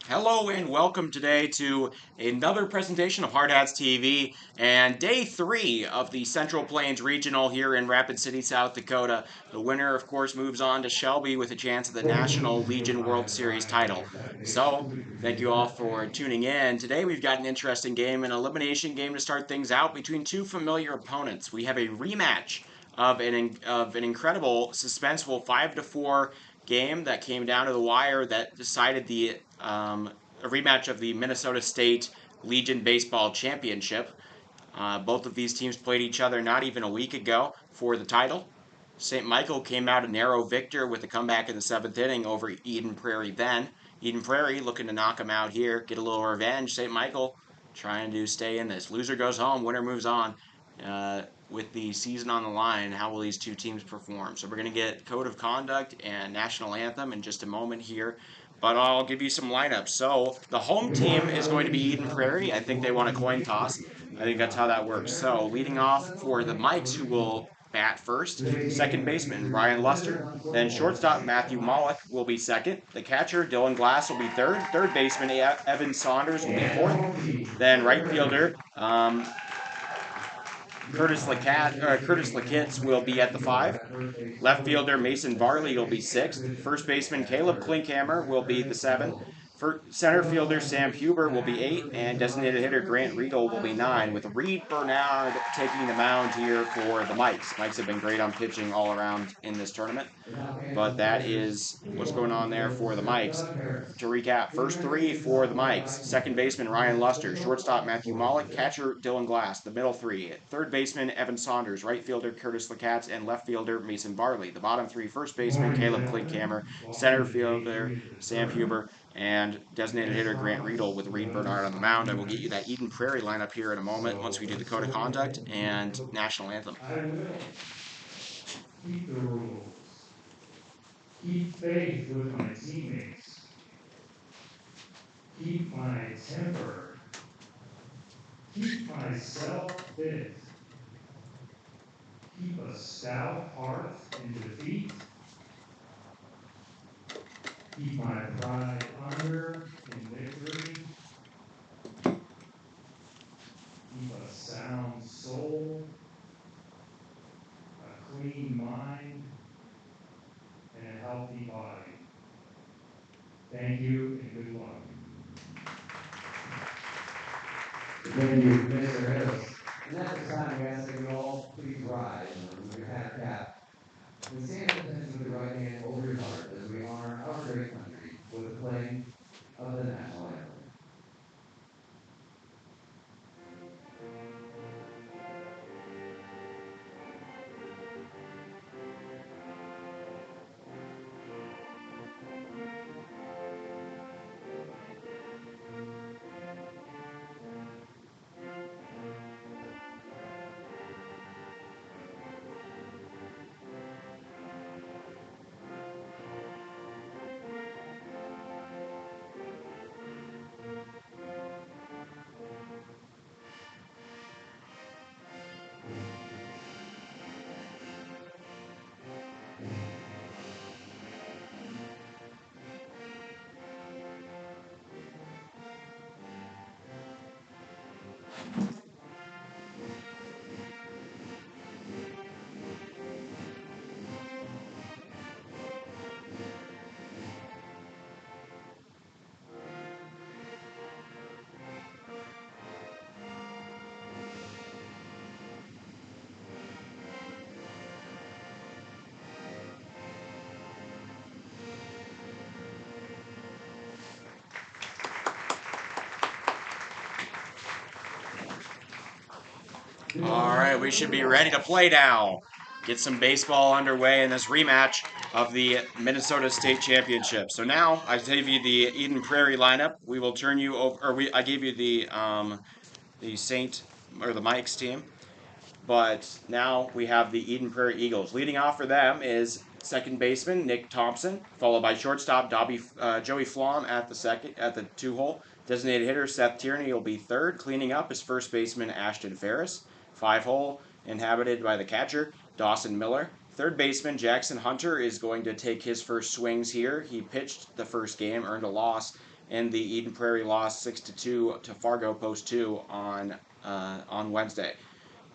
Hello and welcome today to another presentation of Hard Hats TV and day 3 of the Central Plains Regional here in Rapid City, South Dakota. The winner, of course, moves on to Shelby with a chance at the National Legion World Series title. So, thank you all for tuning in. Today we've got an interesting game, an elimination game to start things out between two familiar opponents. We have a rematch of an incredible, suspenseful 5-4 game that came down to the wire that decided the a rematch of the Minnesota State Legion Baseball Championship. Both of these teams played each other not even a week ago for the title. St. Michael came out a narrow victor with a comeback in the 7th inning over Eden Prairie then. Eden Prairie looking to knock them out here, get a little revenge. St. Michael trying to stay in this. Loser goes home, winner moves on. With the season on the line, how will these two teams perform? So we're going to get Code of Conduct and National Anthem in just a moment here. But I'll give you some lineups. So the home team is going to be Eden Prairie. I think they want a coin toss. I think that's how that works. So leading off for the Mikes, who will bat first. Second baseman, Ryan Luster. Then shortstop, Matthew Mollick will be second. The catcher, Dylan Glass, will be third. Third baseman, Evan Saunders will be fourth. Then right fielder, Curtis Lakitz will be at the 5. Left fielder Mason Varley will be 6th. First baseman Caleb Klinkhammer will be the 7. Center fielder Sam Huber will be 8, and designated hitter Grant Riegel will be 9, with Reed Bernard taking the mound here for the Mikes. Mikes have been great on pitching all around in this tournament, but that is what's going on there for the Mikes. To recap, first 3 for the Mikes. Second baseman Ryan Luster, shortstop Matthew Mollick, catcher Dylan Glass. The middle 3, third baseman Evan Saunders, right fielder Curtis Lakatz, and left fielder Mason Barley. The bottom 3, first baseman Caleb Klinkhammer, center fielder Sam Huber, and designated hitter Grant Riedel with Reed Bernard on the mound. I will get you that Eden Prairie lineup here in a moment once we do the Code of Conduct and National Anthem. I will keep the rules, keep faith with my teammates, keep my temper, keep myself fit, keep a stout heart in defeat, keep my pride under in victory, keep a sound soul, a clean mind, and a healthy body. Thank you and good luck. Thank you, Mr. Harris. And at this time, we ask that you all please rise and remove your hat cap and stand at attention with the right hand over your heart as we honor our great country with the playing of the national anthem. All right, we should be ready to play now. Get some baseball underway in this rematch of the Minnesota State Championship. So now I gave you the Eden Prairie lineup. We will turn you over, I gave you the Saint or the Mikes team, but now we have the Eden Prairie Eagles. Leading off for them is second baseman Nick Thompson, followed by shortstop Joey Flom at the 2-hole. Designated hitter Seth Tierney will be third. Cleaning up is first baseman Ashton Ferris. 5-hole inhabited by the catcher Dawson Miller. Third baseman Jackson Hunter is going to take his first swings here. He pitched the first game, earned a loss, in the Eden Prairie loss 6-2 to Fargo Post 2 on Wednesday.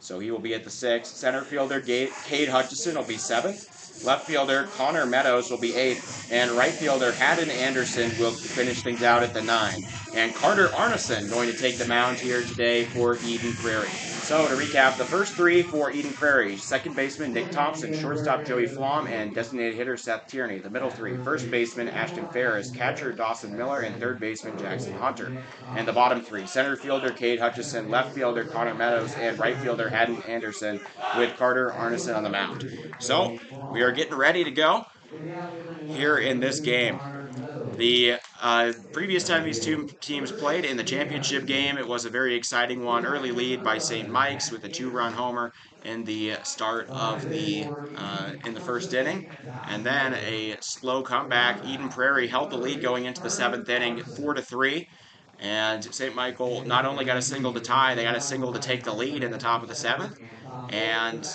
So he will be at the 6th. Center fielder Cade Hutchison will be 7th. Left fielder Connor Meadows will be 8th. And right fielder Haddon Anderson will finish things out at the 9. And Carter Arneson going to take the mound here today for Eden Prairie. So to recap, the first three for Eden Prairie: second baseman Nick Thompson, shortstop Joey Flom, and designated hitter Seth Tierney. The middle three: first baseman Ashton Ferris, catcher Dawson Miller, and third baseman Jackson Hunter. And the bottom three: center fielder Cade Hutchison, left fielder Connor Meadows, and right fielder Haddon Anderson, with Carter Arneson on the mound. So we are getting ready to go here in this game. The previous time these two teams played in the championship game, it was a very exciting one. Early lead by St. Mike's with a 2-run homer in the start of the in the first inning, and then a slow comeback. Eden Prairie held the lead going into the 7th inning, 4-3. And St. Michael not only got a single to tie, they got a single to take the lead in the top of the 7th. And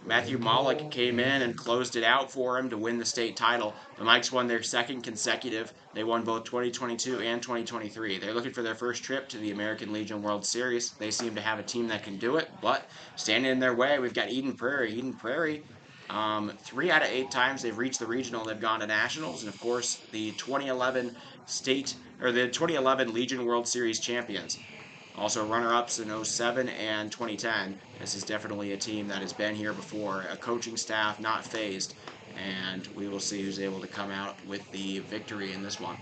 Matthew Mollick came in and closed it out for him to win the state title. The Mikes won their second consecutive. They won both 2022 and 2023. They're looking for their first trip to the American Legion World Series. They seem to have a team that can do it, but standing in their way, we've got Eden Prairie. Eden Prairie, 3 out of 8 times they've reached the regional, they've gone to nationals, and of course the 2011 the 2011 Legion World Series champions. Also runner-ups in 07 and 2010. This is definitely a team that has been here before, a coaching staff not phased, and we will see who's able to come out with the victory in this one.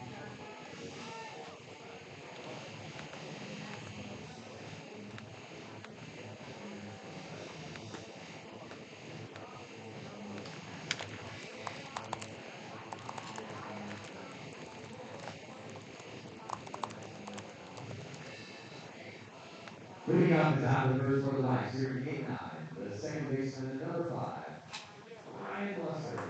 Leading off the top of the first for the Mikes, here in game 9, the second baseman, number 5, Ryan Luster.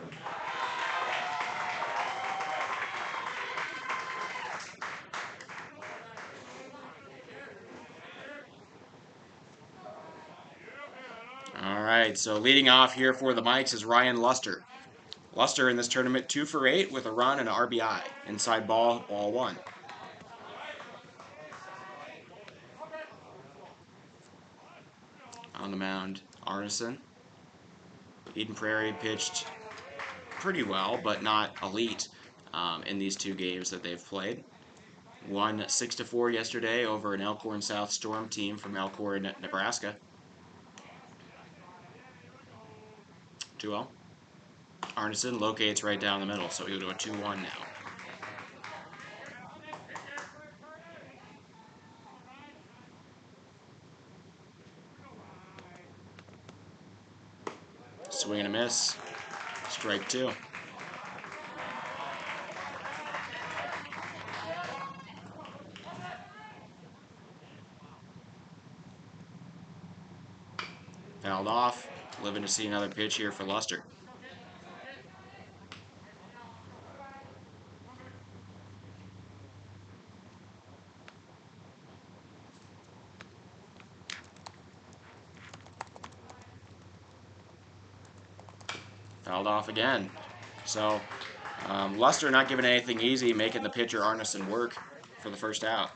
All right, so leading off here for the Mikes is Ryan Luster. Luster in this tournament 2 for 8 with a run and an RBI. Inside ball 1. On the mound, Arneson. Eden Prairie pitched pretty well, but not elite in these 2 games that they've played. Won 6-4 yesterday over an Elkhorn South Storm team from Elkhorn, Nebraska. 2-0. Arneson locates right down the middle, so he'll do a 2-1 now. Swing and a miss. Strike 2. Fouled off. Living to see another pitch here for Luster. Fouled off again. So Luster not giving anything easy, making the pitcher Arneson work for the first out.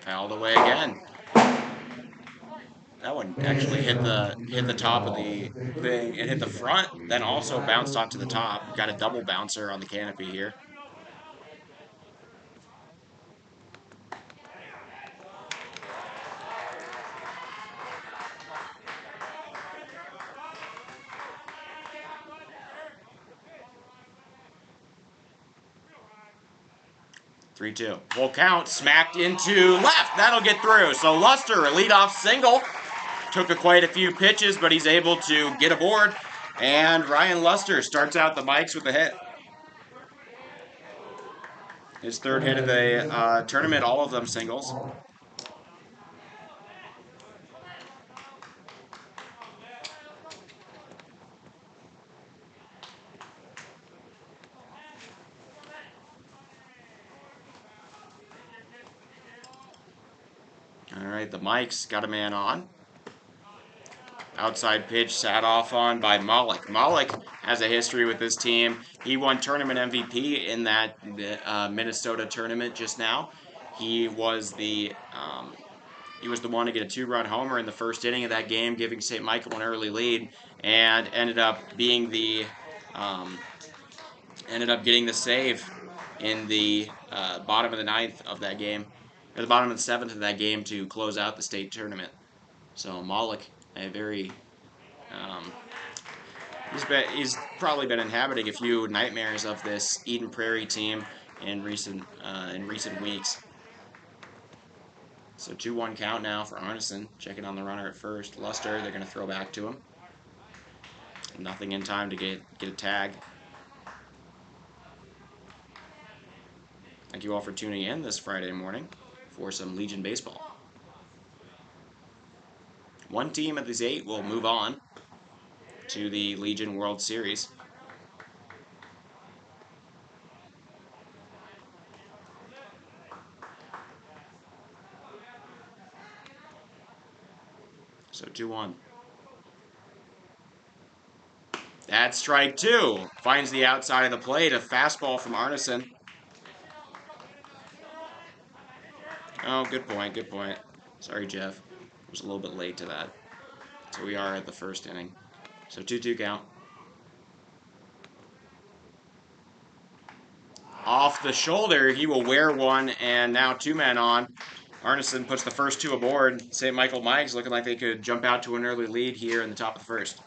Fouled away again. That one actually hit the top of the thing. It hit the front, then also bounced onto the top. Got a double bouncer on the canopy here. Three, two. Full count, smacked into left. That'll get through. So Luster, a leadoff single. Took quite a few pitches, but he's able to get aboard. And Ryan Luster starts out the Mikes with a hit. His third hit of the tournament, all of them singles. All right, the Mikes got a man on. Outside pitch sat off on by Malik. Malik has a history with this team. He won tournament MVP in that Minnesota tournament just now. He was the one to get a 2-run homer in the first inning of that game, giving St. Michael an early lead, and ended up getting the save in the bottom of the ninth of that game, or the bottom of the seventh of that game to close out the state tournament. So Malik, a very he's probably been inhabiting a few nightmares of this Eden Prairie team in recent weeks. So 2-1 count now for Arneson. Checking on the runner at first. Luster, they're going to throw back to him. Nothing in time to get a tag. Thank you all for tuning in this Friday morning for some Legion baseball. One team of these 8 will move on to the Legion World Series. So 2-1. That's strike 2. Finds the outside of the plate. A fastball from Arneson. Oh, good point, good point. Sorry, Jeff. I was a little bit late to that. So we are at the first inning. So 2-2 count. Off the shoulder, he will wear one, and now 2 men on. Arneson puts the first 2 aboard. St. Michael Mike's looking like they could jump out to an early lead here in the top of the first.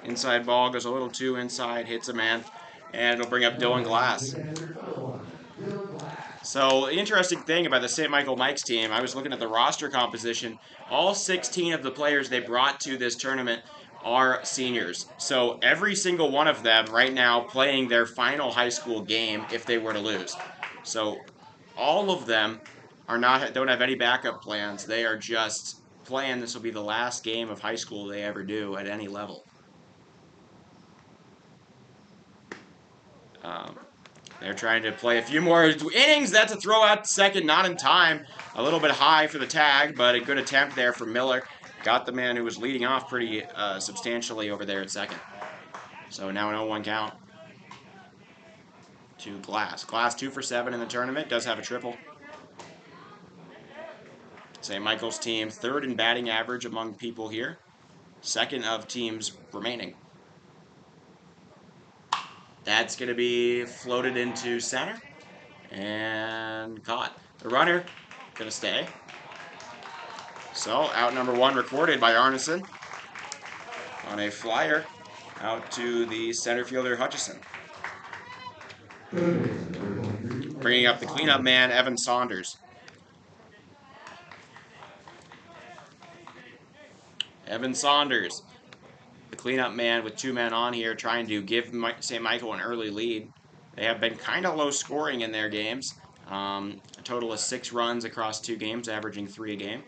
Inside ball goes a little too inside, hits a man, and it'll bring up Dylan Glass. So, the interesting thing about the St. Michael Mike's team, I was looking at the roster composition. All 16 of the players they brought to this tournament are seniors. So, every single one of them right now playing their final high school game if they were to lose. So, all of them don't have any backup plans. They are just playing. This will be the last game of high school they ever do at any level. They're trying to play a few more innings. That's a throw out to second, not in time. A little bit high for the tag, but a good attempt there for Miller. Got the man who was leading off pretty substantially over there at second. So now an 0-1 count to Glass. Glass 2 for 7 in the tournament. Does have a triple. St. Michael's team 3rd in batting average among people here. 2nd of teams remaining. That's going to be floated into center and caught. The runner going to stay. So out number 1 recorded by Arneson on a flyer out to the center fielder Hutchison. Bringing up the cleanup man, Evan Saunders. Evan Saunders, the cleanup man with 2 men on here, trying to give St. Michael an early lead. They have been kind of low scoring in their games. A total of 6 runs across 2 games, averaging 3 a game.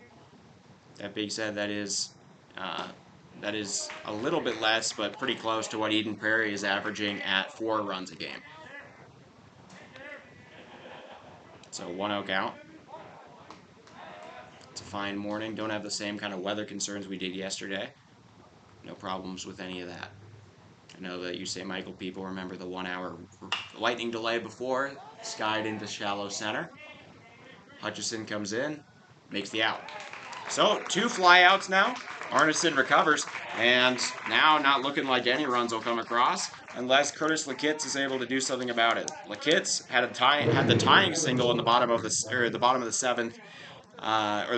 That being said, that is a little bit less, but pretty close to what Eden Prairie is averaging at 4 runs a game. So 1-0 count. It's a fine morning. Don't have the same kind of weather concerns we did yesterday. No problems with any of that. I know that you St. Michael people remember the 1-hour lightning delay before. Skied into shallow center. Hutchison comes in, makes the out. So 2 flyouts now. Arneson recovers, and now not looking like any runs will come across unless Curtis Lakitz is able to do something about it. Lakitz had the tying single in the bottom of the 7th, or the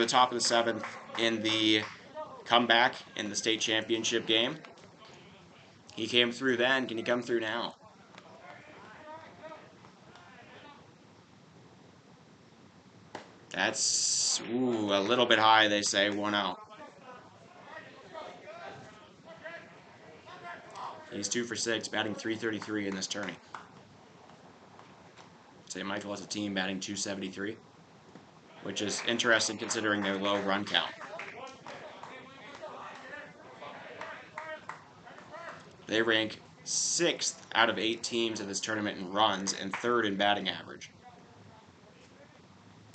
top of the 7th in the comeback in the state championship game. He came through then. Can he come through now? That's a little bit high, they say. 1-0. He's 2 for 6, batting .333 in this tourney. St. Michael has a team batting .273, which is interesting considering their low run count. They rank 6th out of 8 teams in this tournament in runs and 3rd in batting average.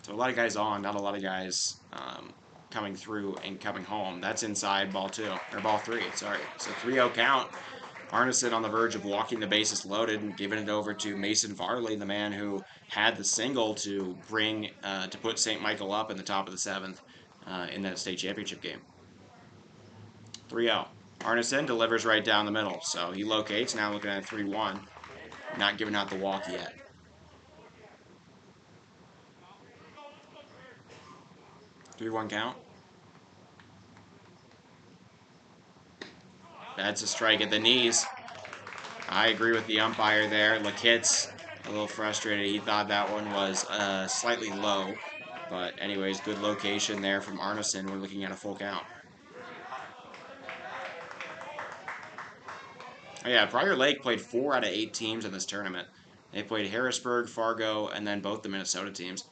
So a lot of guys on, not a lot of guys coming through and coming home. That's inside ball 2, or ball 3, sorry. So 3-0 count. Arneson on the verge of walking the bases loaded and giving it over to Mason Varley, the man who had the single to to put St. Michael up in the top of the 7th in that state championship game. 3-0. Arneson delivers right down the middle, so he locates. Now looking at 3-1, not giving out the walk yet. 3-1 count. That's a strike at the knees. I agree with the umpire there. Lakitz a little frustrated. He thought that one was slightly low. But anyways, good location there from Arneson. We're looking at a full count. Oh yeah, Prior Lake played 4 out of 8 teams in this tournament. They played Harrisburg, Fargo, and then both the Minnesota teams.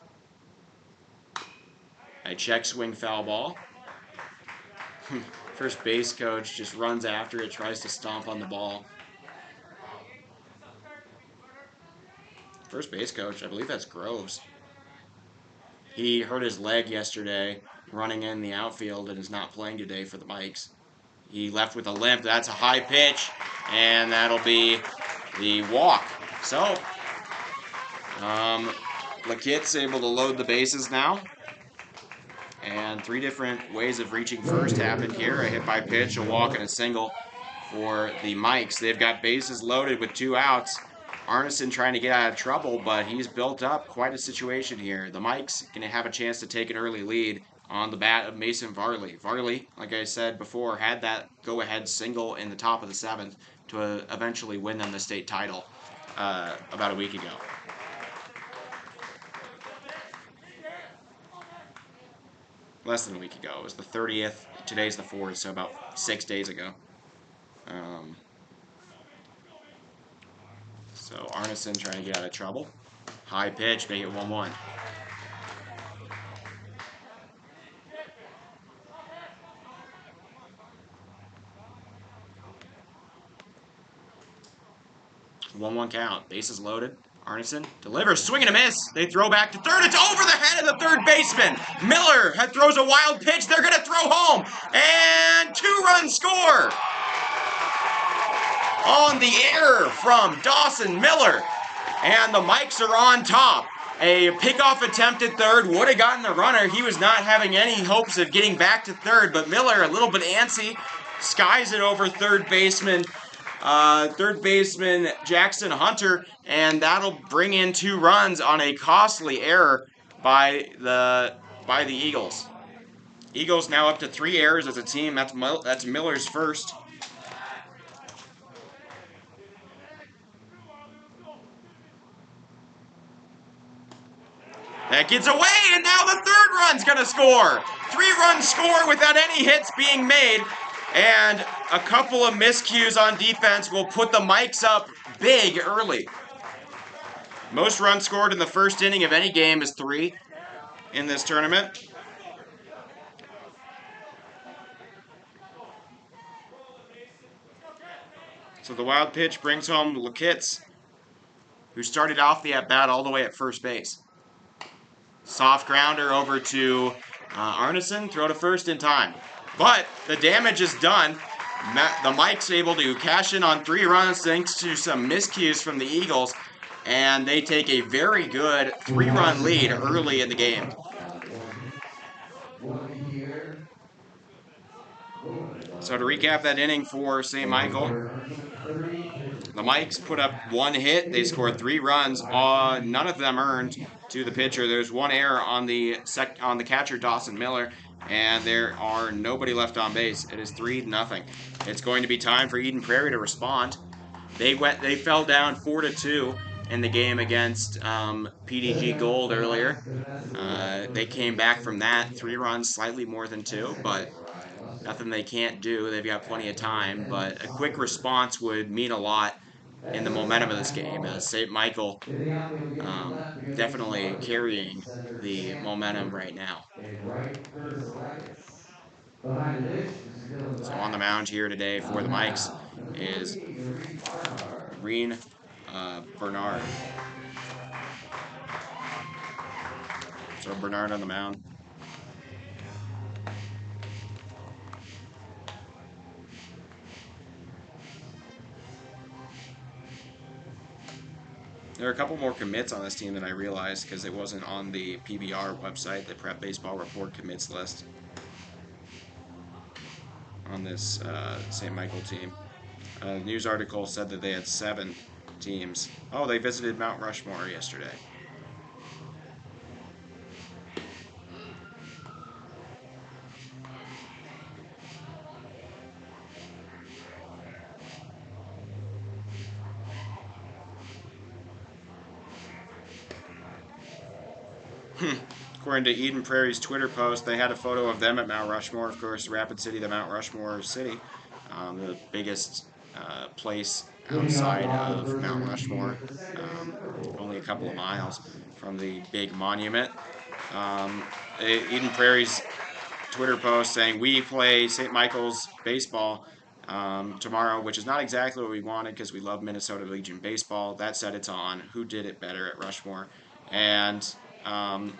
A check swing foul ball. First base coach just runs after it, tries to stomp on the ball. First base coach, I believe that's Groves. He hurt his leg yesterday running in the outfield and is not playing today for the Mikes. He left with a limp. That's a high pitch, and that'll be the walk. So, Lakit's able to load the bases now. And 3 different ways of reaching first happened here. A hit by pitch, a walk, and a single for the Mikes. They've got bases loaded with 2 outs. Arneson trying to get out of trouble, but he's built up quite a situation here. The Mikes going to have a chance to take an early lead on the bat of Mason Varley. Varley, like I said before, had that go-ahead single in the top of the 7th to eventually win them the state title about a week ago. Less than a week ago. It was the 30th. Today's the 4th, so about 6 days ago. So Arneson trying to get out of trouble. High pitch, make it 1-1. One count. Bases loaded. Arneson delivers, swing and a miss. They throw back to third. It's over the head of the third baseman. Miller throws a wild pitch. They're going to throw home. And 2-run score on the error from Dawson Miller. And the Mikes are on top. A pickoff attempt at third would have gotten the runner. He was not having any hopes of getting back to third, but Miller, a little bit antsy, skies it over third baseman Jackson Hunter, and that'll bring in 2 runs on a costly error by the Eagles. Eagles now up to 3 errors as a team. That's Miller's first. That gets away, and now the 3rd run's going to score. 3-run score without any hits being made. And a couple of miscues on defense will put the Mikes up big early. Most runs scored in the first inning of any game is 3 in this tournament. So the wild pitch brings home Lakitz, who started off the at-bat all the way at first base. Soft grounder over to Arneson, throw to first in time. But the damage is done. The Mikes able to cash in on 3 runs thanks to some miscues from the Eagles, and they take a very good 3-run lead early in the game. So to recap that inning for St. Michael, the Mikes put up 1 hit. They scored 3 runs. None of them earned to the pitcher. There's 1 error on the catcher, Dawson Miller, and there are nobody left on base. It is 3-0. It's going to be time for Eden Prairie to respond. They fell down 4-2 in the game against PDG Gold earlier. They came back from that 3 runs, slightly more than 2, but nothing they can't do. They've got plenty of time, but a quick response would mean a lot in the momentum of this game, as St. Michael definitely carrying the momentum right now. So on the mound here today for the Mikes is Green Bernard. So Bernard on the mound. There are a couple more commits on this team than I realized because it wasn't on the PBR website, the Prep Baseball Report commits list on this St. Michael team. A news article said that they had 7 teams. Oh, they visited Mount Rushmore yesterday. According to Eden Prairie's Twitter post, they had a photo of them at Mount Rushmore. Of course, Rapid City, the Mount Rushmore city, the biggest place Leading off the outside bottom of the of first Mount inning, Rushmore, the second um, baseman, Liverpool, only a couple of Nick miles Thompson. from the big monument. Um, Eden Prairie's Twitter post saying we play St. Michael's baseball tomorrow, which is not exactly what we wanted because we love Minnesota Legion baseball. That said, it's on. Who did it better at Rushmore? And um,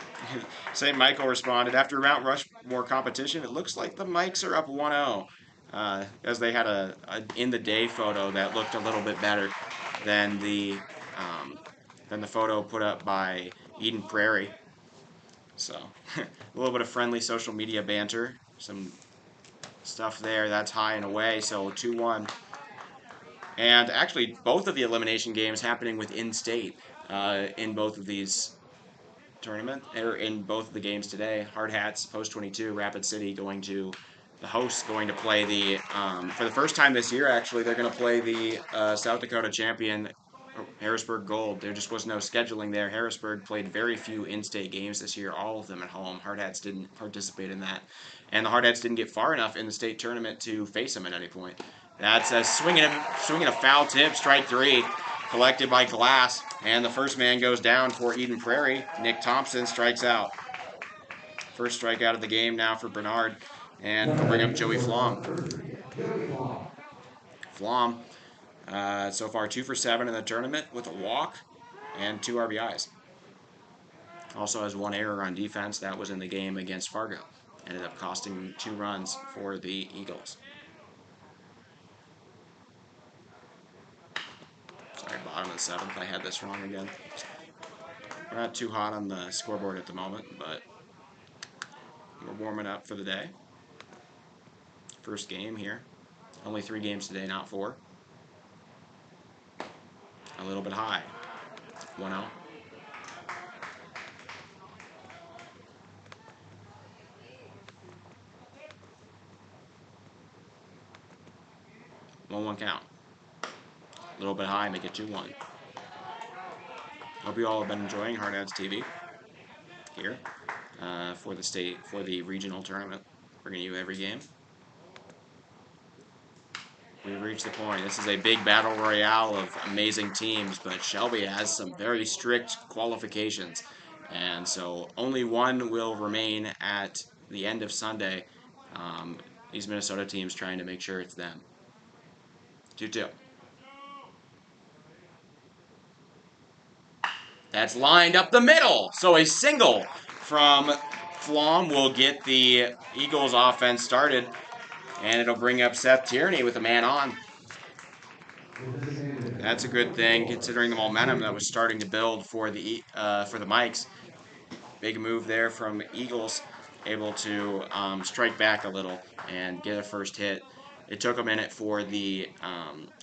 St. Michael responded after Mount Rushmore competition. It looks like the Mikes are up 1-0. As they had a in the day photo that looked a little bit better than um, the photo put up by Eden Prairie. So a little bit of friendly social media banter, some stuff there. That's high and away. So 2-1. And actually, both of the elimination games happening within state in both of these tournament or in both of the games today. Hard Hats Post 22 Rapid City going to the hosts going to play the for the first time this year. Actually, they're going to play the South Dakota champion Harrisburg Gold. There just was no scheduling there. Harrisburg played very few in-state games this year, all of them at home. Hard Hats didn't participate in that, and the Hard Hats didn't get far enough in the state tournament to face them at any point. That's a swinging a foul tip, strike 3, collected by Glass, and the first man goes down for Eden Prairie. Nick Thompson strikes out. First strikeout of the game now for Bernard, and it'll bring up Joey Flom. Joey Flom. Flom, so far 2 for 7 in the tournament with a walk and 2 RBIs. Also has 1 error on defense. That was in the game against Fargo. Ended up costing 2 runs for the Eagles. Sorry, bottom of the 7th. I had this wrong again. We're not too hot on the scoreboard at the moment, but we're warming up for the day. First game here. Only 3 games today, not 4. A little bit high. 1-0. One count. A little bit high, make it 2-1. Hope you all have been enjoying Hard Ads TV here for the regional tournament, bringing you every game. We've reached the point. This is a big battle royale of amazing teams, but Shelby has some very strict qualifications, and so only one will remain at the end of Sunday. These Minnesota teams trying to make sure it's them. 2-2. That's lined up the middle. So a single from Flom will get the Eagles offense started, and it'll bring up Seth Tierney with a man on. That's a good thing considering the momentum that was starting to build for the Mikes. Big move there from Eagles, able to strike back a little and get a first hit. It took a minute for the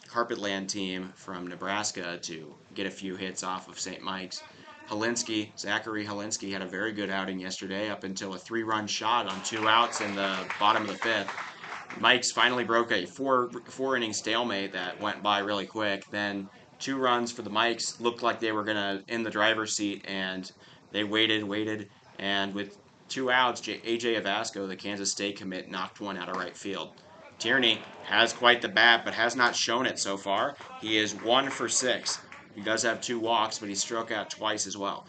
Carpetland team from Nebraska to get a few hits off of St. Mike's. Zachary Holinsky had a very good outing yesterday up until a 3-run shot on 2 outs in the bottom of the 5th. Mike's finally broke a four-inning stalemate that went by really quick. Then 2 runs for the Mikes looked like they were going to in the driver's seat, and they waited, and with 2 outs, AJ Avasco, the Kansas State commit, knocked one out of right field. Tierney has quite the bat, but has not shown it so far. He is 1 for 6. He does have 2 walks, but he struck out twice as well.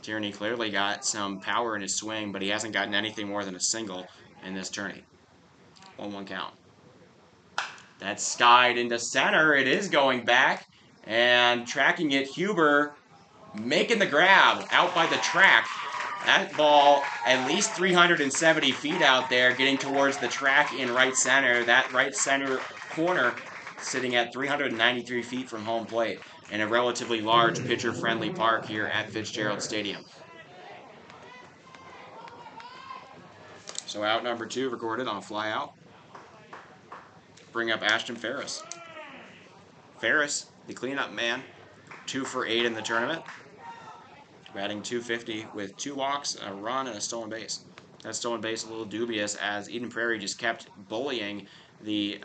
Tierney clearly got some power in his swing, but he hasn't gotten anything more than a single in this tourney. 1-1 count. That's skied into center. It is going back, and tracking it, Huber making the grab out by the track. That ball at least 370 feet out there, getting towards the track in right center. That right center corner sitting at 393 feet from home plate. in a relatively large pitcher-friendly park here at Fitzgerald Stadium. So out number 2 recorded on a fly out. Bring up Ashton Ferris. Ferris, the cleanup man, 2 for 8 in the tournament, batting .250 with 2 walks, a run, and a stolen base. That stolen base a little dubious as Eden Prairie just kept bullying the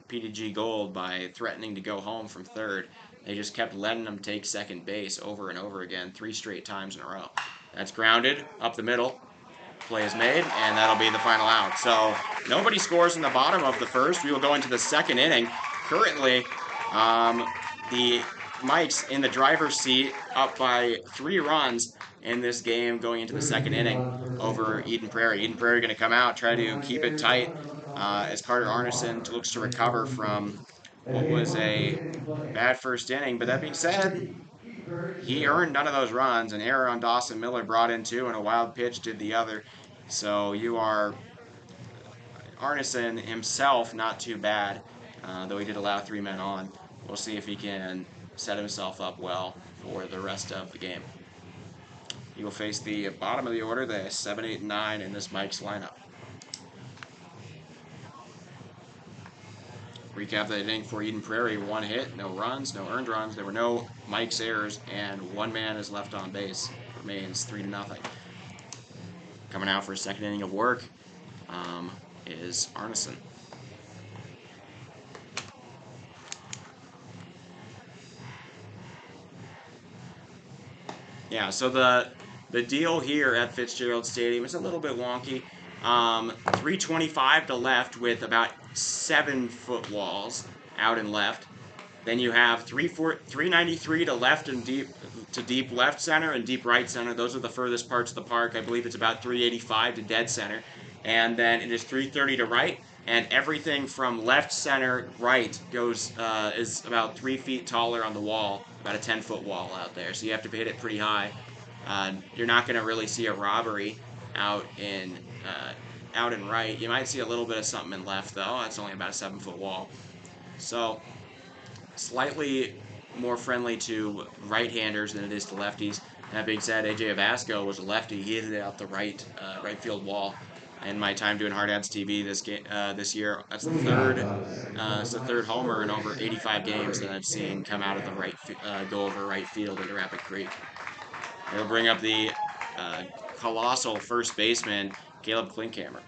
PDG Gold by threatening to go home from third. They just kept letting them take second base over and over again, 3 straight times in a row. That's grounded up the middle. Play is made, and that'll be the final out. So nobody scores in the bottom of the first. We will go into the second inning. Currently, the Mike's in the driver's seat, up by 3 runs in this game going into the second inning over Eden Prairie. Eden Prairie going to come out, try to keep it tight as Carter Arneson looks to recover from what was a bad first inning. But that being said, he earned none of those runs. An error on Dawson Miller brought in 2, and a wild pitch did the other. So you are Arneson himself not too bad, though he did allow 3 men on. We'll see if he can set himself up well for the rest of the game. He will face the bottom of the order, the 7, 8, and 9 in this Mike's lineup. Recap the inning for Eden Prairie: 1 hit, no runs, no earned runs. There were no Mike's errors, and 1 man is left on base. Remains 3-0. Coming out for a second inning of work is Arneson. Yeah, so the deal here at Fitzgerald Stadium is a little bit wonky. 325 to left with about 7-foot walls out and left. Then you have 393 to left and deep left center and deep right center. Those are the furthest parts of the park. I believe it's about 385 to dead center. And then it is 330 to right, and everything from left, center, right goes is about 3 feet taller on the wall, about a 10-foot wall out there. So you have to hit it pretty high. You're not going to really see a robbery out in right. You might see a little bit of something in left though. That's only about a 7-foot wall. So slightly more friendly to right-handers than it is to lefties. That being said, AJ Abasco was a lefty. He hit it out the right field wall. In my time doing Hard Ads TV this year, that's the third homer in over 85 games that I've seen come out of the go over right field into Rapid Creek. It'll bring up the colossal first baseman Caleb Klinkhammer.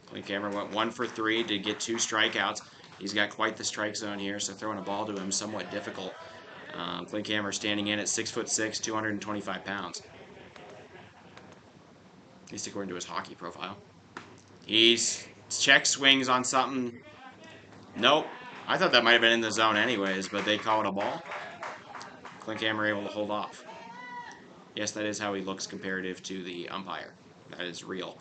Klinkhammer went 1 for 3 to get 2 strikeouts. He's got quite the strike zone here, so throwing a ball to him somewhat difficult. Klinkhammer standing in at 6'6", 225 pounds. At least according to his hockey profile. He's check swings on something. Nope. I thought that might have been in the zone anyways, but they call it a ball. Klinkhammer able to hold off. Yes, that is how he looks comparative to the umpire. That is real.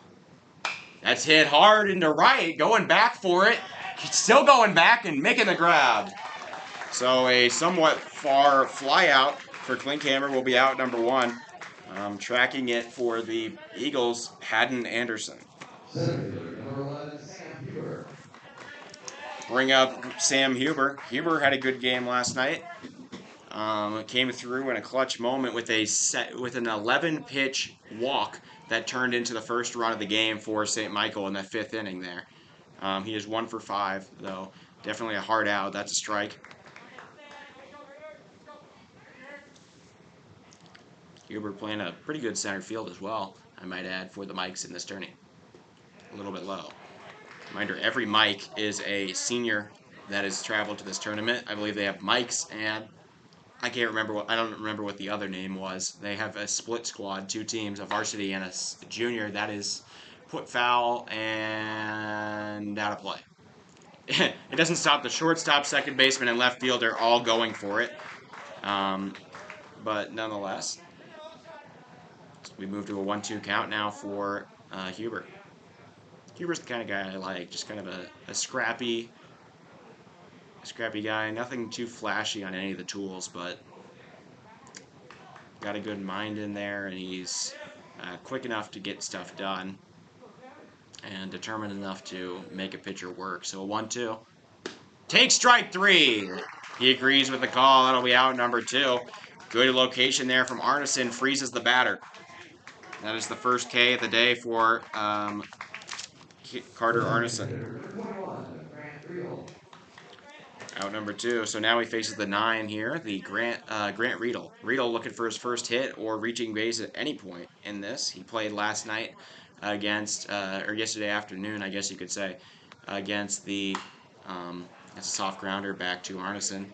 That's hit hard into right, going back for it. Still going back and making the grab. So a somewhat far fly out for Klinkhammer will be out number 1. Tracking it for the Eagles, Haddon Anderson. Bring up Sam Huber. Huber had a good game last night. Came through in a clutch moment with an 11-pitch walk that turned into the first run of the game for St. Michael in the 5th inning there. He is 1 for 5, though. Definitely a hard out. That's a strike. Huber playing a pretty good center field as well, I might add, for the Mikes in this tourney. A little bit low. Reminder, every Mike is a senior that has traveled to this tournament. I believe they have Mikes, and I don't remember what the other name was. They have a split squad, 2 teams, a varsity and a junior that is put foul and out of play. It doesn't stop the shortstop, second baseman, and left fielder all going for it. But nonetheless, we move to a 1-2 count now for Huber. Huber's the kind of guy I like, just kind of a scrappy guy. Nothing too flashy on any of the tools, but got a good mind in there, and he's quick enough to get stuff done and determined enough to make a pitcher work. So a 1-2. Take strike three. He agrees with the call. That'll be out number two. Good location there from Arneson. Freezes the batter. That is the first K of the day for Carter Arneson. Number 21, Grant Riedel. Out number two. So now he faces the 9 here, the Grant Riedel. Riedel looking for his first hit or reaching base at any point in this. He played last night against, or yesterday afternoon, I guess you could say, against the, it's a soft grounder back to Arneson.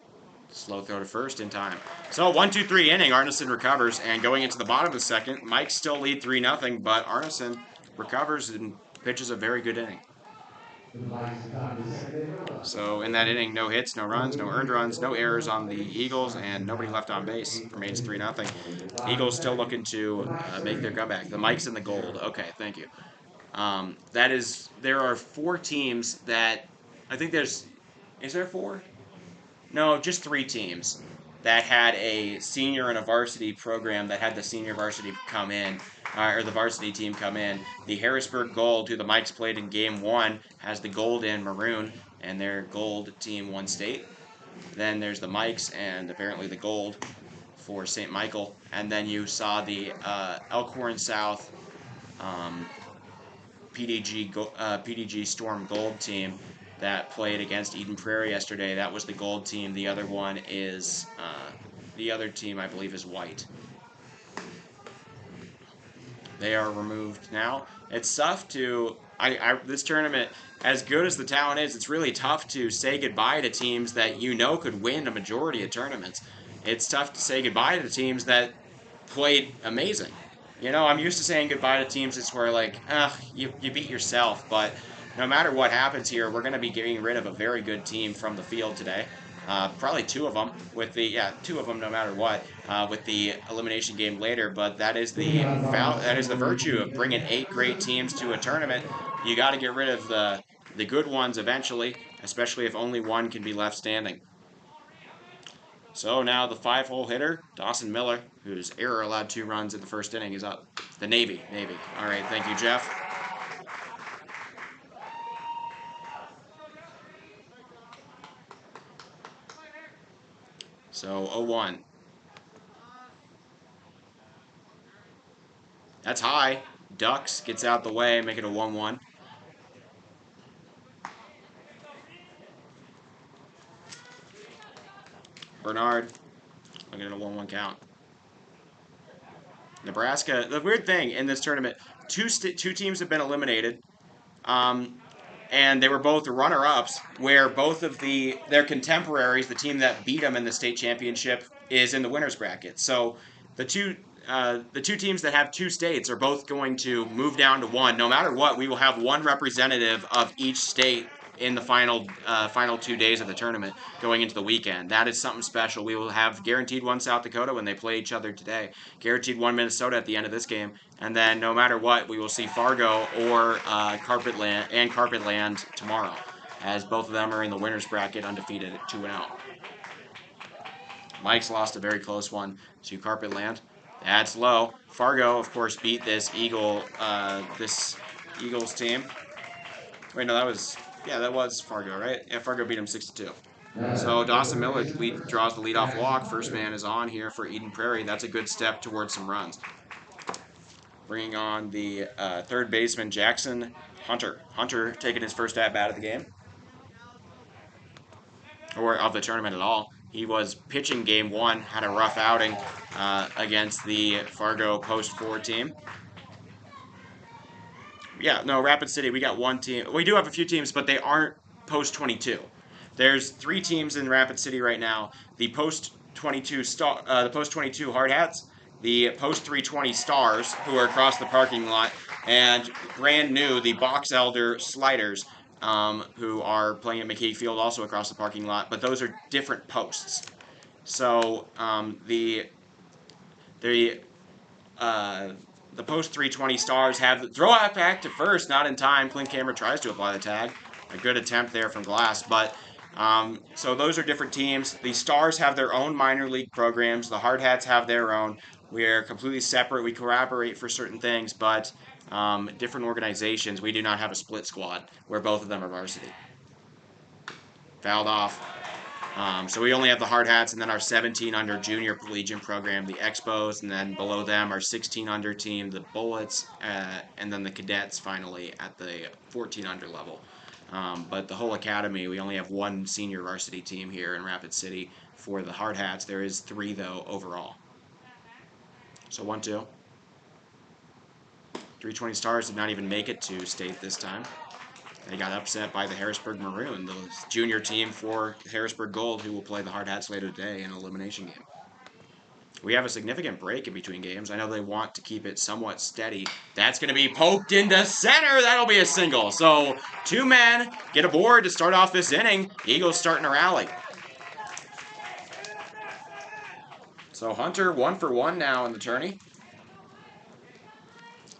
Slow throw to first in time. So 1-2-3 inning. Arneson recovers, and going into the bottom of the second, Mike still lead 3-0, but Arneson recovers and pitches a very good inning. So in that inning, no hits, no runs, no earned runs, no errors on the Eagles, and nobody left on base. Remains 3-0. Eagles still looking to make their comeback. The Mike's in the gold. Okay, thank you. There are 4 teams that I think is there 4? No, just 3 teams that had a senior and a varsity program that had the senior varsity come in, or the varsity team come in. The Harrisburg Gold, who the Mikes played in Game 1, has the gold and maroon, and their gold team won state. Then there's the Mikes and apparently the gold for St. Michael. And then you saw the Elkhorn South PDG Storm Gold team that played against Eden Prairie yesterday. That was the gold team. The other one is the other team, I believe, is white. They are removed now. It's tough to this tournament, as good as the talent is, it's really tough to say goodbye to teams that you know could win a majority of tournaments. It's tough to say goodbye to teams that played amazing. I'm used to saying goodbye to teams. It's where like, you beat yourself. But no matter what happens here, we're going to be getting rid of a very good team from the field today. Probably 2 of them with the 2 of them no matter what with the elimination game later. But that is the virtue of bringing 8 great teams to a tournament. You got to get rid of the good ones eventually, especially if only one can be left standing. So now the 5-hole hitter, Dawson Miller, whose error allowed 2 runs in the first inning, is up. The Navy. All right, thank you, Jeff. So 0-1. That's high. Ducks gets out the way, make it a 1-1. Bernard, looking at a 1-1 count. Nebraska, the weird thing in this tournament, two teams have been eliminated, and they were both runner-ups, where both of their contemporaries, the team that beat them in the state championship, is in the winner's bracket. So the two teams that have 2 states are both going to move down to 1. No matter what, we will have 1 representative of each state in the final 2 days of the tournament going into the weekend. That is something special. We will have guaranteed 1 South Dakota when they play each other today, guaranteed 1 Minnesota at the end of this game, and then no matter what, we will see Fargo or Carpetland tomorrow, as both of them are in the winner's bracket undefeated at 2-0. Mike's lost a very close one to Carpetland. That's low. Fargo, of course, beat this Eagles team. Wait, no, that was Fargo, right? Yeah, Fargo beat him 6-2. So Dawson Miller draws the leadoff walk. First man is on here for Eden Prairie. That's a good step towards some runs. Bringing on the third baseman, Jackson Hunter. Hunter taking his first at-bat of the game. Or of the tournament at all. He was pitching Game 1, had a rough outing against the Fargo Post 4 team. Yeah, no, Rapid City, we got 1 team. We do have a few teams, but they aren't Post 22. There's 3 teams in Rapid City right now. The Post 22 Hard Hats, the Post 320 Stars, who are across the parking lot, and brand new, the Box Elder Sliders, who are playing at McKay Field, also across the parking lot. But those are different posts. So the Post 320 Stars have the throw out back to first, not in time. Clint Cameron tries to apply the tag. A good attempt there from Glass, but so those are different teams. The Stars have their own minor league programs. The Hard Hats have their own. We are completely separate. We cooperate for certain things, but different organizations. We do not have a split squad where both of them are varsity. Fouled off. So we only have the hard hats, and then our 17 under junior Legion program, the Expos, and then below them our 16 under team, the Bullets, and then the Cadets finally at the 14 under level. But the whole academy, we only have one senior varsity team here in Rapid City for the hard hats. There is 3 though overall. So 1-2. 320 Stars did not even make it to state this time. They got upset by the Harrisburg Maroon, the junior team for Harrisburg Gold, who will play the Hard Hats later today in an elimination game. We have a significant break in between games. I know they want to keep it somewhat steady. That's going to be poked into center. That'll be a single. So 2 men get aboard to start off this inning. Eagles starting to rally. So Hunter 1 for 1 now in the tourney.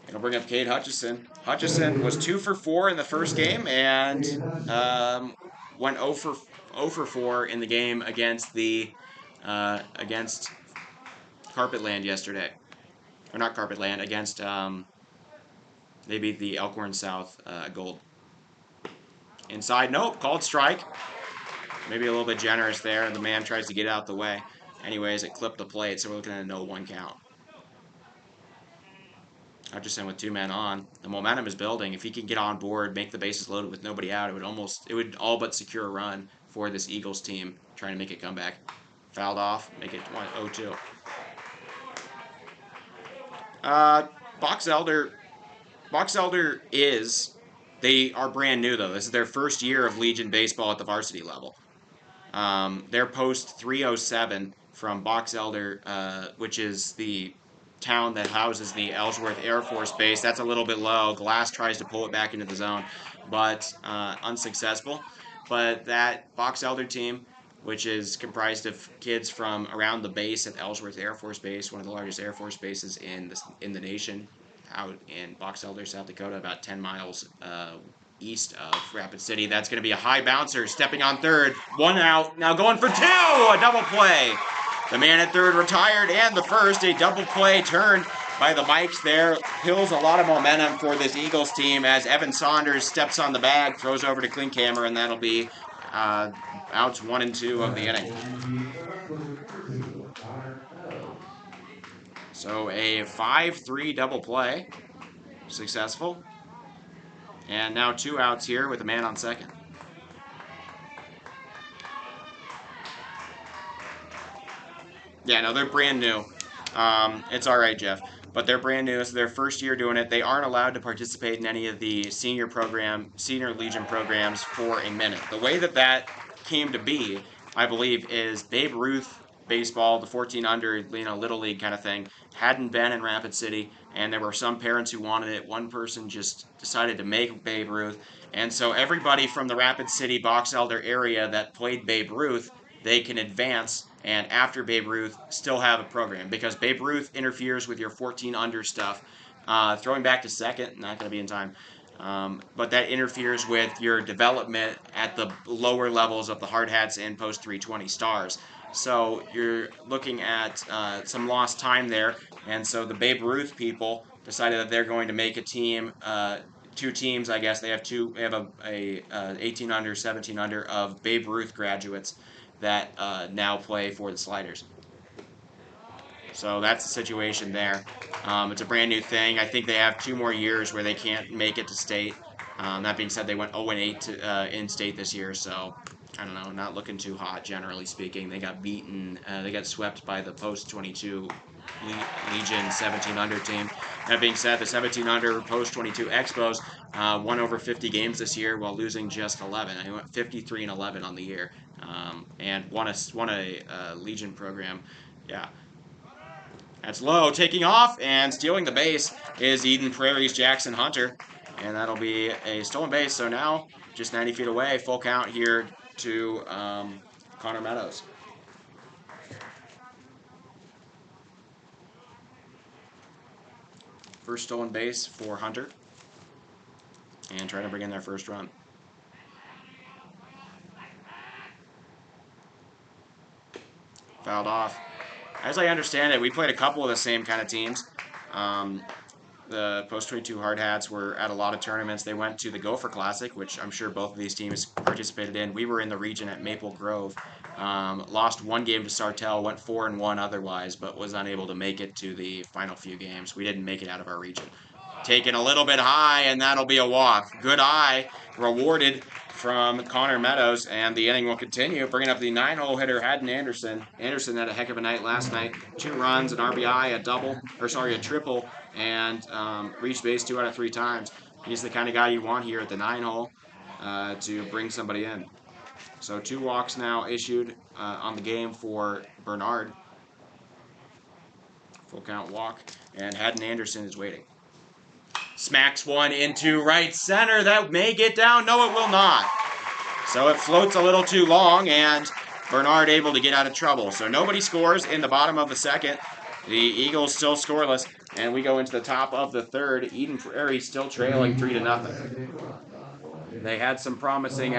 It'll bring up Cade Hutchison. Hutchison was 2 for 4 in the first game and went 0 for 4 in the game against against Carpetland yesterday. Or not Carpetland, against they beat the Elkhorn South Gold. Inside, nope, called strike. Maybe a little bit generous there. The man tries to get out the way. Anyways, it clipped the plate, so we're looking at a 0-1 count. Hutchison with 2 men on. The momentum is building. If he can get on board, make the bases loaded with nobody out, it would all but secure a run for this Eagles team trying to make a comeback. Fouled off, make it 0-2. Box Elder they are brand new though. This is their first year of Legion baseball at the varsity level. They're post 307 from Box Elder, which is the town that houses the Ellsworth Air Force Base. That's a little bit low. Glass tries to pull it back into the zone, but unsuccessful. But that Box Elder team, which is comprised of kids from around the base at Ellsworth Air Force Base, one of the largest Air Force bases in the nation, out in Box Elder, South Dakota, about 10 miles east of Rapid City. That's going to be a high bouncer, stepping on third. 1 out, now going for 2, a double play. The man at third retired, and the first, a double play turn by the mics there. Pills a lot of momentum for this Eagles team as Evan Saunders steps on the bag, throws over to Klinkhammer, and that'll be outs 1 and 2 of the inning. So a 5-3 double play, successful. And now 2 outs here with a man on second. Yeah, no, they're brand new. It's all right, Jeff. But they're brand new. It's their first year doing it. They aren't allowed to participate in any of the senior Legion programs for a minute. The way that came to be, I believe, is Babe Ruth baseball, the 14 under, Little League kind of thing, hadn't been in Rapid City, and there were some parents who wanted it. One person just decided to make Babe Ruth, and so everybody from the Rapid City Box Elder area that played Babe Ruth, they can advance and after Babe Ruth still have a program because Babe Ruth interferes with your 14 under stuff. Throwing back to second, not going to be in time. But that interferes with your development at the lower levels of the hard hats and post 320 stars. So you're looking at some lost time there. And so the Babe Ruth people decided that they're going to make a team, 2 teams, I guess. They have 2. They have a 18 under, 17 under of Babe Ruth graduates that now play for the Sliders. So that's the situation there. It's a brand new thing. I think they have 2 more years where they can't make it to state. That being said, they went 0-8 in state this year, so I don't know, not looking too hot generally speaking. They got beaten. They got swept by the post 22 Legion 17 under team. That being said, the 17 under post 22 Expos won over 50 games this year while losing just 11. They went 53-11 on the year, and won a Legion program. Yeah. That's low, taking off and stealing the base is Eden Prairie's Jackson Hunter, and that'll be a stolen base. So now just 90 feet away, full count here to Connor Meadows. First stolen base for Hunter, and trying to bring in their first run. Fouled off. As I understand it, we played a couple of the same kind of teams. the Post 22 Hard Hats were at a lot of tournaments. They went to the Gopher Classic, which I'm sure both of these teams participated in. We were in the region at Maple Grove. Lost one game to Sartell, went 4-1 otherwise, but was unable to make it to the final few games. We didn't make it out of our region. Taken a little bit high, and that'll be a walk. Good eye, rewarded from Connor Meadows, and the inning will continue. Bringing up the 9-hole hitter, Haddon Anderson. Anderson had a heck of a night last night. 2 runs, an RBI, a triple, and reached base 2 out of 3 times. He's the kind of guy you want here at the 9-hole to bring somebody in. So 2 walks now issued on the game for Bernard. Full count walk, and Haddon Anderson is waiting. Smacks one into right center. That may get down. No, it will not. So it floats a little too long, and Bernard able to get out of trouble. So nobody scores in the bottom of the second. The Eagles still scoreless, and we go into the top of the third. Eden Prairie still trailing 3-0. They had some promising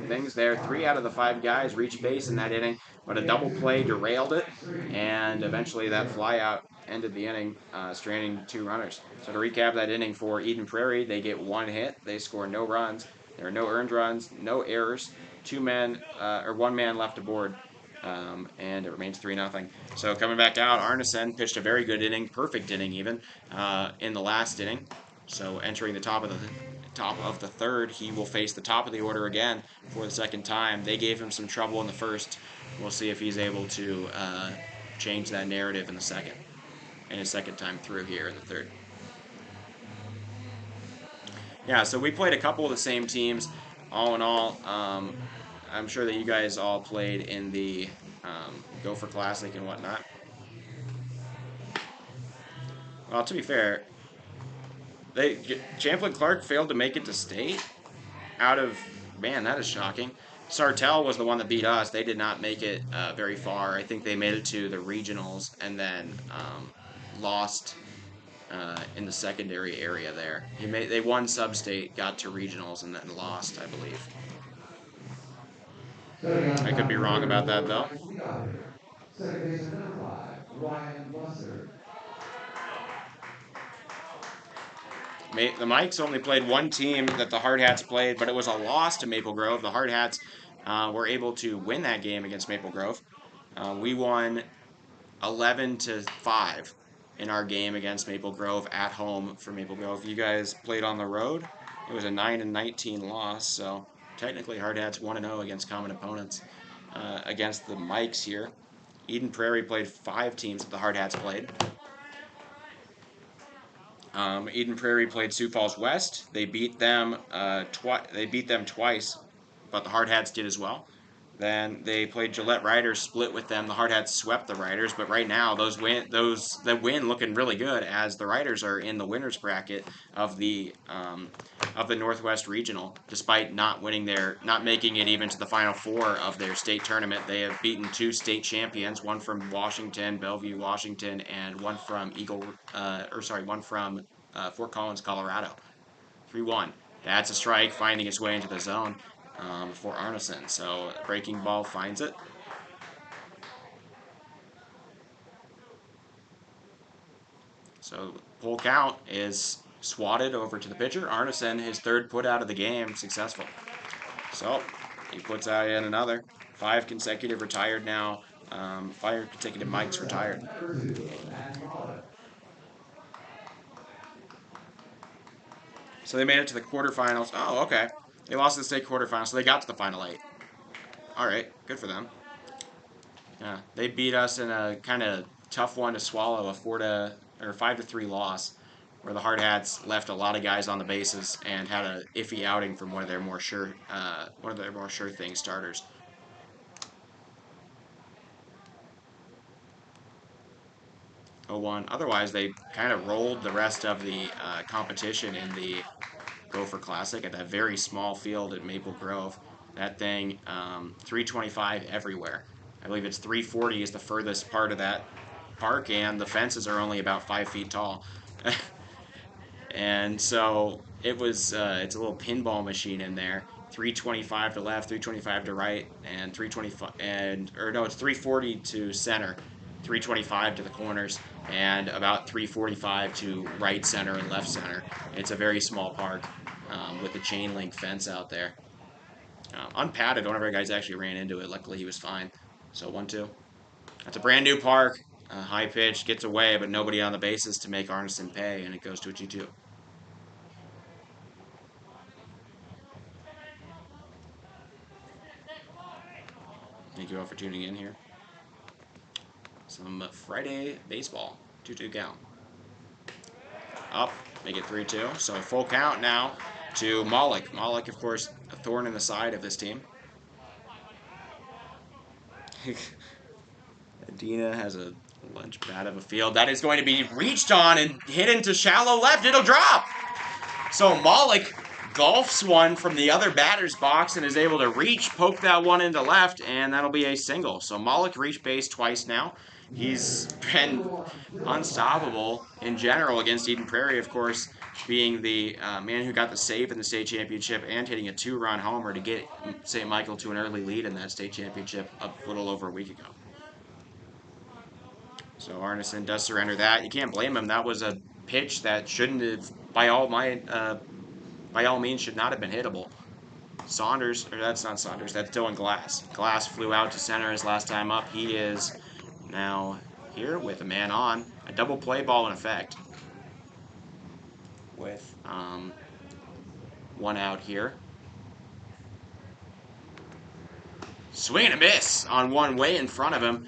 things there. 3 out of the 5 guys reached base in that inning, but a double play derailed it, and eventually that flyout ended the inning, stranding 2 runners. So to recap that inning for Eden Prairie, they get 1 hit, they score no runs, there are no earned runs, no errors, 1 man left aboard. And it remains 3-0. So coming back out, Arneson pitched a very good inning, perfect inning even, in the last inning. So entering the top of the third, he will face the top of the order again for the second time. They gave him some trouble in the first. We'll see if he's able to change that narrative in his second time through here in the third. Yeah, so we played a couple of the same teams. All in all, I'm sure that you guys all played in the Gopher Classic and whatnot. Well, to be fair, Champlin Clark failed to make it to state. Man, that is shocking. Sartell was the one that beat us. They did not make it very far. I think they made it to the regionals and then lost in the secondary area there. They won sub-state, got to regionals, and then lost, I believe. I could be wrong about that, though. Second baseman number 5, Ryan Busser. The Mikes only played one team that the Hard Hats played, but it was a loss to Maple Grove. The Hard Hats were able to win that game against Maple Grove. We won 11-5 in our game against Maple Grove at home for Maple Grove. You guys played on the road. It was a 9-19 loss, so technically Hard Hats 1-0 against common opponents against the Mikes here. Eden Prairie played 5 teams that the Hard Hats played. Eden Prairie played Sioux Falls West. They beat them twice, but the Hard Hats did as well. Then they played Gillette Riders, split with them. The Hard Hats swept the Riders, but right now the win looking really good as the Riders are in the winners bracket of the Northwest Regional, despite not making it even to the Final 4 of their state tournament. They have beaten 2 state champions, one from Washington, Bellevue, Washington, and one from Fort Collins, Colorado. 3-1. That's a strike, finding its way into the zone. For Arneson. So breaking ball finds it. So full count is swatted over to the pitcher. Arneson, his 3rd put out of the game, successful. So he puts out in another. 5 consecutive retired now. 5 consecutive Mikes retired. So they made it to the quarterfinals. Oh, okay. They lost the state quarterfinals, so they got to the final 8. All right, good for them. Yeah, they beat us in a kind of tough one to swallow, a 5-3 loss, where the Hard Hats left a lot of guys on the bases and had a iffy outing from one of their more sure thing starters. Otherwise, they kind of rolled the rest of the competition in the Gopher Classic at that very small field at Maple Grove. That thing, 325 everywhere. I believe it's 340 is the furthest part of that park, and the fences are only about 5 feet tall. And so it's a little pinball machine in there. 325 to left, 325 to right, and it's 340 to center. 325 to the corners and about 345 to right center and left center. It's a very small park with a chain link fence out there. Unpadded, one of our guys actually ran into it. Luckily, he was fine. So 1-2. That's a brand new park. High pitch gets away, but nobody on the bases to make Arneson pay, and it goes to a 2-2. Thank you all for tuning in here. Some Friday baseball. 2-2 count. Up, make it 3-2. So full count now to Malik. Malik, of course, a thorn in the side of this team. Adina has a lunch bat of a field. That is going to be reached on and hit into shallow left. It'll drop. So Malik golfs one from the other batter's box and is able to reach, poke that one into left, and that'll be a single. So Malik reached base twice now. He's been unstoppable in general against Eden Prairie, of course, being the man who got the save in the state championship and hitting a 2-run homer to get St. Michael to an early lead in that state championship a little over a week ago. So Arneson does surrender that. You can't blame him. That was a pitch that shouldn't have, by all means, should not have been hittable. Saunders, or that's not Saunders, that's Dylan Glass. Glass flew out to center his last time up. He is now here with a man on. A double play ball in effect. With one out here. Swing and a miss on one way in front of him.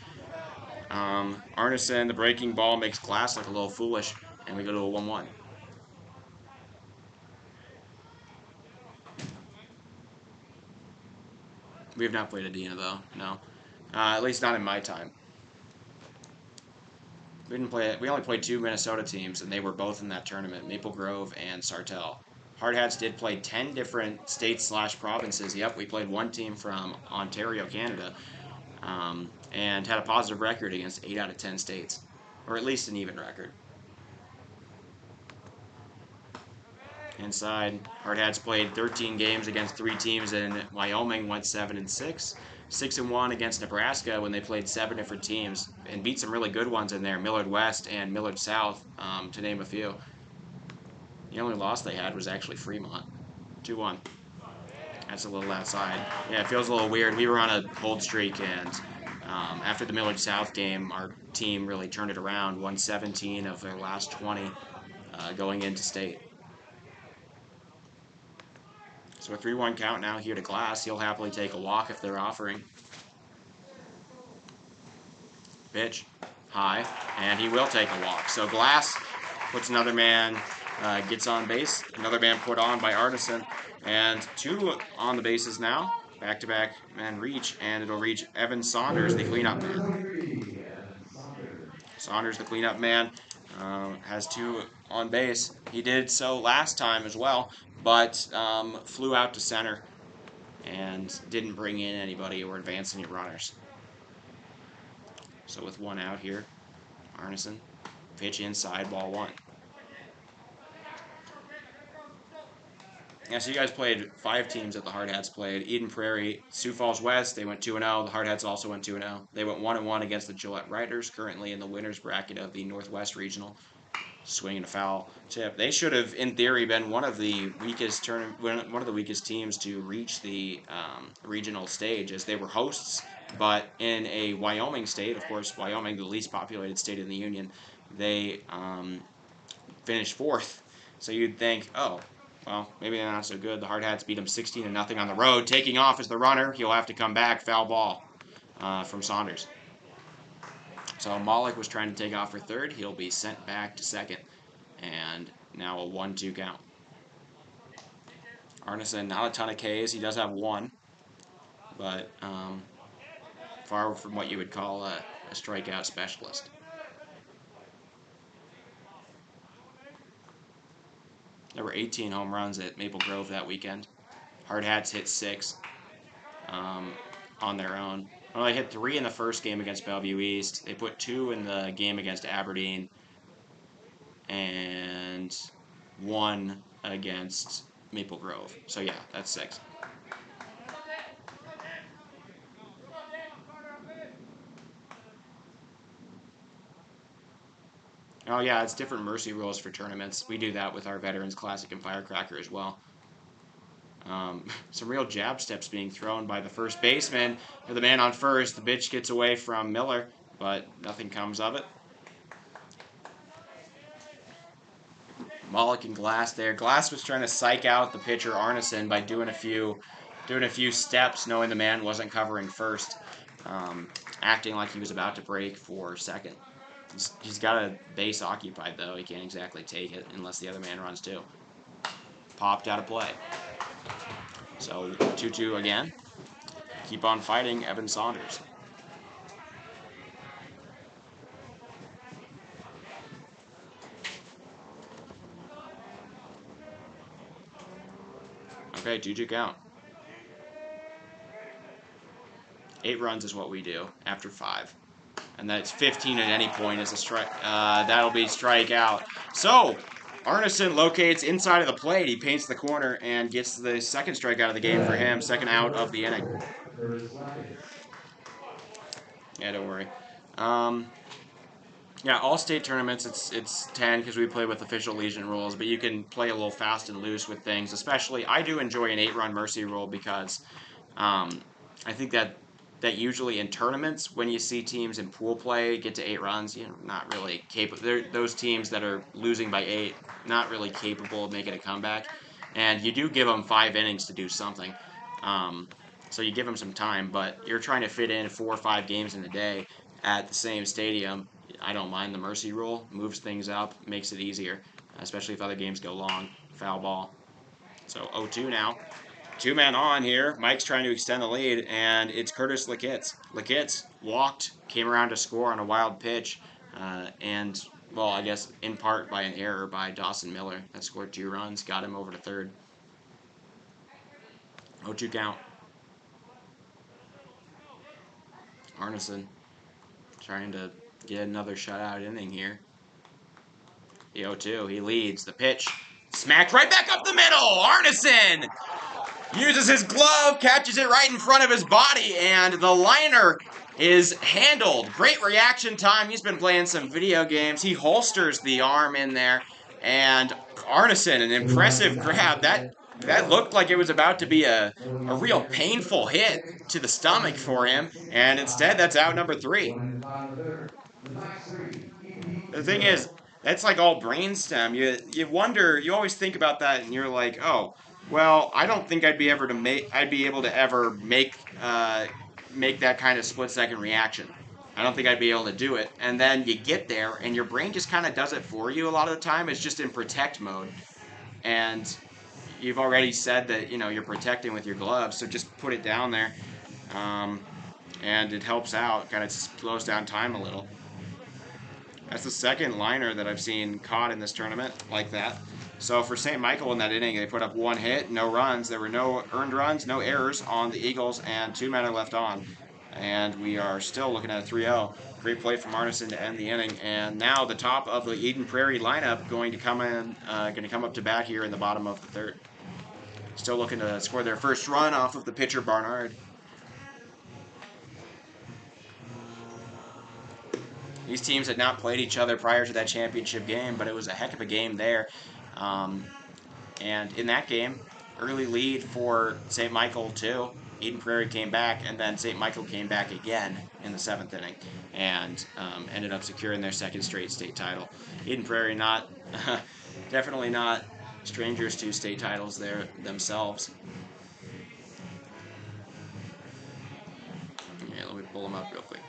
Arneson, the breaking ball makes Glass look a little foolish, and we go to a 1-1. We have not played Adina, though. No. At least not in my time. We didn't play it. We only played 2 Minnesota teams, and they were both in that tournament, Maple Grove and Sartell. Hardhats did play 10 different states/provinces. Yep, we played one team from Ontario, Canada, and had a positive record against 8 out of 10 states, or at least an even record. Inside, Hardhats played 13 games against 3 teams in Wyoming, went 7-6. 6-1 against Nebraska when they played 7 different teams and beat some really good ones in there, Millard West and Millard South, to name a few. The only loss they had was actually Fremont, 2-1. That's a little outside. Yeah, it feels a little weird. We were on a cold streak, and after the Millard South game, our team really turned it around, won 17 of their last 20 going into state. So a 3-1 count now here to Glass. He'll happily take a walk if they're offering. Pitch, high, and he will take a walk. So Glass puts another man, gets on base. Another man put on by Arneson. And 2 on the bases now. Back-to-back man reach, and it'll reach Evan Saunders, the cleanup man. Saunders, the cleanup man, has 2 on base. He did so last time as well, but flew out to center and didn't bring in anybody or advance any runners. So with 1 out here, Arneson, pitch inside, ball 1. Yeah, so you guys played 5 teams that the Hardhats played. Eden Prairie, Sioux Falls West, they went 2-0. The Hardhats also went 2-0. They went 1-1 against the Gillette Riders, currently in the winners bracket of the Northwest Regional. Swing and a foul tip. They should have, in theory, been one of the weakest teams to reach the regional stage, as they were hosts. But in a Wyoming state, of course, Wyoming, the least populated state in the union, they finished 4th. So you'd think, oh, well, maybe they're not so good. The Hardhats beat them 16-0 on the road. Taking off as the runner, he'll have to come back. Foul ball from Saunders. So Malik was trying to take off for 3rd. He'll be sent back to 2nd. And now a 1-2 count. Arneson, not a ton of Ks. He does have 1. But far from what you would call a strikeout specialist. There were 18 home runs at Maple Grove that weekend. Hardhats hit 6 on their own. Well, they hit 3 in the first game against Bellevue East. They put 2 in the game against Aberdeen. And 1 against Maple Grove. So yeah, that's 6. Oh yeah, it's different mercy rules for tournaments. We do that with our Veterans Classic and Firecracker as well. Some real jab steps being thrown by the first baseman. For the man on first, the pitch gets away from Miller, but nothing comes of it. Malik and Glass there. Glass was trying to psych out the pitcher Arneson by doing a few steps, knowing the man wasn't covering first, acting like he was about to break for second. He's got a base occupied though. He can't exactly take it unless the other man runs too. Popped out of play. So 2-2 again. Keep on fighting, Evan Saunders. Okay, 2-2 count. 8 runs is what we do after 5. And that's 15 at any point as a strike. That'll be strikeout. So, Arneson locates inside of the plate. He paints the corner and gets the second strikeout of the game for him. Second out of the inning. Yeah, don't worry. Yeah, all state tournaments it's 10 because we play with official Legion rules, but you can play a little fast and loose with things. Especially, I do enjoy an 8-run mercy rule because I think that usually in tournaments, when you see teams in pool play get to 8 runs, you're not really capable. Those teams that are losing by 8, not really capable of making a comeback, and you do give them 5 innings to do something. So you give them some time, but you're trying to fit in 4 or 5 games in a day at the same stadium. I don't mind the mercy rule. Moves things up, makes it easier, especially if other games go long. Foul ball. So 0-2 now. 2 men on here. Mike's trying to extend the lead, and it's Curtis Lakitz. Lakitz walked, came around to score on a wild pitch, and, well, I guess in part by an error by Dawson Miller that scored 2 runs, got him over to third. 0-2 count. Arneson trying to get another shutout inning here. The 0-2, he leads. The pitch smacked right back up the middle. Arneson uses his glove, catches it right in front of his body, and the liner is handled. Great reaction time. He's been playing some video games. He holsters the arm in there, and Arneson, an impressive grab. That looked like it was about to be a real painful hit to the stomach for him, and instead that's out number 3. The thing is, that's like all brainstem. You wonder, you always think about that, and you're like, oh, well, I don't think I'd be able to ever make that kind of split-second reaction. I don't think I'd be able to do it. And then you get there, and your brain just kind of does it for you a lot of the time. It's just in protect mode, and you've already said that you're protecting with your gloves, so just put it down there, and it helps out. Kind of slows down time a little. That's the second liner that I've seen caught in this tournament like that. So for St. Michael in that inning, they put up 1 hit, no runs. There were no earned runs, no errors on the Eagles, and 2 men are left on. And we are still looking at a 3-0. Great play from Arneson to end the inning. And now the top of the Eden Prairie lineup going to come up to bat here in the bottom of the 3rd. Still looking to score their first run off of the pitcher Barnard. These teams had not played each other prior to that championship game, but it was a heck of a game there. And in that game, early lead for St. Michael too. Eden Prairie came back, and then St. Michael came back again in the 7th inning and ended up securing their 2nd straight state title. Eden Prairie definitely not strangers to state titles there themselves. Yeah, let me pull them up real quick.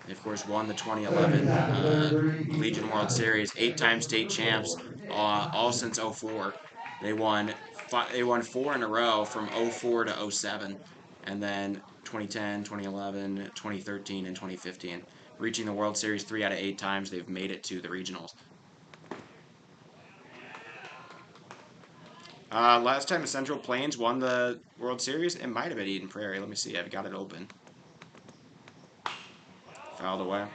They, of course, won the 2011 Legion World Series, 8-time state champs, all since 04. They won 4 in a row from 04 to 07, and then 2010, 2011, 2013, and 2015. Reaching the World Series 3 out of 8 times, they've made it to the regionals. Last time the Central Plains won the World Series, it might have been Eden Prairie. Let me see, I've got it open. Fouled away.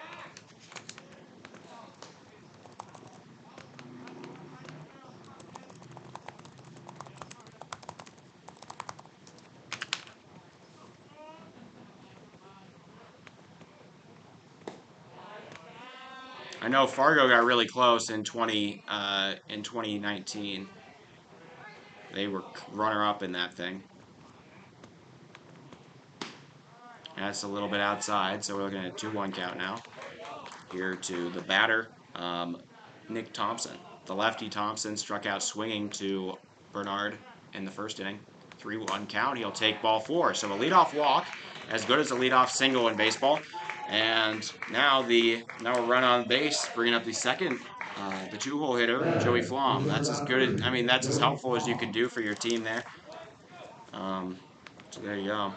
I know Fargo got really close in 2019. They were runner-up in that thing. That's a little bit outside, so we're looking at a 2-1 count now. Here to the batter, Nick Thompson. The lefty Thompson struck out swinging to Bernard in the first inning. 3-1 count. He'll take ball 4. So a leadoff walk, as good as a leadoff single in baseball. And now a run on base, bringing up the second, the 2-hole hitter, Joey Flom. That's as good. That's as helpful as you can do for your team there. So there you go.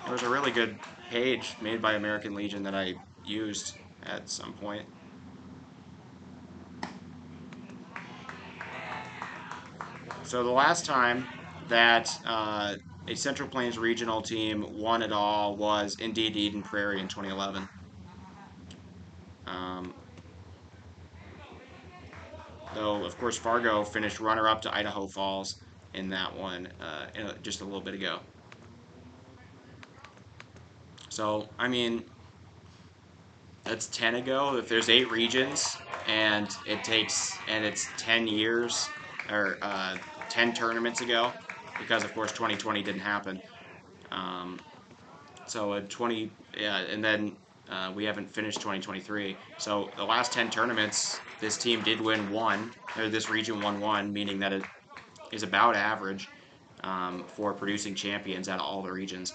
There was a really good page made by American Legion that I used at some point. So the last time that a Central Plains regional team won it all was indeed Eden Prairie in 2011. Though, of course, Fargo finished runner-up to Idaho Falls in that one just a little bit ago. So, that's 10 ago. If there's 8 regions and it's 10 years or 10 tournaments ago, because of course 2020 didn't happen. So at 20, yeah, and then we haven't finished 2023. So the last 10 tournaments, this team did win one, or this region won one, meaning that it is about average for producing champions out of all the regions.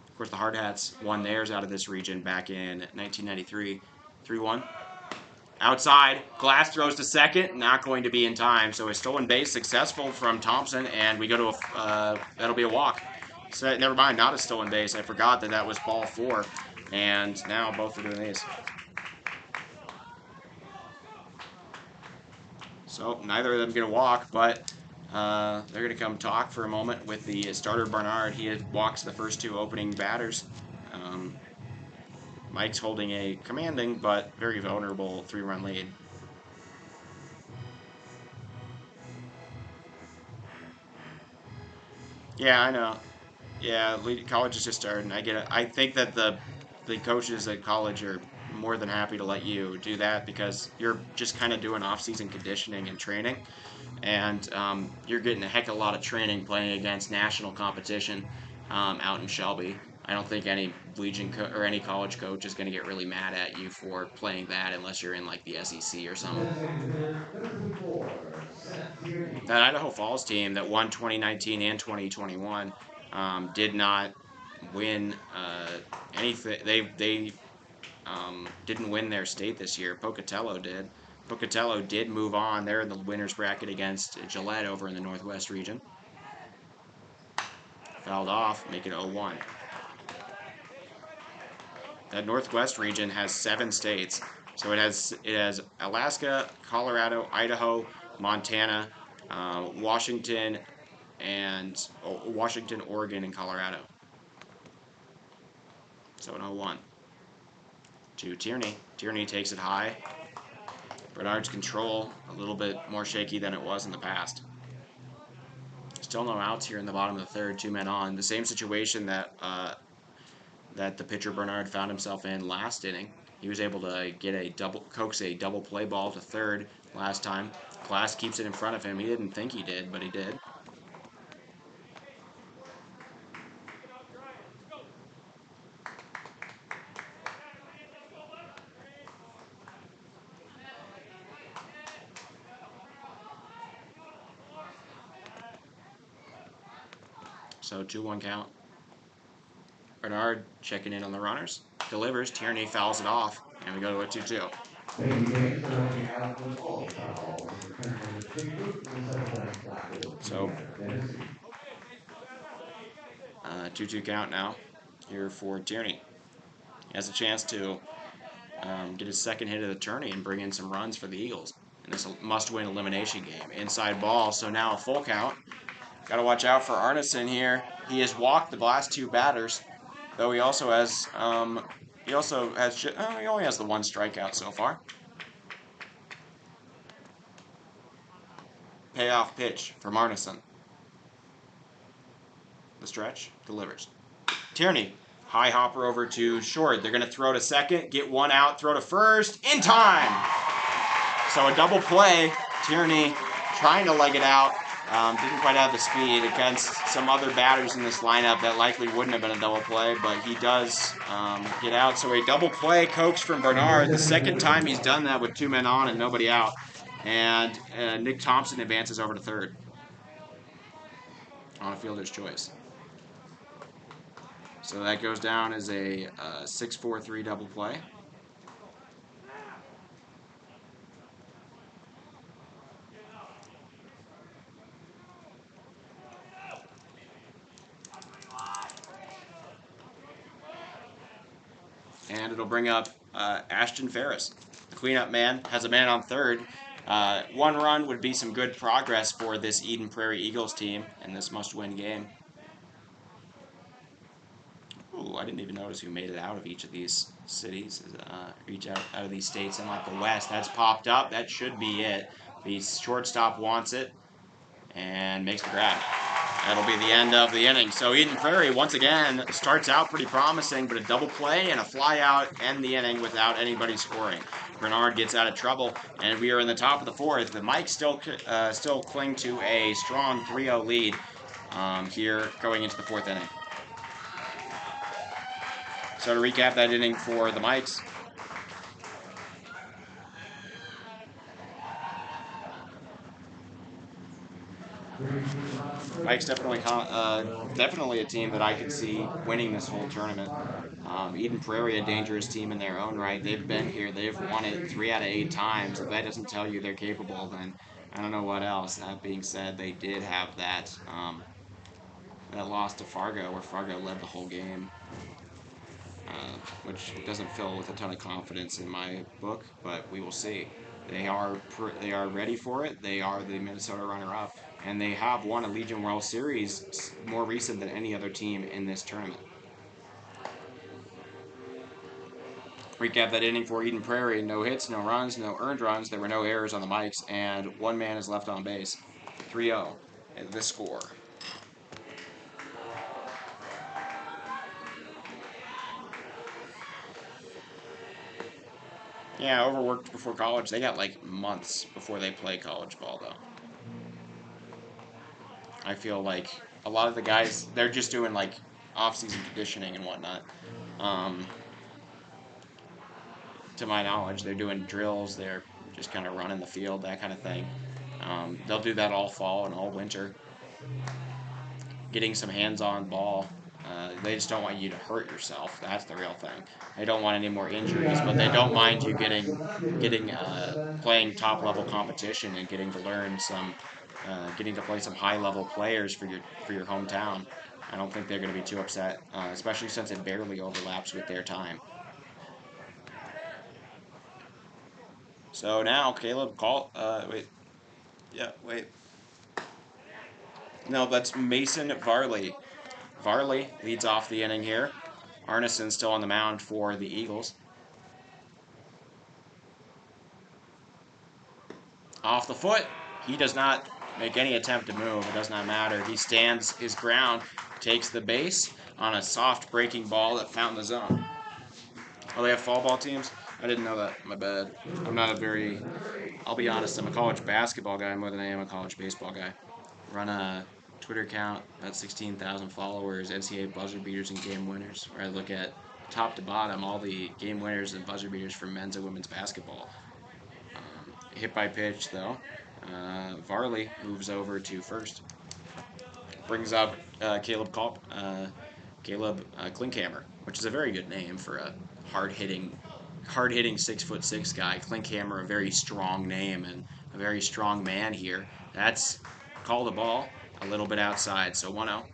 Of course, the Hard Hats won theirs out of this region back in 1993, 3-1. Outside, Glass throws to second, not going to be in time. So a stolen base successful from Thompson, and we go to that'll be a walk. So never mind, not a stolen base. I forgot that was ball 4, and now both are doing these. So neither of them get a walk, but they're going to come talk for a moment with the starter Bernard. He walks the first 2 opening batters. Mike's holding a commanding but very vulnerable 3-run lead. Yeah, I know. Yeah, college is just starting. I get it. I think that the coaches at college are more than happy to let you do that because you're just kind of doing off-season conditioning and training, and you're getting a heck of a lot of training playing against national competition out in Shelby. I don't think any Legion or any college coach is going to get really mad at you for playing that unless you're in like the SEC or something. That Idaho Falls team that won 2019 and 2021 did not win anything. They didn't win their state this year. Pocatello did. Pocatello did move on. They're in the winners bracket against Gillette over in the Northwest region. Fouled off, make it 0-1. That Northwest region has 7 states. So it has Alaska, Colorado, Idaho, Montana, Washington, Oregon, and Colorado. So an 0-1. To Tierney. Tierney takes it high. Bernard's control a little bit more shaky than it was in the past. Still no outs here in the bottom of the 3rd, 2 men on. The same situation that the pitcher Bernard found himself in last inning. He was able to coax a double play ball to 3rd last time. Glass keeps it in front of him. He didn't think he did, but he did. So 2-1 count. Bernard checking in on the runners. Delivers. Tierney fouls it off, and we go to a 2-2. So 2-2 count now here for Tierney. He has a chance to get his second hit of the tourney and bring in some runs for the Eagles. And this must-win elimination game. Inside ball, so now a full count. Got to watch out for Arneson here. He has walked the last 2 batters, though he also has He also has. He only has the one strikeout so far. Payoff pitch from Arneson. The stretch delivers. Tierney, high hopper over to short. They're going to throw to second, get one out, throw to first in time. So a double play. Tierney trying to leg it out. Didn't quite have the speed against some other batters in this lineup that likely wouldn't have been a double play, but he does get out. So a double play coaxed from Bernard. The second time he's done that with 2 men on and nobody out. And Nick Thompson advances over to third on a fielder's choice. So that goes down as a 6-4-3 double play. And it'll bring up Ashton Ferris. The cleanup man has a man on third. 1 run would be some good progress for this Eden Prairie Eagles team in this must-win game. Ooh, I didn't even notice who made it out of each of these cities, each out of these states in like the West. That's popped up. That should be it. The shortstop wants it and makes the grab. That'll be the end of the inning. So Eden Prairie, once again, starts out pretty promising, but a double play and a fly out end the inning without anybody scoring. Bernard gets out of trouble, and we are in the top of the fourth. The Mikes still cling to a strong 3-0 lead here going into the fourth inning. So to recap that inning for the Mikes, Mike's definitely a team that I could see winning this whole tournament. Eden Prairie, a dangerous team in their own right. They've been here. They've won it 3 out of 8 times. If that doesn't tell you they're capable, then I don't know what else. That being said, they did have that loss to Fargo, where Fargo led the whole game, which doesn't fill with a ton of confidence in my book. But we will see. They are ready for it. They are the Minnesota runner-up, and they have won a Legion World Series more recent than any other team in this tournament. Recap that inning for Eden Prairie. No hits, no runs, no earned runs. There were no errors on the mics, and 1 man is left on base. 3-0 is the score. Yeah, overworked before college. They got like months before they play college ball, though. I feel like a lot of the guys, they're just doing like off-season conditioning and whatnot. To my knowledge, they're doing drills. They're just kind of running the field, that kind of thing. They'll do that all fall and all winter, getting some hands-on ball. They just don't want you to hurt yourself. That's the real thing. They don't want any more injuries, but they don't mind you getting playing top-level competition and getting to learn getting to play some high-level players for your hometown. I don't think they're going to be too upset, especially since it barely overlaps with their time. So now Caleb wait. Yeah, wait. No, that's Mason Varley. Varley leads off the inning here. Arneson still on the mound for the Eagles. Off the foot. He does not make any attempt to move. It does not matter. He stands his ground, takes the base on a soft breaking ball that found the zone. Oh, they have fall ball teams? I didn't know that. My bad. I'll be honest, I'm a college basketball guy more than I am a college baseball guy. Run a Twitter account, about 16,000 followers, NCAA buzzer beaters and game winners, where I look at top to bottom all the game winners and buzzer beaters for men's and women's basketball. Hit by pitch, though. Varley moves over to first. Brings up Caleb Klinkhammer, which is a very good name for a hard-hitting 6'6" guy. Klinkhammer, a very strong name and a very strong man here. That's called a ball a little bit outside, so 1-0.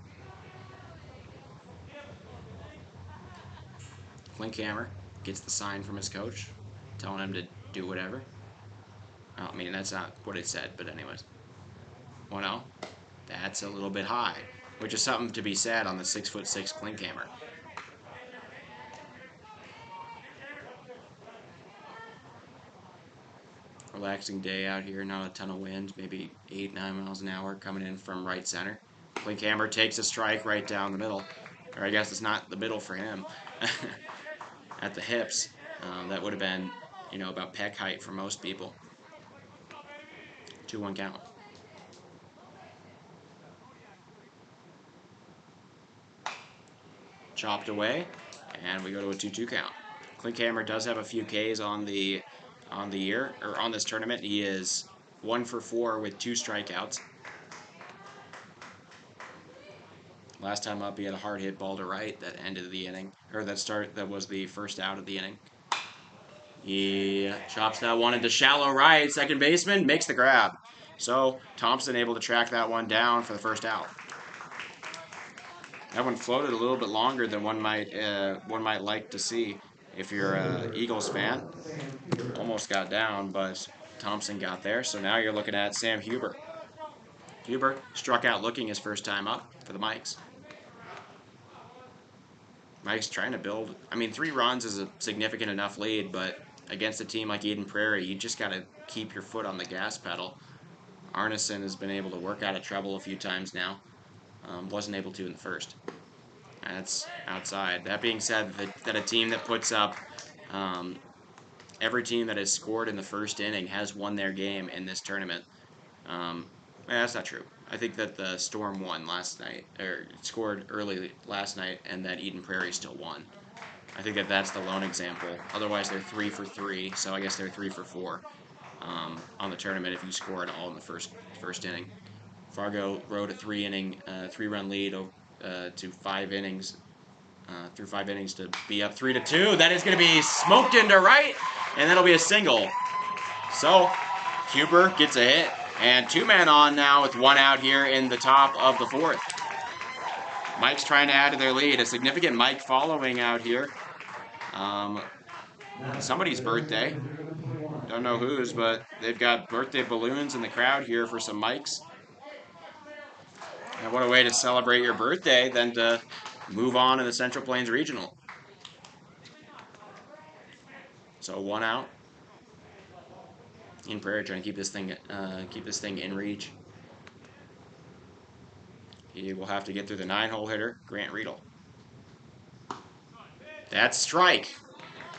Klinkhammer gets the sign from his coach, telling him to do whatever. I mean, that's not what it said, but anyways. 1-0. That's a little bit high, which is something to be said on the 6'6" Klinkhammer. Relaxing day out here, not a ton of wind, maybe 8-9 miles an hour coming in from right center. Klinkhammer takes a strike right down the middle. Or I guess it's not the middle for him. At the hips. That would have been, about pec height for most people. 2-1 count. Chopped away, and we go to a 2-2 count. Klinkhammer does have a few Ks on the year, or on this tournament. He is 1 for 4 with 2 strikeouts. Last time up, he had a hard hit ball to right that ended the inning, or that was the first out of the inning. He chops that one into shallow right. Second baseman makes the grab. So Thompson able to track that one down for the first out. That one floated a little bit longer than one might like to see if you're a Eagles fan. Almost got down, but Thompson got there. So now you're looking at Sam Huber. Huber struck out looking his first time up for the Mikes. Mike's trying to build. 3 runs is a significant enough lead, but against a team like Eden Prairie, you just got to keep your foot on the gas pedal. Arneson has been able to work out of trouble a few times now. Wasn't able to in the first. That's outside. That being said, that a team that puts up every team that has scored in the first inning has won their game in this tournament. That's not true. I think that the Storm won last night, or scored early last night, and that Eden Prairie still won. I think that that's the lone example. Otherwise, they're 3 for 3, so I guess they're 3 for 4 on the tournament if you score it all in the first inning. Fargo rode a 3-run lead to 5 innings. Through 5 innings to be up 3-2. That is going to be smoked into right, and that'll be a single. So Huber gets a hit, and 2 men on now with 1 out here in the top of the 4th. Mike's trying to add to their lead. A significant Mike following out here. Somebody's birthday. Don't know whose, but they've got birthday balloons in the crowd here for some Mikes. And what a way to celebrate your birthday than to move on in the Central Plains Regional. So 1 out. In Prairie trying to keep this thing in reach. He will have to get through the 9-hole hitter, Grant Riedel. That's strike.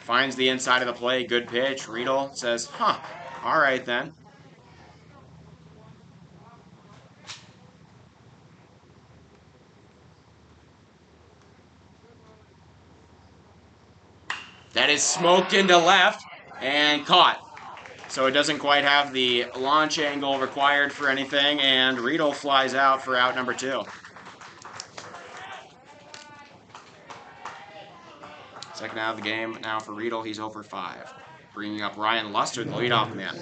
Finds the inside of the plate. Good pitch. Riedel says, all right then. That is smoked into left and caught. So it doesn't quite have the launch angle required for anything, and Riedel flies out for out number 2. Second out of the game now for Riedel. He's 0 for 5. Bringing up Ryan Luster, the leadoff man.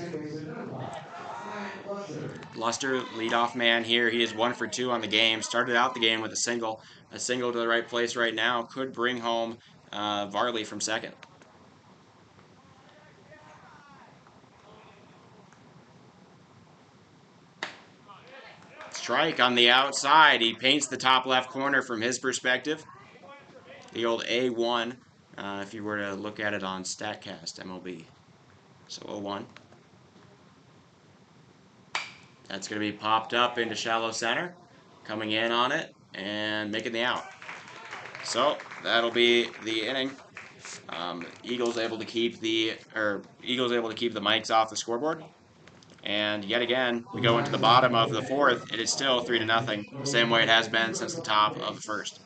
Luster, leadoff man here. He is 1 for 2 on the game. Started out the game with a single. A single to the right place right now could bring home Varley from second. Strike on the outside. He paints the top left corner from his perspective. The old A1, if you were to look at it on StatCast MLB. So 0-1. That's going to be popped up into shallow center. Coming in on it and making the out. So that'll be the inning. Eagles able to keep the Mikes off the scoreboard. And yet again, we go into the bottom of the 4th. It is still 3-0, the same way it has been since the top of the 1st.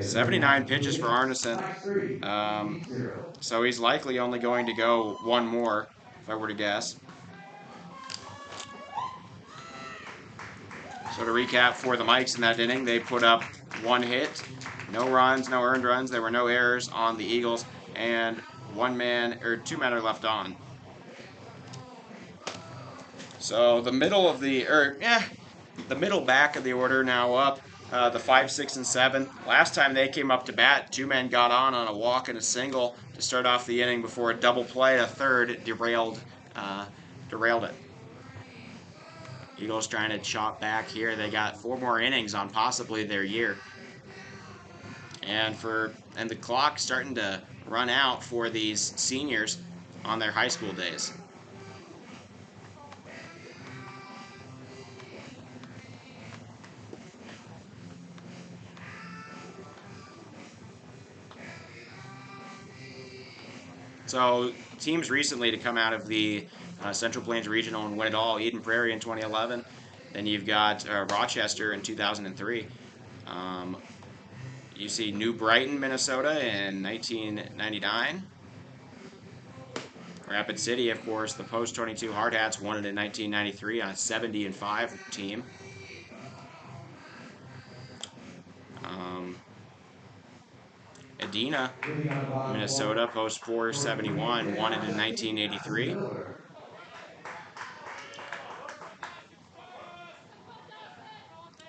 79 pitches for Arneson. So he's likely only going to go 1 more, if I were to guess. So to recap for the Mikes in that inning, they put up 1 hit, no runs, no earned runs. There were no errors on the Eagles, and 2 men are left on. So the middle back of the order now up. The 5, 6, and 7. Last time they came up to bat, 2 men got on a walk and a single to start off the inning before a double play, a third derailed it. Eagles trying to chop back here. They got 4 more innings on possibly their year. And for and the clock's starting to run out for these seniors on their high school days. So teams recently to come out of the Central Plains Regional and win it all: Eden Prairie in 2011. Then you've got Rochester in 2003. Um, you see New Brighton, Minnesota in 1999. Rapid City, of course, the post 22 Hard Hats won it in 1993 on a 70-5 team. Um, Edina, Minnesota, post 471, won it in 1983.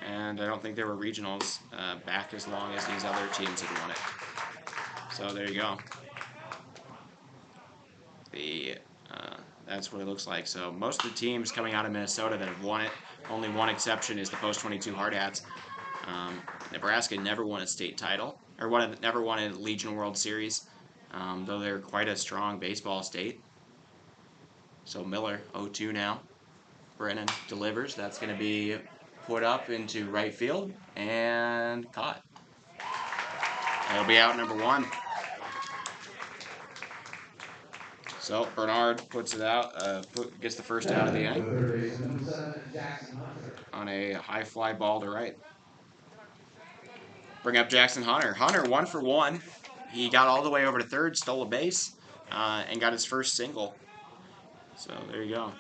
And I don't think there were regionals back as long as these other teams had won it. So there you go. The that's what it looks like. So most of the teams coming out of Minnesota that have won it, only one exception is the post 22 Hard Hats. Nebraska never won a state title, or never won a Legion World Series, though they're quite a strong baseball state. So Miller, 0-2 now. Brennan delivers. That's going to be put up into right field and caught. It'll be out number 1. So Bernard puts it out, gets the first out of the inning on a high fly ball to right. Bring up Jackson Hunter. Hunter 1 for 1. He got all the way over to third, stole a base, and got his first single. So there you go.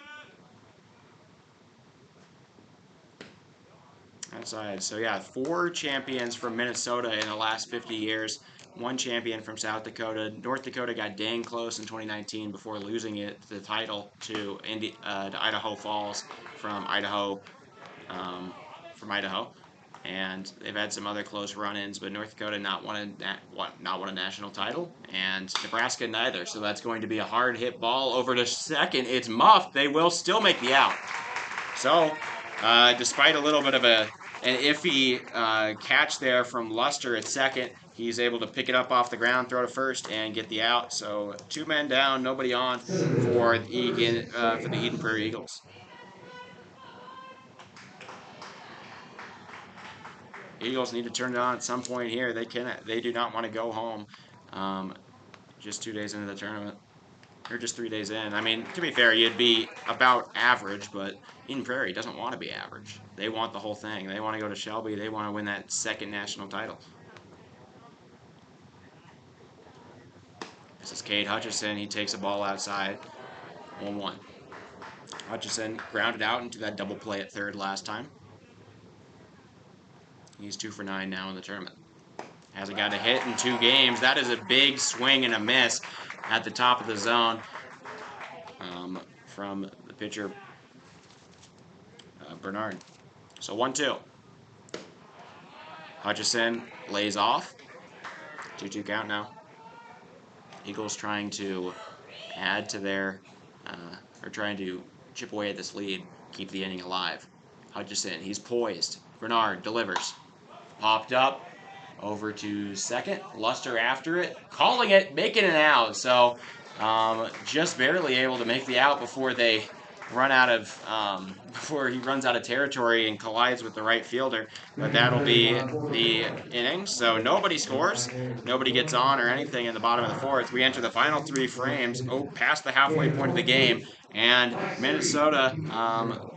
Outside. So yeah, 4 champions from Minnesota in the last 50 years. 1 champion from South Dakota. North Dakota got dang close in 2019 before losing the title to Idaho Falls from Idaho. And they've had some other close run-ins, but North Dakota not won a national title, and Nebraska neither. So that's going to be a hard hit ball over to second. It's muffed. They will still make the out. So, despite a little bit of an iffy catch there from Luster at second, he's able to pick it up off the ground, throw to first, and get the out. So 2 men down, nobody on for the Eden Prairie Eagles. Eagles need to turn it on at some point here. They do not want to go home just 2 days into the tournament. Or just 3 days in. I mean, to be fair, you'd be about average, but Eden Prairie doesn't want to be average. They want the whole thing. They want to go to Shelby. They want to win that second national title. This is Cade Hutchison. He takes a ball outside. 1-1. Hutchison grounded out into that double play at third last time. He's 2 for 9 now in the tournament. Hasn't got a hit in 2 games. That is a big swing and a miss at the top of the zone from the pitcher, Bernard. So 1-2. Hutchison lays off. 2-2 count now. Eagles trying to add to their, or trying to chip away at this lead, keep the inning alive. Hutchison, he's poised. Bernard delivers. Popped up. Over to second. Luster after it. Calling it, making an out. So just barely able to make the out before they run out of before he runs out of territory and collides with the right fielder. But that'll be the inning. So nobody scores, nobody gets on or anything in the bottom of the 4th. We enter the final 3 frames, past the halfway point of the game, and Minnesota,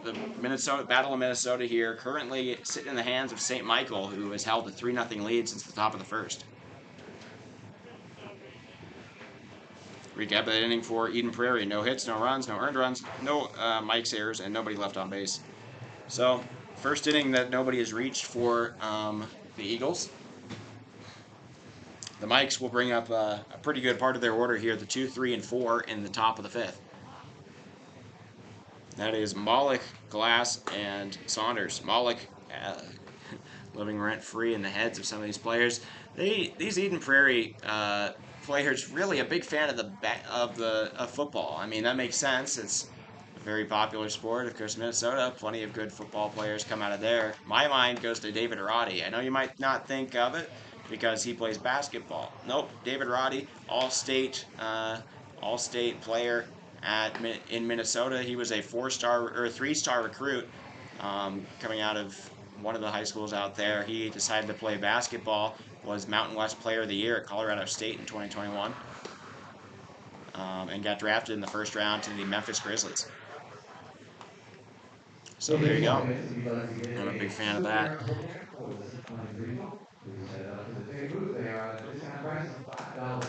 the Minnesota Battle of Minnesota here, currently sitting in the hands of St. Michael, who has held a 3-0 lead since the top of the 1st. Recap that inning for Eden Prairie. No hits, no runs, no earned runs, no Mike's errors, and nobody left on base. So, first inning that nobody has reached for the Eagles. The Mikes will bring up a pretty good part of their order here, the 2, 3, and 4 in the top of the 5th. That is Maulich, Glass, and Saunders. Maulich living rent-free in the heads of some of these players. These Eden Prairie players really a big fan of football. I mean, that makes sense. It's a very popular sport. Of course, Minnesota, plenty of good football players come out of there. My mind goes to David Roddy. I know you might not think of it, because he plays basketball. Nope, David Roddy, all-state player in Minnesota. He was a 4-star or 3-star recruit coming out of one of the high schools out there. He decided to play basketball. Was Mountain West Player of the Year at Colorado State in 2021, and got drafted in the first round to the Memphis Grizzlies. So there you go. If you'd like to get I'm a big a fan of Super that. Parent program for the Six Plains Regional, please head up to the big booth. They are at a discount price of $5.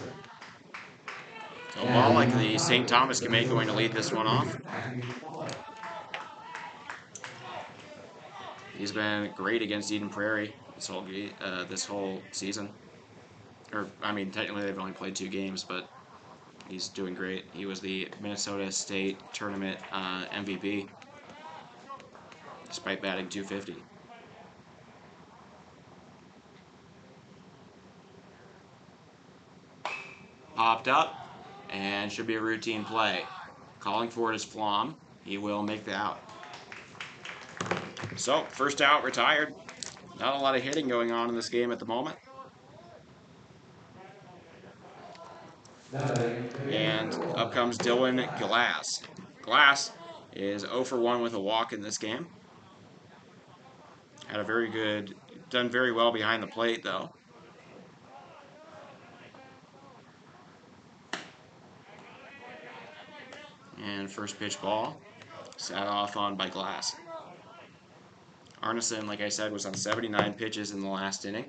So Now, Wallach, leading off the the St. court, Thomas the commit, going to short lead this one off. Matthew. He's been great against Eden Prairie this whole season. Or I mean, technically they've only played 2 games, but he's doing great. He was the Minnesota State Tournament MVP, despite batting .250. Popped up, and should be a routine play. Calling for it is Flom. He will make the out. So, first out retired. Not a lot of hitting going on in this game at the moment. And up comes Dylan Glass. Glass is 0 for 1 with a walk in this game. Done very well behind the plate though. And first pitch ball, sat off on by Glass. Arneson, like I said, was on 79 pitches in the last inning.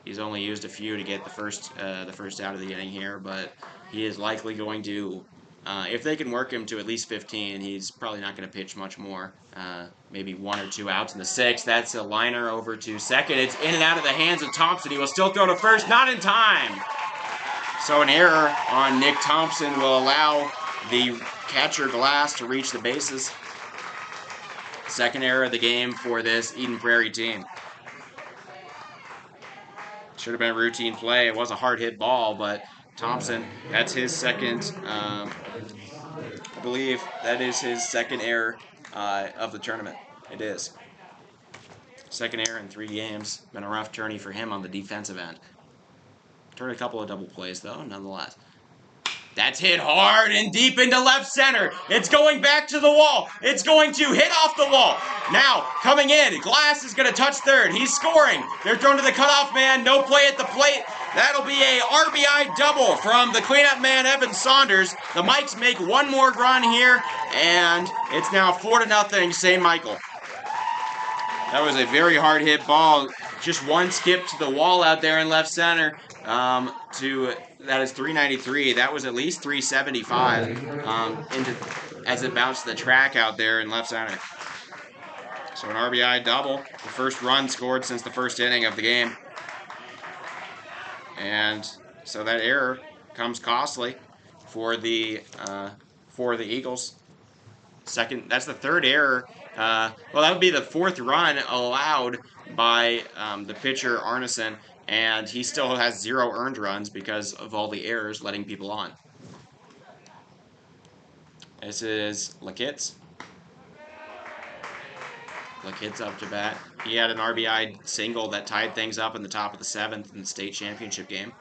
He's only used a few to get the first out of the inning here, but he is likely going to, if they can work him to at least 15, he's probably not going to pitch much more. Maybe 1 or 2 outs in the 6th. That's a liner over to second. It's in and out of the hands of Thompson. He will still throw to first, not in time. So an error on Nick Thompson will allow the catcher Glass to reach the bases. Second error of the game for this Eden Prairie team. Should have been a routine play. It was a hard hit ball, but Thompson, that's his second, I believe that is his second error of the tournament. It is. Second error in 3 games. Been a rough tourney for him on the defensive end. Turned a couple of double plays, though, nonetheless. That's hit hard and deep into left center. It's going back to the wall. It's going to hit off the wall. Now, coming in, Glass is going to touch third. He's scoring. They're thrown to the cutoff man. No play at the plate. That'll be a RBI double from the cleanup man, Evan Saunders. The Mikes make one more run here, and it's now 4-0 St. Michael. That was a very hard hit ball. Just one skip to the wall out there in left center. That is 393. That was at least 375 as it bounced the track out there in left center. So an RBI double, the first run scored since the first inning of the game. And so that error comes costly for the Eagles. That's the third error. Well, that would be the 4th run allowed by the pitcher Arneson, and he still has 0 earned runs because of all the errors letting people on. This is Lakitz. Lakitz up to bat. He had an RBI single that tied things up in the top of the 7th in the state championship game.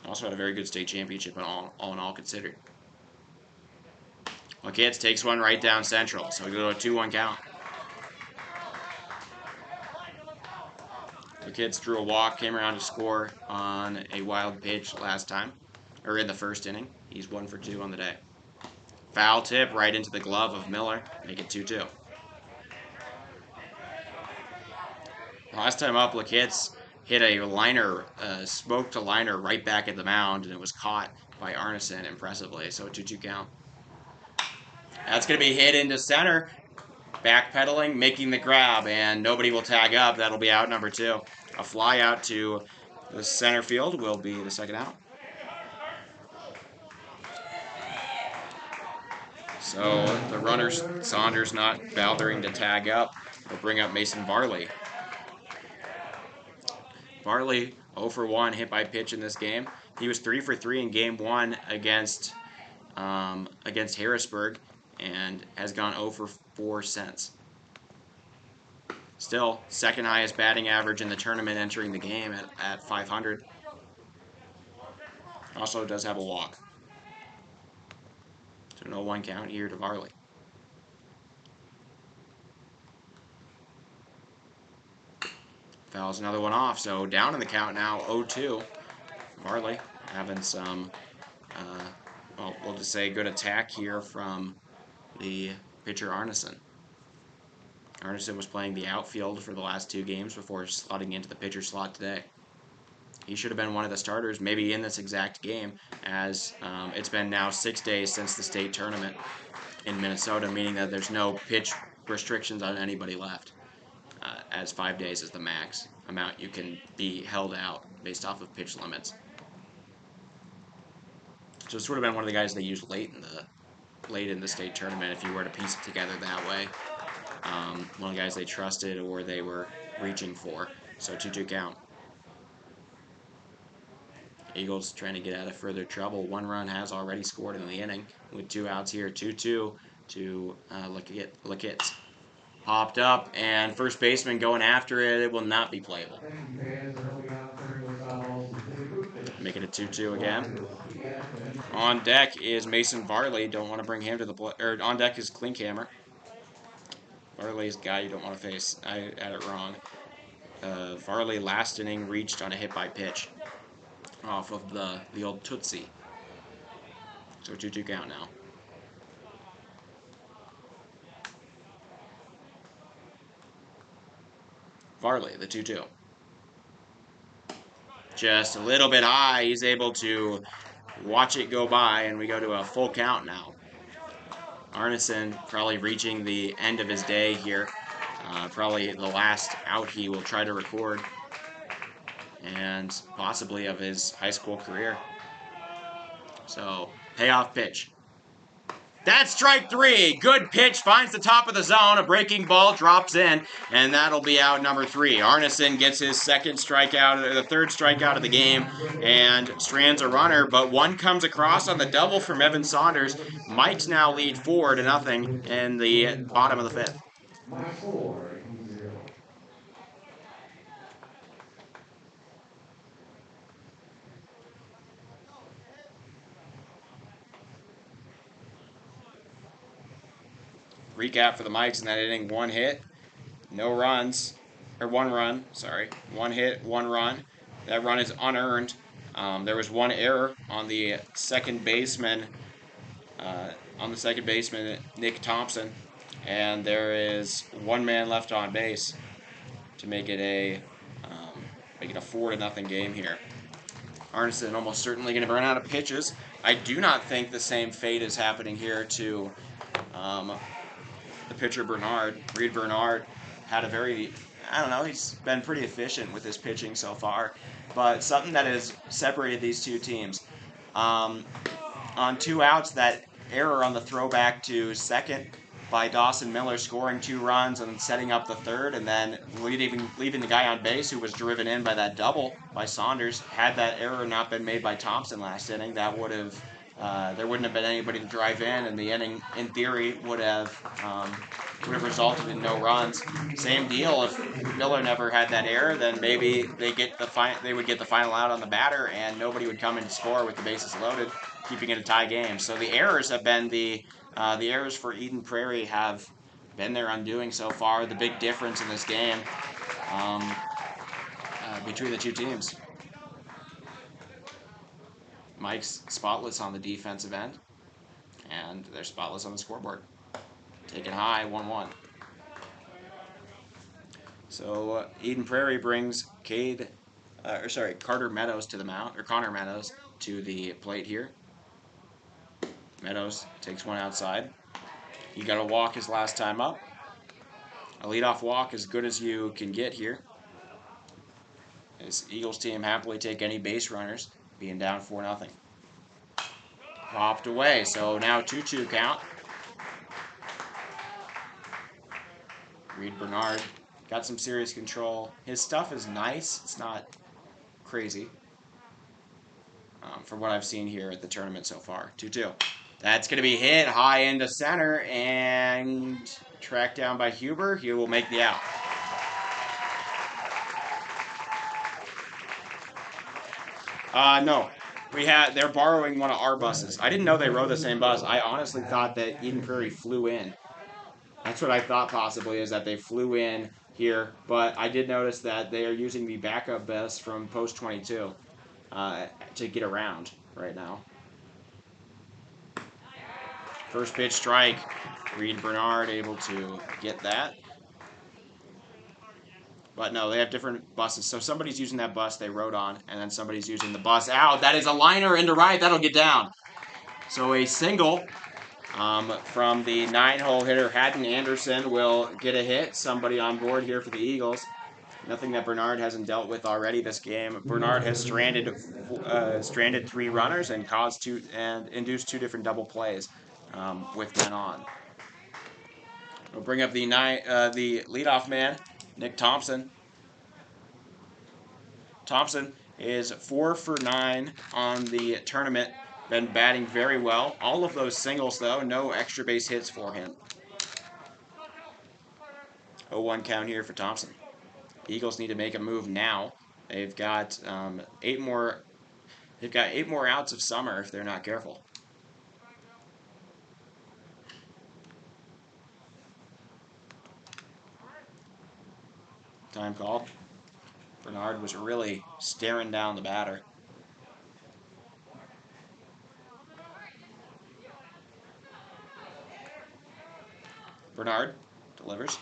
Also had a very good state championship all in all considered. Lakitz takes one right down central, so we go to a 2-1 count. Lakitz drew a walk, came around to score on a wild pitch last time, or in the first inning. He's 1 for 2 on the day. Foul tip right into the glove of Miller, make it 2-2. Last time up, Lakitz hit a liner, smoked a liner right back at the mound, and it was caught by Arneson impressively, so a 2-2 count. That's going to be hit into center. Backpedaling, making the grab, and nobody will tag up. That'll be out number 2. A fly out to the center field will be the second out. So the runner, Saunders, not bothering to tag up, will bring up Mason Varley. Varley 0 for 1 hit by pitch in this game. He was 3 for 3 in game 1 against Harrisburg, and has gone 0 for 4 since. Still, second highest batting average in the tournament entering the game at 500. Also does have a walk. So no 1 count here to Varley. Fouls another one off, so down in the count now, 0-2. Varley having some, well, we'll just say good attack here from the pitcher Arneson. Arneson was playing the outfield for the last 2 games before slotting into the pitcher slot today. He should have been one of the starters, maybe in this exact game, as it's been now 6 days since the state tournament in Minnesota, meaning that there's no pitch restrictions on anybody left, as 5 days is the max amount you can be held out based off of pitch limits. So this would have been one of the guys they used late in the state tournament if you were to piece it together that way. One of the guys they trusted or they were reaching for. So 2-2 count. Eagles trying to get out of further trouble. 1 run has already scored in the inning with 2 outs here. 2-2 to look at popped up, and first baseman going after it. It will not be playable. Making it 2-2 again. On deck is Mason Varley. Don't want to bring him to the play. Or on deck is Klinkhammer. Varley's guy you don't want to face. I had it wrong. Varley last inning reached on a hit by pitch off of the old Tootsie. So 2-2 count now. Varley, the 2-2. Just a little bit high. He's able to watch it go by, and we go to a full count now. Arneson probably reaching the end of his day here. Probably the last out he will try to record, and possibly of his high school career. So, payoff pitch. That's strike 3. Good pitch, finds the top of the zone. A breaking ball drops in, and that'll be out number 3. Arneson gets his second strikeout, or the third strikeout of the game, and strands a runner, but one comes across on the double from Evan Saunders. Might now lead 4-0 in the bottom of the 5th. Recap for the Mikes in that inning: 1 hit, no runs, or 1 run, sorry. 1 hit, 1 run. That run is unearned. There was 1 error on the second baseman, Nick Thompson, and there is 1 man left on base to make it a 4-0 game here. Arneson almost certainly going to burn out of pitches. I do not think the same fate is happening here to the pitcher Reed Bernard. Had a very, he's been pretty efficient with his pitching so far, but something that has separated these 2 teams. On 2 outs, that error on the throwback to second by Dawson Miller, scoring 2 runs and setting up the third, and then leaving the guy on base who was driven in by that double by Saunders. Had that error not been made by Thompson last inning, that would have there wouldn't have been anybody to drive in, and the inning, in theory, would have resulted in no runs. Same deal. If Miller never had that error, then maybe they would get the final out on the batter, and nobody would come in to score with the bases loaded, keeping it a tie game. So the errors have been the errors for Eden Prairie have been their undoing so far. The big difference in this game between the 2 teams. Mike's spotless on the defensive end, and they're spotless on the scoreboard. Taken high, 1-1. So Eden Prairie brings Carter Meadows to the mound, or Connor Meadows to the plate here. Meadows takes 1 outside. He got a walk his last time up. A leadoff walk as good as you can get here. This Eagles team happily take any base runners, being down 4-0. Popped away, so now 2-2 count. Reed Bernard got some serious control. His stuff is nice. It's not crazy from what I've seen here at the tournament so far. 2-2. That's going to be hit high into center and tracked down by Huber. He will make the out. No. They're borrowing one of our buses. I didn't know they rode the same bus. I honestly thought that Eden Prairie flew in. That's what I thought possibly is that they flew in here, but I did notice that they are using the backup bus from Post 22 to get around right now. First pitch strike. Reed Bernard able to get that. But no, they have different buses. So somebody's using that bus they rode on, and then somebody's using the bus out. That is a liner into right. That'll get down. So a single from the 9-hole hitter, Haddon Anderson, will get a hit. Somebody on board here for the Eagles. Nothing that Bernard hasn't dealt with already this game. Bernard has stranded 3 runners and induced 2 different double plays with men on. We'll bring up the leadoff man, Nick Thompson. Thompson is 4 for 9 on the tournament. Been batting very well. All of those singles, though, no extra base hits for him. 0-1 count here for Thompson. Eagles need to make a move now. They've got 8 more. They've got 8 more outs of summer if they're not careful. Time called. Bernard was really staring down the batter. Bernard delivers.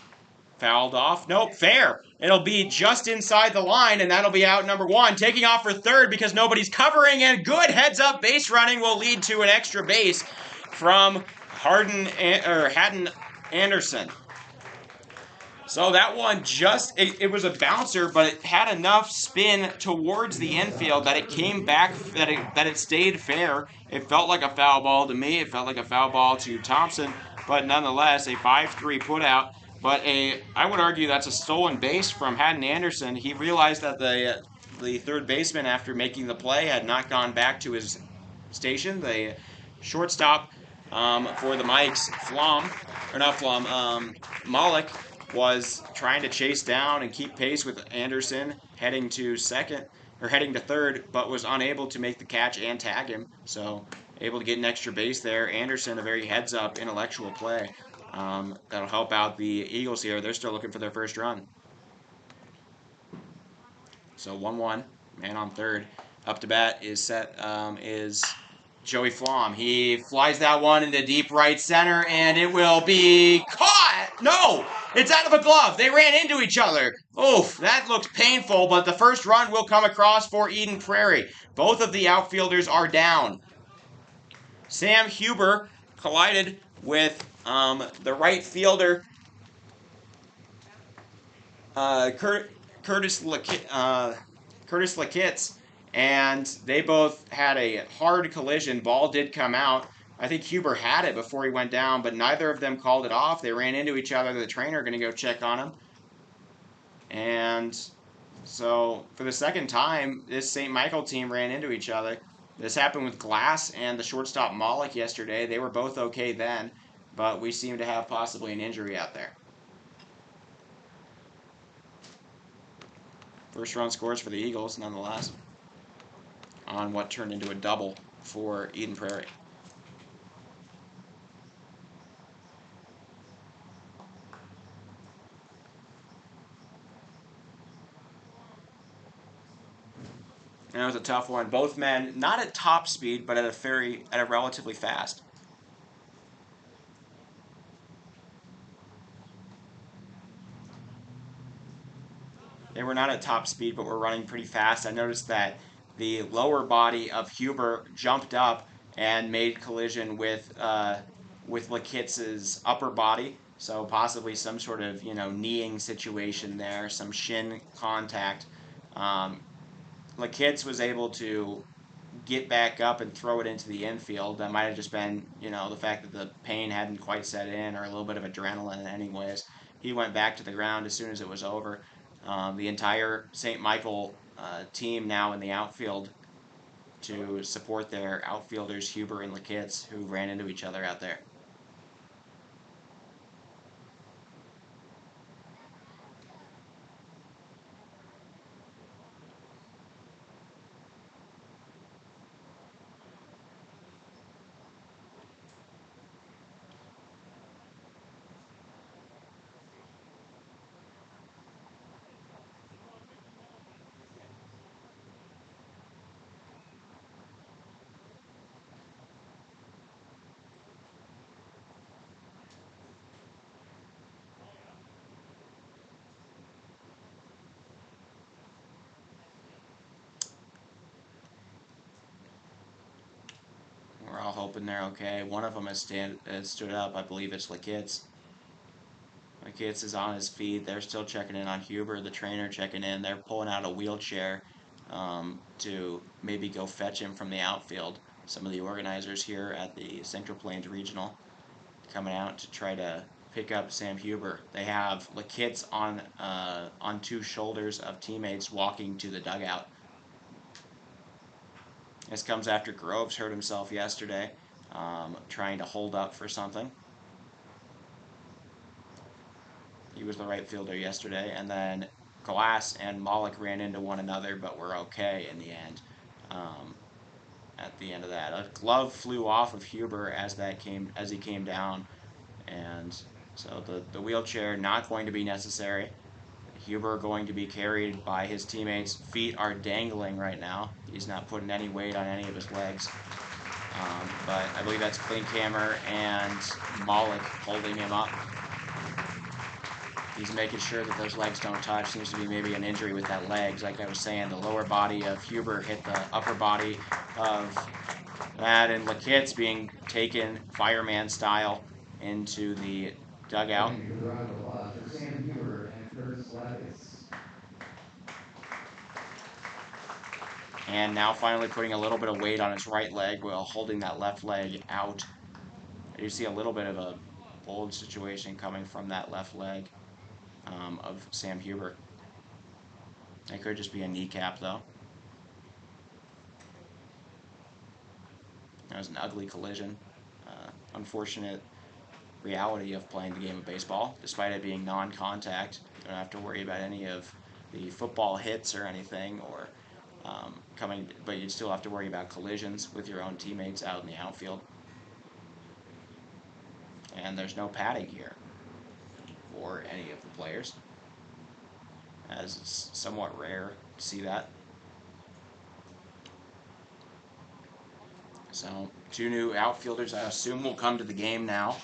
Fouled off. Nope, fair. It'll be just inside the line, and that'll be out number 1. Taking off for third because nobody's covering, and good heads-up base running will lead to an extra base from Haddon Anderson. So that one it was a bouncer, but it had enough spin towards the infield that it came back, that it stayed fair. It felt like a foul ball to me. It felt like a foul ball to Thompson, but nonetheless, a 5-3 putout. But I would argue that's a stolen base from Haddon Anderson. He realized that the third baseman, after making the play, had not gone back to his station. The shortstop for the Mikes, Malik, was trying to chase down and keep pace with Anderson heading to third, but was unable to make the catch and tag him. So able to get an extra base there. Anderson, a very heads-up intellectual play. That'll help out the Eagles here. They're still looking for their first run. So 1-1, man on third. Up to bat is Joey Flom. He flies that one into deep right center, and it will be caught. No, it's out of a glove. They ran into each other. Oof, that looked painful, but the first run will come across for Eden Prairie. Both of the outfielders are down. Sam Huber collided with the right fielder, Curtis Lakitz, and they both had a hard collision. Ball did come out. I think Huber had it before he went down, but neither of them called it off. They ran into each other. The trainer going to go check on him. And so for the second time, this St. Michael team ran into each other. This happened with Glass and the shortstop Malik yesterday. They were both okay then, but we seem to have possibly an injury out there. First run scores for the Eagles, nonetheless, on what turned into a double for Eden Prairie. And it was a tough one. Both men not at top speed, but at a relatively fast. They were not at top speed, but were running pretty fast. I noticed that the lower body of Huber jumped up and made collision with Lakitz's upper body. So possibly some sort of kneeing situation there, some shin contact. Lakitz was able to get back up and throw it into the infield. That might have just been, the fact that the pain hadn't quite set in, or a little bit of adrenaline anyways. He went back to the ground as soon as it was over. The entire St. Michael team now in the outfield to support their outfielders, Huber and Lakitz, who ran into each other out there. hoping they're okay. One of them has stood up. I believe it's Lakitz. Lakitz is on his feet. They're still checking in on Huber, the trainer checking in. They're pulling out a wheelchair to maybe go fetch him from the outfield. Some of the organizers here at the Central Plains Regional coming out to try to pick up Sam Huber. They have Lakitz on two shoulders of teammates walking to the dugout. This comes after Groves hurt himself yesterday, trying to hold up for something. He was the right fielder yesterday, and then Glass and Malik ran into one another, but were okay in the end. At the end of that, a glove flew off of Huber as he came down, and so the wheelchair not going to be necessary. Huber going to be carried by his teammates. Feet are dangling right now. He's not putting any weight on any of his legs. But I believe that's Klinkhammer and Malik holding him up. He's making sure that those legs don't touch. Seems to be maybe an injury with that legs. Like I was saying, the lower body of Huber hit the upper body of that, and Lakitz being taken fireman style into the dugout. And now finally putting a little bit of weight on his right leg while holding that left leg out. You see a little bit of a bulge situation coming from that left leg of Sam Huber. It could just be a kneecap, though. That was an ugly collision. Unfortunate reality of playing the game of baseball. Despite it being non-contact, you don't have to worry about any of the football hits or anything, or but you'd still have to worry about collisions with your own teammates out in the outfield. And there's no padding here for any of the players, as it's somewhat rare to see that. So 2 new outfielders, I assume, will come to the game now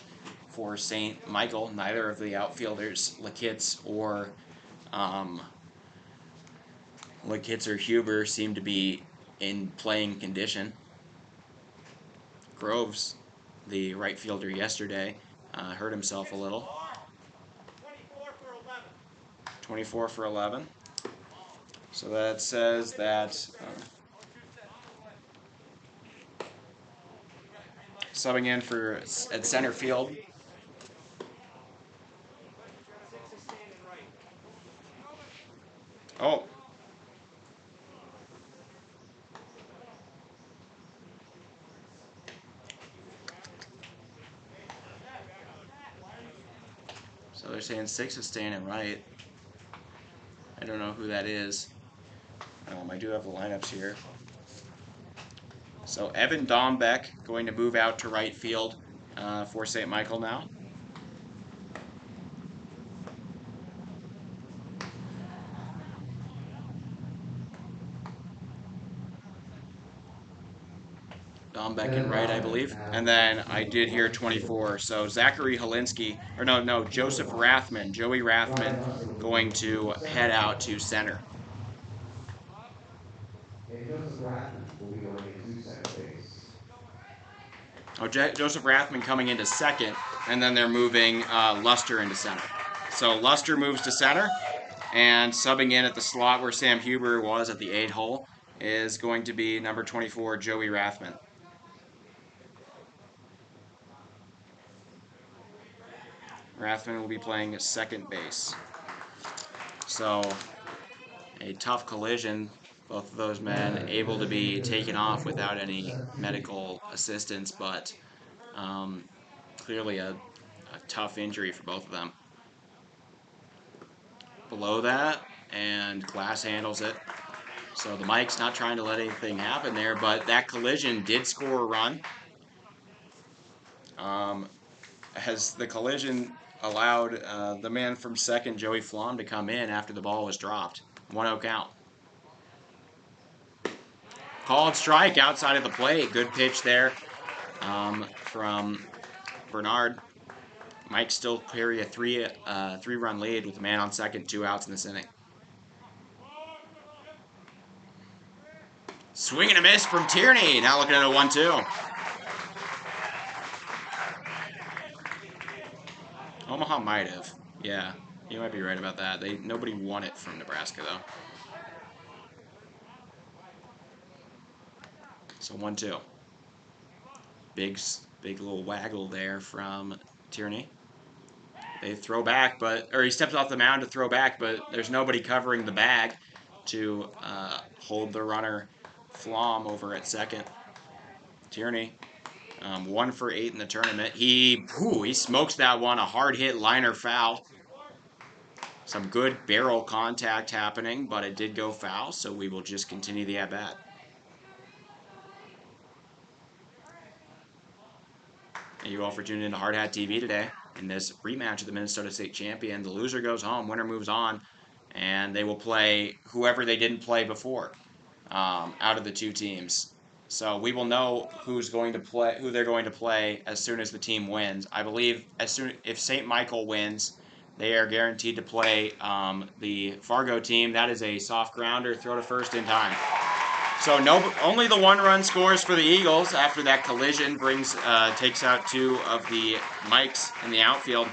for St. Michael. Neither of the outfielders, Lakitz or Huber, seem to be in playing condition. Groves, the right fielder yesterday, hurt himself a little. 24 for 11. So that says that subbing in for at center field. Oh. So they're saying 6 is standing right. I don't know who that is. I do have the lineups here. So Evan Dombeck going to move out to right field for St. Michael now. Dombeck in right, I believe. And then I did hear 24. So Zachary Holinsky, or no, Joseph Rathman, Joey Rathman, going to head out to center. Joseph Rathman will be going into second base. Oh, Joseph Rathman coming into second, and then they're moving Luster into center. So Luster moves to center, and subbing in at the slot where Sam Huber was at the 8 hole is going to be number 24, Joey Rathman. Rathman will be playing second base. So a tough collision. Both of those men able to be taken off without any medical assistance, but clearly a tough injury for both of them. Below that, and Glass handles it. So the Mike's not trying to let anything happen there, but that collision did score a run. Has the collision allowed the man from second, Joey Flom, to come in after the ball was dropped. 1-0 count. Called strike outside of the plate. Good pitch there from Bernard. Mike still carry a three-run lead with a man on second, 2 outs in this inning. Swing and a miss from Tierney. Now looking at a 1-2. Omaha might have. Yeah, you might be right about that. Nobody won it from Nebraska though. So 1-2. Big little waggle there from Tierney. They throw back, or he steps off the mound to throw back, but there's nobody covering the bag to hold the runner Flom over at second. Tierney, 1 for 8 in the tournament. He smokes that one, a hard hit liner foul. Some good barrel contact happening, but it did go foul, so we will just continue the at bat. Thank you all for tuning in to Hard Hat TV today. In this rematch of the Minnesota State champion, the loser goes home, winner moves on, and they will play whoever they didn't play before out of the two teams. So we will know who they're going to play as soon as the team wins. I believe if St. Michael wins, they are guaranteed to play the Fargo team. That is a soft grounder, throw to first in time. So only the 1-run scores for the Eagles after that collision takes out 2 of the Mikes in the outfield.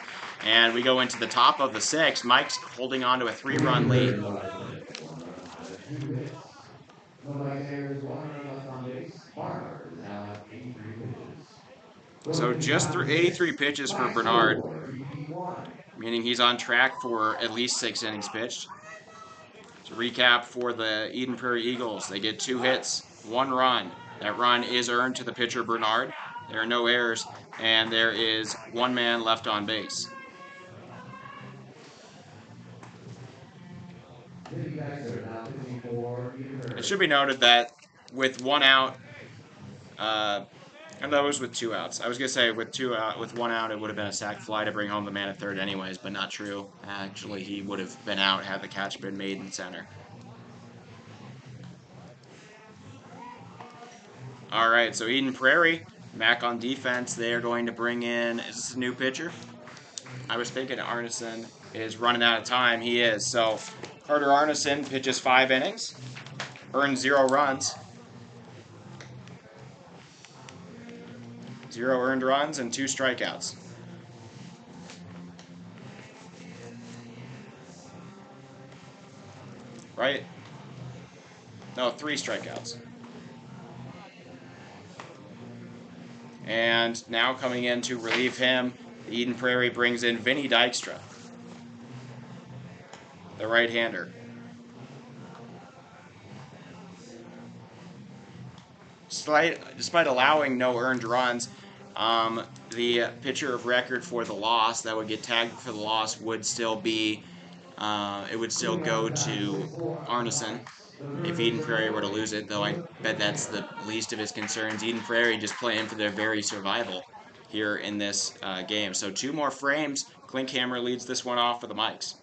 And we go into the top of the 6th. Mike's holding on to a 3-run lead. No base errors, 1 run left on base. Barnard is now at 83 pitches. So just 83 pitches for Bernard, meaning he's on track for at least 6 innings pitched. To recap for the Eden Prairie Eagles, they get 2 hits, 1 run. That run is earned to the pitcher Bernard. There are no errors, and there is 1 man left on base. It should be noted that with 1 out, and that was with 2 outs. I was gonna say with 1 out, it would have been a sac fly to bring home the man at third, anyways, but not true. Actually, he would have been out had the catch been made in center. All right, so Eden Prairie back on defense. They are going to bring in. Is this a new pitcher? I was thinking Arneson is running out of time. He is. So Carter Arneson pitches 5 innings, earns 0 runs, 0 earned runs, and 2 strikeouts. Right? No, 3 strikeouts. And now coming in to relieve him, Eden Prairie brings in Vinny Dykstra, the right-hander. Despite allowing no earned runs, the pitcher of record for the loss that would get tagged for the loss would still be, it would still go to Arneson if Eden Prairie were to lose it, though I bet that's the least of his concerns. Eden Prairie just playing for their very survival here in this game. So 2 more frames. Klinkhammer leads this one off for the Mikes.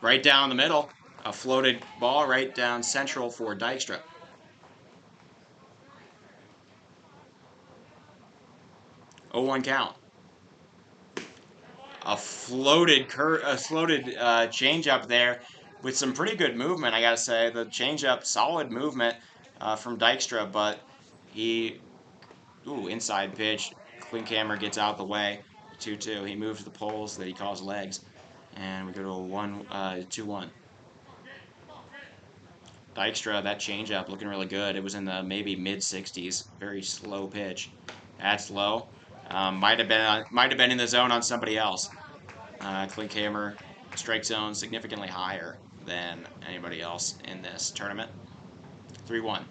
Right down the middle, a floated ball right down central for Dykstra. 0-1 count. A floated changeup there with some pretty good movement, I gotta say. The changeup, solid movement from Dykstra, but inside pitch. Klinkhammer gets out the way. 2-2. He moves the poles that he calls legs, and we go to a 2-1. Dykstra, that changeup looking really good. It was in the maybe mid-60s. Very slow pitch. That's low. Might have been in the zone on somebody else. Klinkhammer strike zone significantly higher than anybody else in this tournament. 3-1.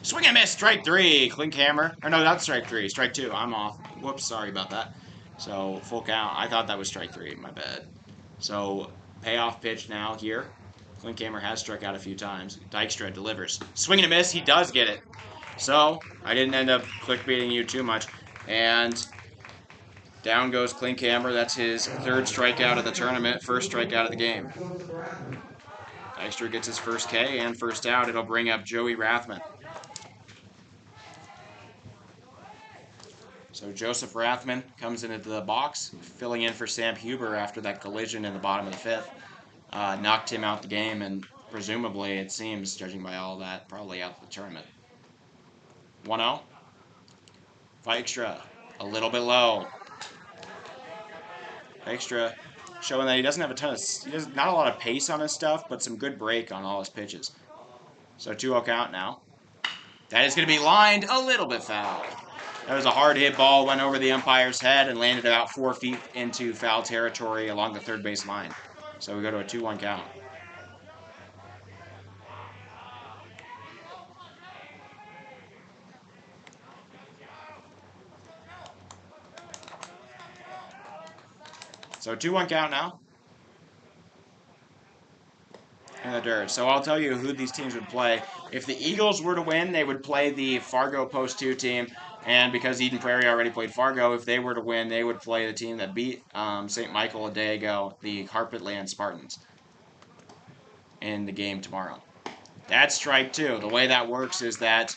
Swing and miss, strike 3. Klinkhammer. Or no, not strike 3. Strike 2. I'm off. Whoops, sorry about that. So full count. I thought that was strike 3. My bad. So payoff pitch now here. Klinkhammer has struck out a few times. Dykstra delivers. Swing and a miss. He does get it. So I didn't end up clickbaiting you too much. And down goes Klinkhammer. That's his 3rd strikeout of the tournament. 1st strikeout of the game. Dykstra gets his first K and first out. It'll bring up Joey Rathman. So Joseph Rathman comes into the box, filling in for Sam Huber after that collision in the bottom of the 5th. Knocked him out the game, and presumably, it seems, judging by all that, probably out of the tournament. 1-0. Dykstra A little bit low. Extra, showing that he doesn't have a ton of, not a lot of pace on his stuff, but some good break on all his pitches. So 2-0 count now. That is going to be lined a little bit foul. That was a hard hit ball, went over the umpire's head and landed about 4 feet into foul territory along the third base line. So we go to a 2-1 count. So 2-1 count now. In the dirt. So I'll tell you who these teams would play. If the Eagles were to win, they would play the Fargo Post 2 team. And because Eden Prairie already played Fargo, if they were to win, they would play the team that beat St. Michael a day ago, the Carpetland Spartans, in the game tomorrow. That's strike two. The way that works is that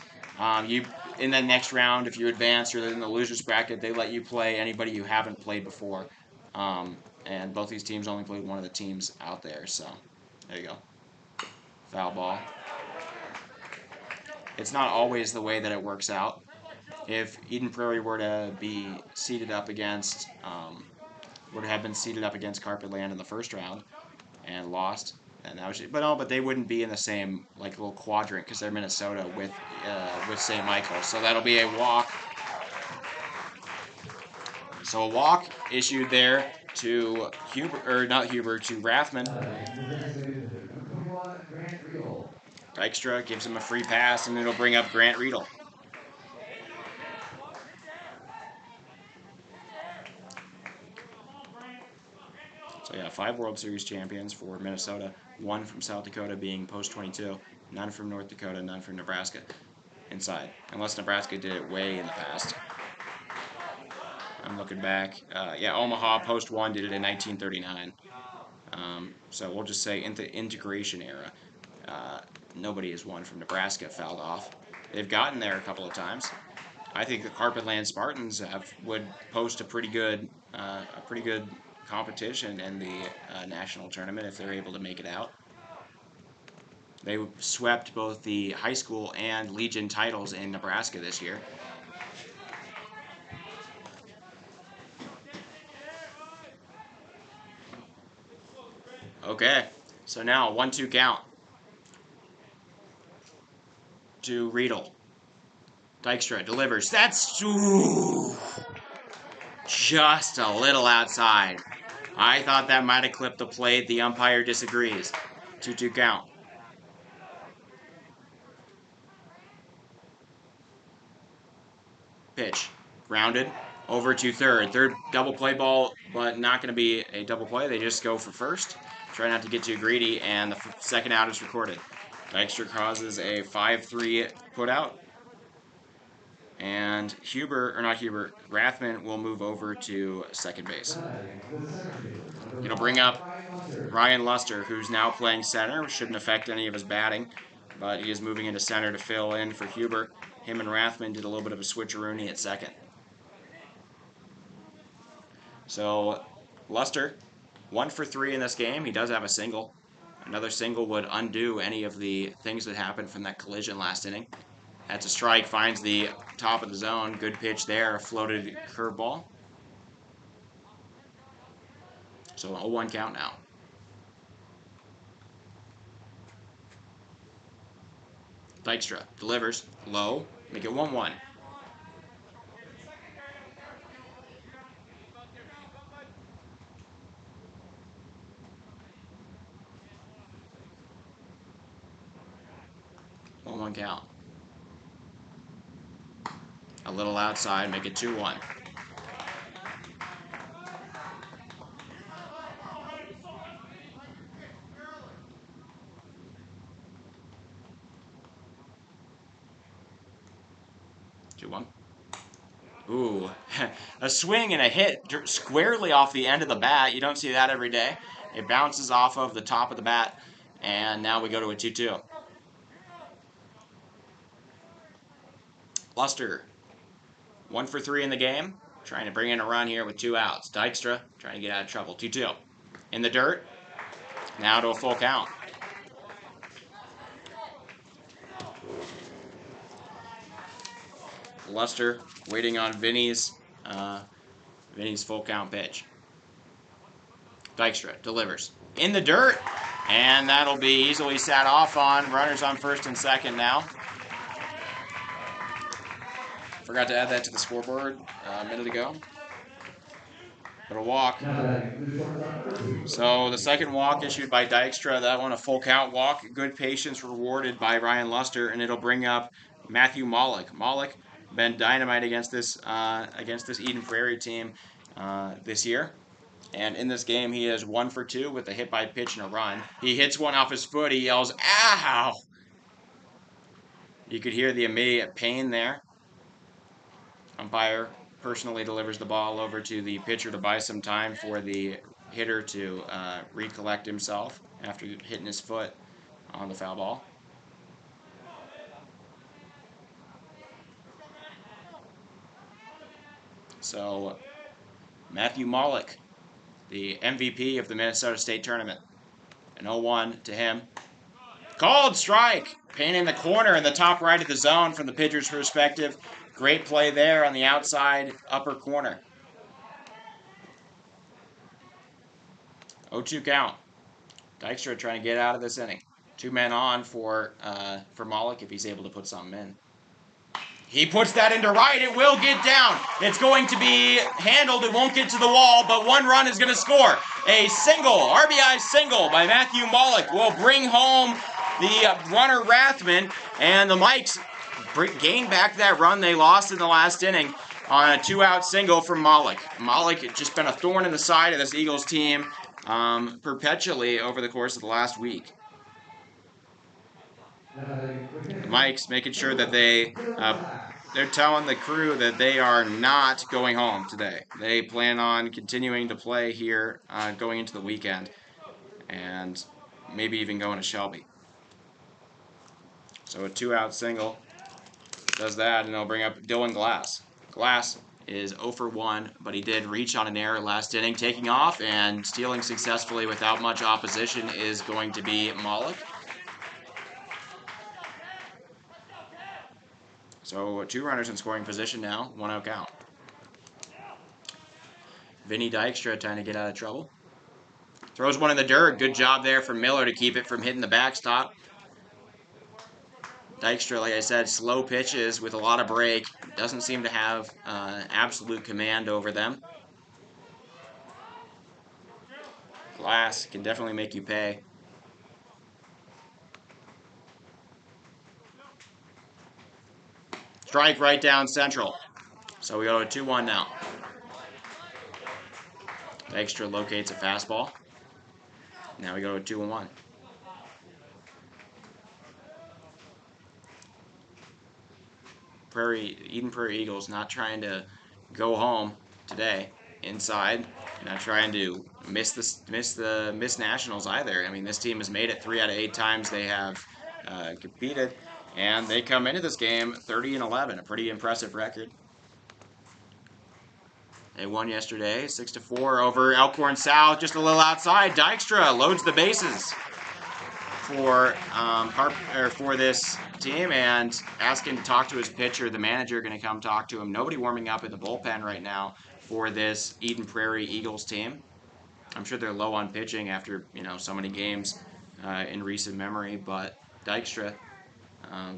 you in the next round, if you advance, you're in the losers bracket. They let you play anybody you haven't played before, and both these teams only played one of the teams out there. So there you go. Foul ball. It's not always the way that it works out. If Eden Prairie were to be seated up against, would have been seated up against Carpetland in the first round and lost, and that was, but they wouldn't be in the same like little quadrant because they're Minnesota with St. Michael. So that'll be a walk. So a walk issued there to Huber, or not Huber, to Rathman. Dykstra gives him a free pass, and it'll bring up Grant Riedel. So yeah, 5 World Series champions for Minnesota, 1 from South Dakota being post 22, none from North Dakota, none from Nebraska inside, unless Nebraska did it way in the past. I'm looking back. Yeah, Omaha post 1 did it in 1939. So we'll just say in the integration era, nobody has won from Nebraska fouled off. They've gotten there a couple of times. I think the Carpetland Spartans would post a pretty good competition in the national tournament if they're able to make it out. They swept both the high school and Legion titles in Nebraska this year. Okay, so now 1-2 count to Riedel. Dykstra delivers. That's just a little outside. I thought that might have clipped the plate. The umpire disagrees. 2-2 count. Pitch. Grounded. Over to third. Third double play ball, but not going to be a double play. They just go for first. Try not to get too greedy, and the second out is recorded. Dykstra causes a 5-3 put out. And Rathman will move over to second base. It'll bring up Ryan Luster, who's now playing center. Shouldn't affect any of his batting, but he is moving into center to fill in for Huber. Him and Rathman did a little bit of a switcheroony at second. So Luster, 1 for 3 in this game. He does have a single. Another single would undo any of the things that happened from that collision last inning. That's a strike, finds the top of the zone. Good pitch there, a floated curveball. So 0-1 count now. Dykstra delivers low, make it 1-1. One count. A little outside, make it 2-1. Ooh, a swing and a hit squarely off the end of the bat. You don't see that every day. It bounces off of the top of the bat, and now we go to a 2-2. Luster, 1 for 3 in the game. Trying to bring in a run here with 2 outs. Dykstra trying to get out of trouble. 2-2. In the dirt. Now to a full count. Luster waiting on Vinny's Vinny's full count pitch. Dykstra delivers in the dirt, and that'll be easily sat off on. Runners on first and second now. Forgot to add that to the scoreboard a minute ago. But a walk. So the second walk issued by Dykstra, that one a full count walk. Good patience rewarded by Ryan Luster, and it'll bring up Matthew Mollick. Mollick been dynamite against this Eden Prairie team this year. And in this game, he is 1 for 2 with a hit by pitch and a run. He hits one off his foot. He yells, "Ow!" You could hear the immediate pain there. Umpire personally delivers the ball over to the pitcher to buy some time for the hitter to recollect himself after hitting his foot on the foul ball. So, Matthew Mollick, the MVP of the Minnesota State Tournament. An 0-1 to him. Called strike! Pain in the corner in the top right of the zone from the pitcher's perspective. Great play there on the outside upper corner. 0-2 count. Dykstra trying to get out of this inning. 2 men on for Mollick if he's able to put something in. He puts that into right. It will get down. It's going to be handled. It won't get to the wall, but 1 run is going to score. A single, RBI single by Matthew Mollick will bring home the runner Rathman, and the Mikes gain back that run they lost in the last inning on a 2-out single from Mollick. Mollick had just been a thorn in the side of this Eagles team perpetually over the course of the last week. Mike's making sure that they're telling the crew that they are not going home today. They plan on continuing to play here going into the weekend and maybe even going to Shelby. So a 2-out single does that, and they'll bring up Dylan Glass. Glass is 0 for 1, but he did reach on an error last inning. Taking off and stealing successfully without much opposition is going to be Mollick. So 2 runners in scoring position now, 1-0 count. Vinny Dykstra trying to get out of trouble. Throws one in the dirt. Good job there from Miller to keep it from hitting the backstop. Dykstra, like I said, slow pitches with a lot of break. Doesn't seem to have absolute command over them. Glass can definitely make you pay. Strike right down central. So we go to 2-1 now. Dykstra locates a fastball. Now we go to 2-1. Eden Prairie Eagles not trying to go home today inside. Not trying to miss nationals either. I mean, this team has made it 3 out of 8 times they have competed, and they come into this game 30-11, a pretty impressive record. They won yesterday, 6-4 over Elkhorn South, just a little outside. Dykstra loads the bases for this team and asking to talk to his pitcher. The manager going to come talk to him. Nobody warming up in the bullpen right now for this Eden Prairie Eagles team. I'm sure they're low on pitching after so many games in recent memory, but Dykstra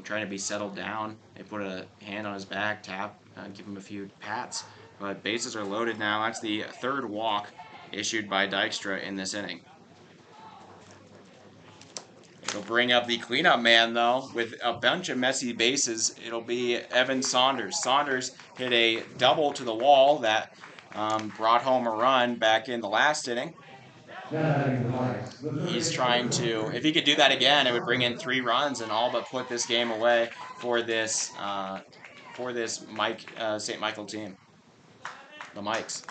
trying to be settled down. They put a hand on his back, tap, give him a few pats. But bases are loaded now. That's the 3rd walk issued by Dykstra in this inning. It'll bring up the cleanup man, though, with a bunch of messy bases. It'll be Evan Saunders. Saunders hit a double to the wall that brought home a run back in the last inning. He's trying to, if he could do that again, it would bring in 3 runs and all but put this game away for this St. Michael team. The Mikes.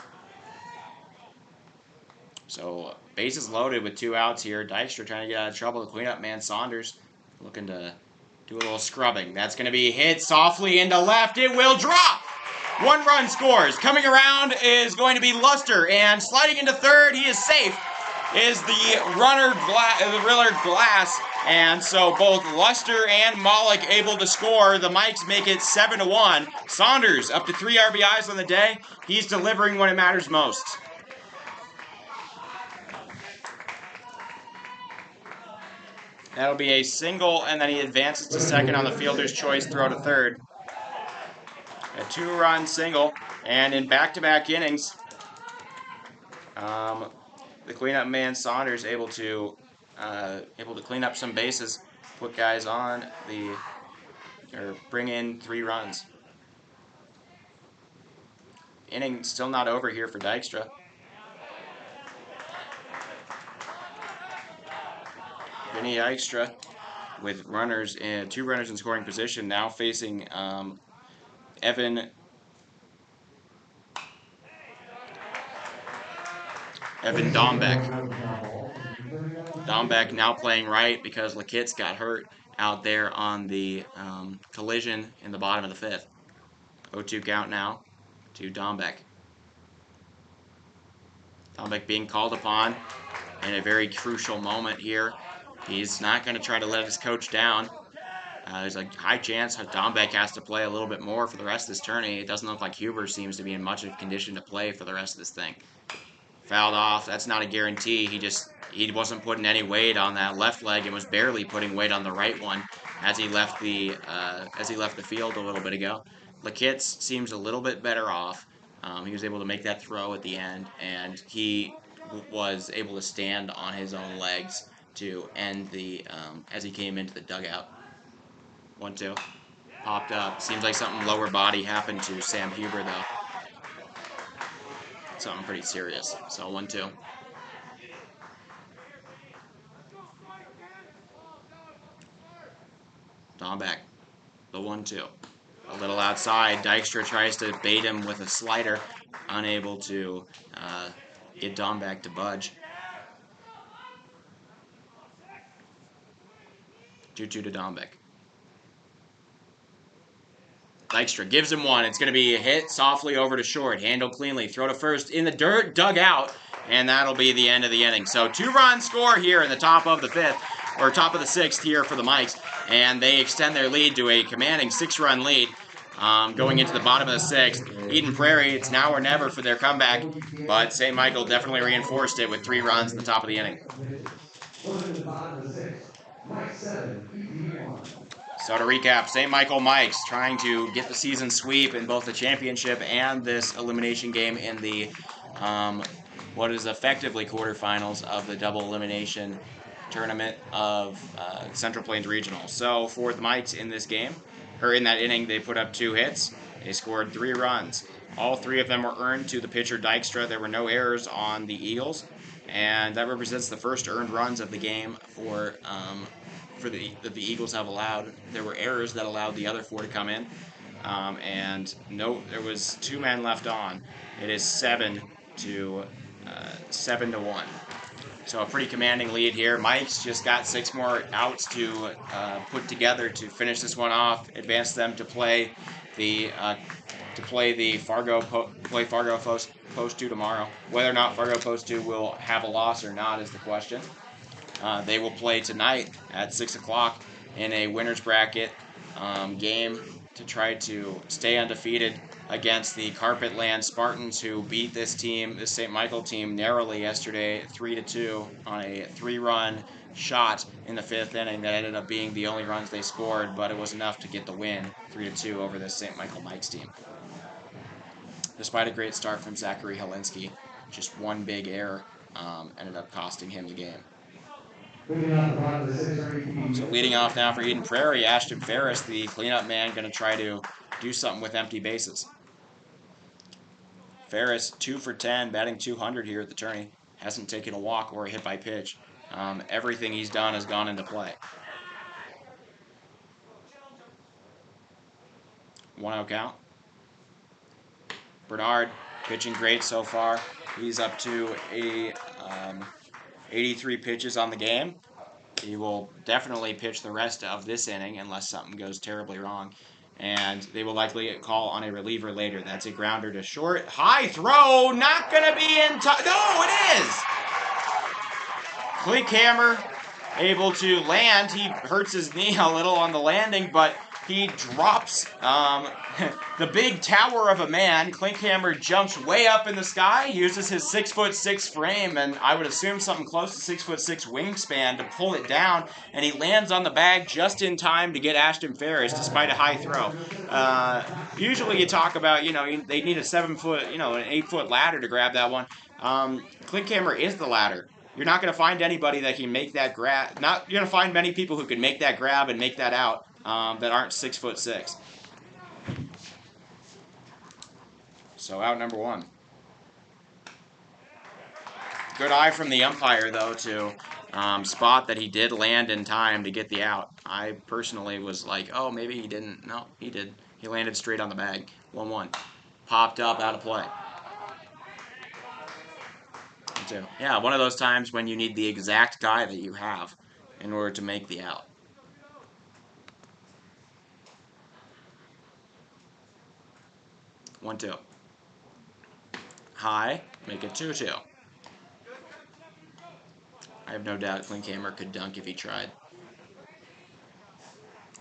So bases loaded with 2 outs here. Dykstra trying to get out of trouble. The cleanup man Saunders looking to do a little scrubbing. That's going to be hit softly into left. It will drop. 1 run scores. Coming around is going to be Luster, and sliding into third, he is safe. Is the runner Glass And so both Luster and Malik able to score. The Mikes make it 7-1. Saunders up to 3 RBIs on the day. He's delivering when it matters most. That'll be a single, and then he advances to second on the fielder's choice throw to third. A 2-run single, and in back-to-back innings, the cleanup man Saunders able to clean up some bases, put guys on or bring in 3 runs. Inning still not over here for Dykstra. Vinny Dykstra with 2 runners in scoring position, now facing Evan Dombeck. Dombeck now playing right because Lakitz got hurt out there on the collision in the bottom of the 5th. 0-2 count now to Dombeck. Dombeck being called upon in a very crucial moment here. He's not going to try to let his coach down. There's a high chance Dombeck has to play a little bit more for the rest of this tourney. It doesn't look like Huber seems to be in much of condition to play for the rest of this thing. Fouled off. That's not a guarantee. He wasn't putting any weight on that left leg and was barely putting weight on the right one as he left the field a little bit ago. Lakitz seems a little bit better off. He was able to make that throw at the end, and he was able to stand on his own legs to end as he came into the dugout. 1-2. Popped up. Seems like something lower body happened to Sam Huber, though. Something pretty serious. So 1-2. Dombeck. The 1-2. A little outside. Dykstra tries to bait him with a slider. Unable to get Dombeck to budge. 2-2 to Dombeck. Dykstra gives him one. It's going to be a hit softly over to short. Handled cleanly. Throw to first in the dirt. Dug out. And that'll be the end of the inning. So 2-run score here in the top of the 5th. Or top of the 6th here for the Mikes. And they extend their lead to a commanding 6-run lead. Going into the bottom of the 6th. Eden Prairie, it's now or never for their comeback. But St. Michael definitely reinforced it with 3 runs at the top of the inning. So to recap, St. Michael Mikes trying to get the season sweep in both the championship and this elimination game in the what is effectively quarterfinals of the double elimination tournament of Central Plains Regional. So for the Mikes in this game, or in that inning, they put up 2 hits. They scored 3 runs. All 3 of them were earned to the pitcher Dykstra. There were no errors on the Eagles, and that represents the first earned runs of the game for that the Eagles have allowed. There were errors that allowed the other 4 to come in, and there was 2 men left on. It is 7-1. So a pretty commanding lead here. Mike's just got 6 more outs to put together to finish this one off, advance them to play the Fargo Post 2 tomorrow. Whether or not Fargo Post 2 will have a loss or not is the question. They will play tonight at 6 o'clock in a winner's bracket game to try to stay undefeated against the Carpetland Spartans, who beat this St. Michael team, narrowly yesterday, 3-2 on a 3-run shot in the 5th inning that ended up being the only runs they scored, but it was enough to get the win, 3-2 over this St. Michael Mikes team. Despite a great start from Zachary Helinski, just one big error ended up costing him the game. So leading off now for Eden Prairie, Ashton Ferris, the cleanup man, going to try to do something with empty bases. Ferris, 2 for 10, batting .200 here at the tourney. Hasn't taken a walk or a hit by pitch. Everything he's done has gone into play. 1-0 count. Bernard pitching great so far. He's up to 83 pitches on the game. He will definitely pitch the rest of this inning unless something goes terribly wrong. And they will likely call on a reliever later. That's a grounder to short. High throw, not going to be in time. No, it is! Click hammer able to land. He hurts his knee a little on the landing, but he drops the big tower of a man. Klinkhammer jumps way up in the sky, uses his 6'6" frame, and I would assume something close to 6'6" wingspan to pull it down, and he lands on the bag just in time to get Ashton Ferris, despite a high throw. Usually, you talk about they need a 7 foot, an 8 foot ladder to grab that one. Klinkhammer is the ladder. You're not going to find anybody that can make that grab. Not you're going to find many people who can make that grab and make that out that aren't 6'6". So out number one. Good eye from the umpire though to spot that he did land in time to get the out. I personally was like, oh, maybe he didn't. No, he did. He landed straight on the bag. 1-1. Popped up out of play. Yeah, one of those times when you need the exact guy that you have in order to make the out. 1-2. High, make it 2-2. I have no doubt Klinkhammer could dunk if he tried.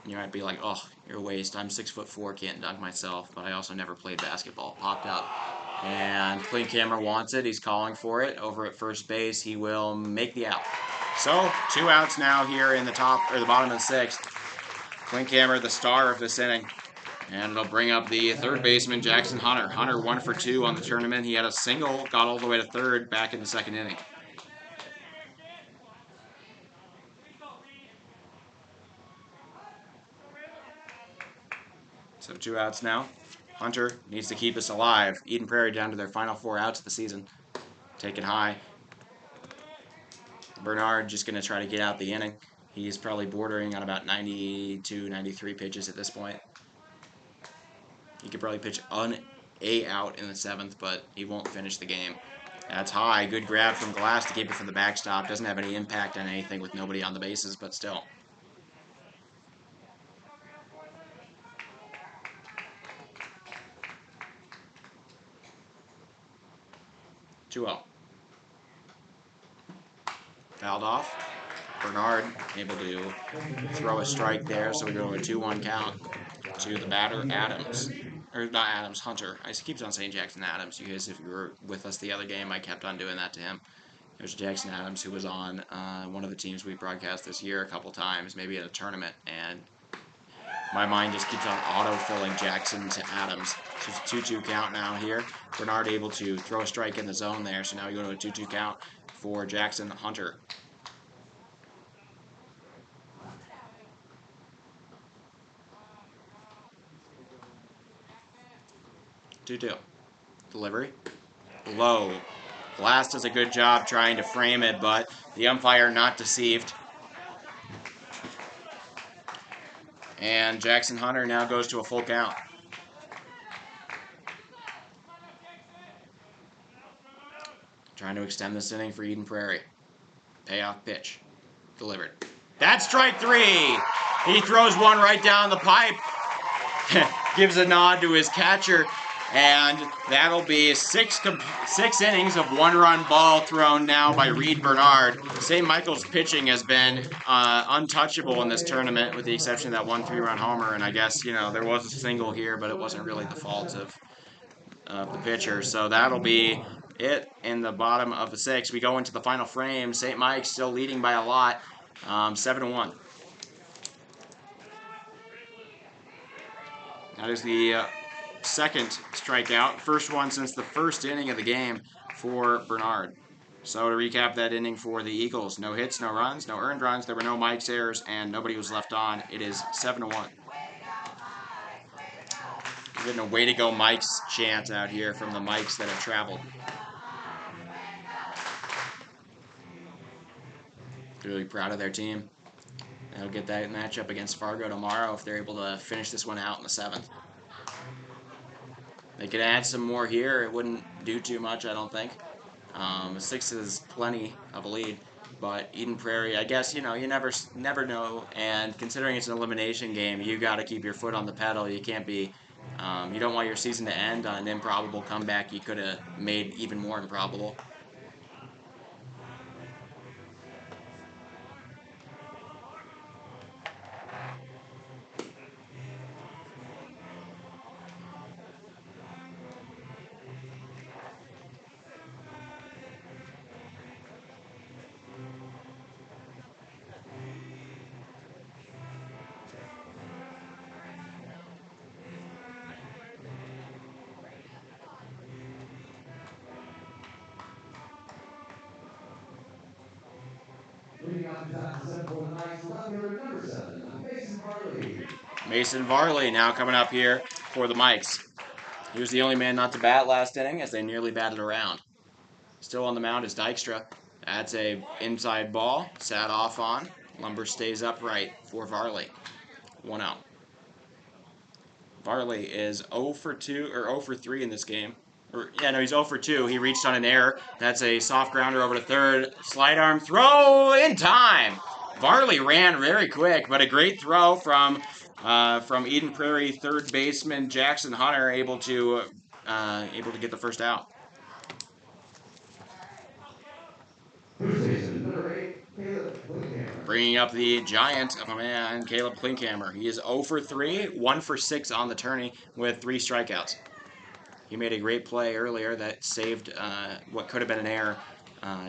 You might be like, oh, you're a waste. I'm 6'4", can't dunk myself, but I also never played basketball. Popped up. And Klinkhammer wants it. He's calling for it. Over at first base, he will make the out. So, 2 outs now here in the top or the bottom of the 6th. Klinkhammer, the star of this inning. And it'll bring up the third baseman, Jackson Hunter. Hunter 1 for 2 on the tournament. He had a single, got all the way to third back in the 2nd inning. So 2 outs now. Hunter needs to keep us alive. Eden Prairie down to their final 4 outs of the season. Taken high. Bernard just going to try to get out the inning. He's probably bordering on about 92, 93 pitches at this point. He could probably pitch a out in the 7th, but he won't finish the game. That's high. Good grab from Glass to keep it from the backstop. Doesn't have any impact on anything with nobody on the bases, but still. Two out. Fouled off. Bernard able to throw a strike there, so we go to a 2-1 count to the batter, Adams. Or not Adams, Hunter. I keep on saying Jackson Adams. You guys, if you were with us the other game, I kept on doing that to him. There's Jackson Adams, who was on one of the teams we broadcast this year a couple times, maybe at a tournament, and my mind just keeps on auto-filling Jackson to Adams. So it's a 2-2 count now here. Bernard able to throw a strike in the zone there, so now we go to a 2-2 count for Jackson Hunter. Delivery. Low. Glass does a good job trying to frame it, but the umpire not deceived. And Jackson Hunter now goes to a full count. Trying to extend this inning for Eden Prairie. Payoff pitch. Delivered. That's strike 3. He throws one right down the pipe. Gives a nod to his catcher. And that'll be six innings of 1-run ball thrown now by Reed Bernard. St. Michael's pitching has been untouchable in this tournament, with the exception of that 1 3-run homer. And I guess, there was a single here, but it wasn't really the fault of the pitcher. So that'll be it in the bottom of the 6th. We go into the final frame. St. Mike's still leading by a lot, 7-1. That is the second strikeout, first one since the first inning of the game for Bernard. So to recap that inning for the Eagles, no hits, no runs, no earned runs, there were no Mike's errors, and nobody was left on. It is 7-1. Getting a way to go Mike's chant out here from the Mikes that have traveled. Really proud of their team. They'll get that matchup against Fargo tomorrow if they're able to finish this one out in the 7th. They could add some more here. It wouldn't do too much, I don't think. 6 is plenty of a lead. But Eden Prairie, I guess, you never know. And considering it's an elimination game, you got to keep your foot on the pedal. You can't be, you don't want your season to end on an improbable comeback you could have made even more improbable. Leading off the top of the 7 for the Knights, left fielder number 7, Mason Varley. Mason Varley now coming up here for the Mikes. He was the only man not to bat last inning as they nearly batted around. Still on the mound is Dykstra. That's a inside ball, sat off on. Lumber stays upright for Varley. 1-0. Varley is 0 for 2 or 0 for 3 in this game. He's 0 for 2. He reached on an error. That's a soft grounder over to third. Slide arm throw in time. Varley ran very quick, but a great throw from Eden Prairie third baseman Jackson Hunter, able to get the first out. Bringing up the giant of a man, Caleb Klinkhammer. He is 0 for 3, 1 for 6 on the tourney with 3 strikeouts. He made a great play earlier that saved what could have been an error,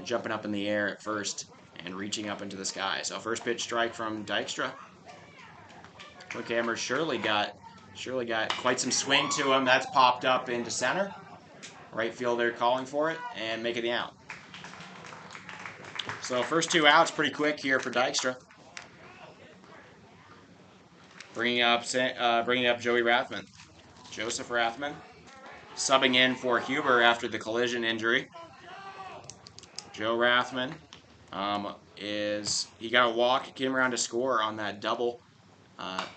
jumping up in the air at first and reaching up into the sky. So first pitch strike from Dykstra. Klinkhammer surely got quite some swing to him. That's popped up into center. Right fielder calling for it and making the out. So first 2 outs pretty quick here for Dykstra. Bringing up Joey Rathman. Joseph Rathman subbing in for Huber after the collision injury. Joe Rathman he got a walk, came around to score on that double that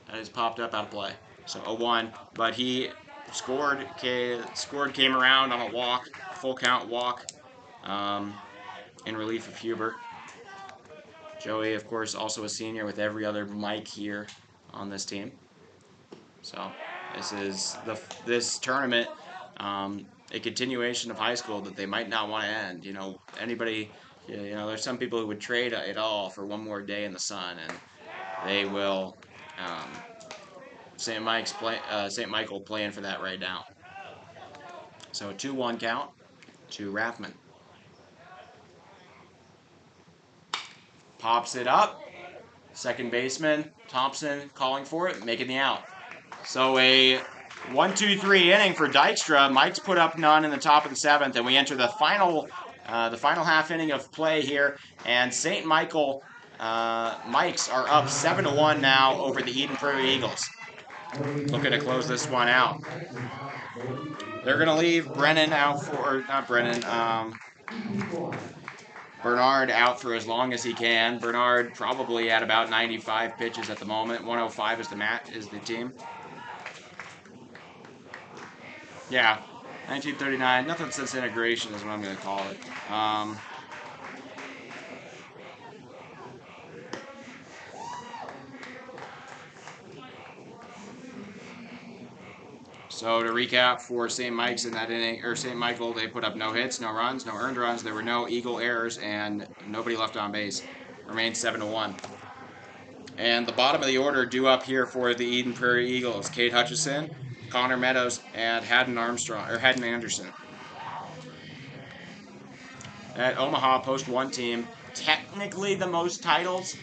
has popped up out of play. So 0-1, but he scored, came around on a walk, full count walk in relief of Huber. Joey, of course, also a senior with every other Mike here on this team. So this is this tournament, a continuation of high school that they might not want to end. There's some people who would trade it all for one more day in the sun, and they will. St. Michael playing for that right now. So a 2-1 count to Rathman. Pops it up. Second baseman Thompson calling for it, making the out. So a 1-2-3 inning for Dykstra. Mike's put up none in the top of the 7th, and we enter the final half inning of play here. And St. Michael Mikes are up 7-1 now over the Eden Prairie Eagles. Looking to close this one out. They're going to leave Brennan out for, not Brennan, Bernard out for as long as he can. Bernard probably at about 95 pitches at the moment. 105 is the team. Yeah, 1939. Nothing since integration is what I'm going to call it. So to recap for St. Mike's in that inning, or St. Michael, they put up no hits, no runs, no earned runs. There were no Eagle errors, and nobody left on base. Remained 7-1. And the bottom of the order due up here for the Eden Prairie Eagles: Cade Hutchison, Connor Meadows, and Haddon Anderson. That Omaha Post 1 team, technically the most titles.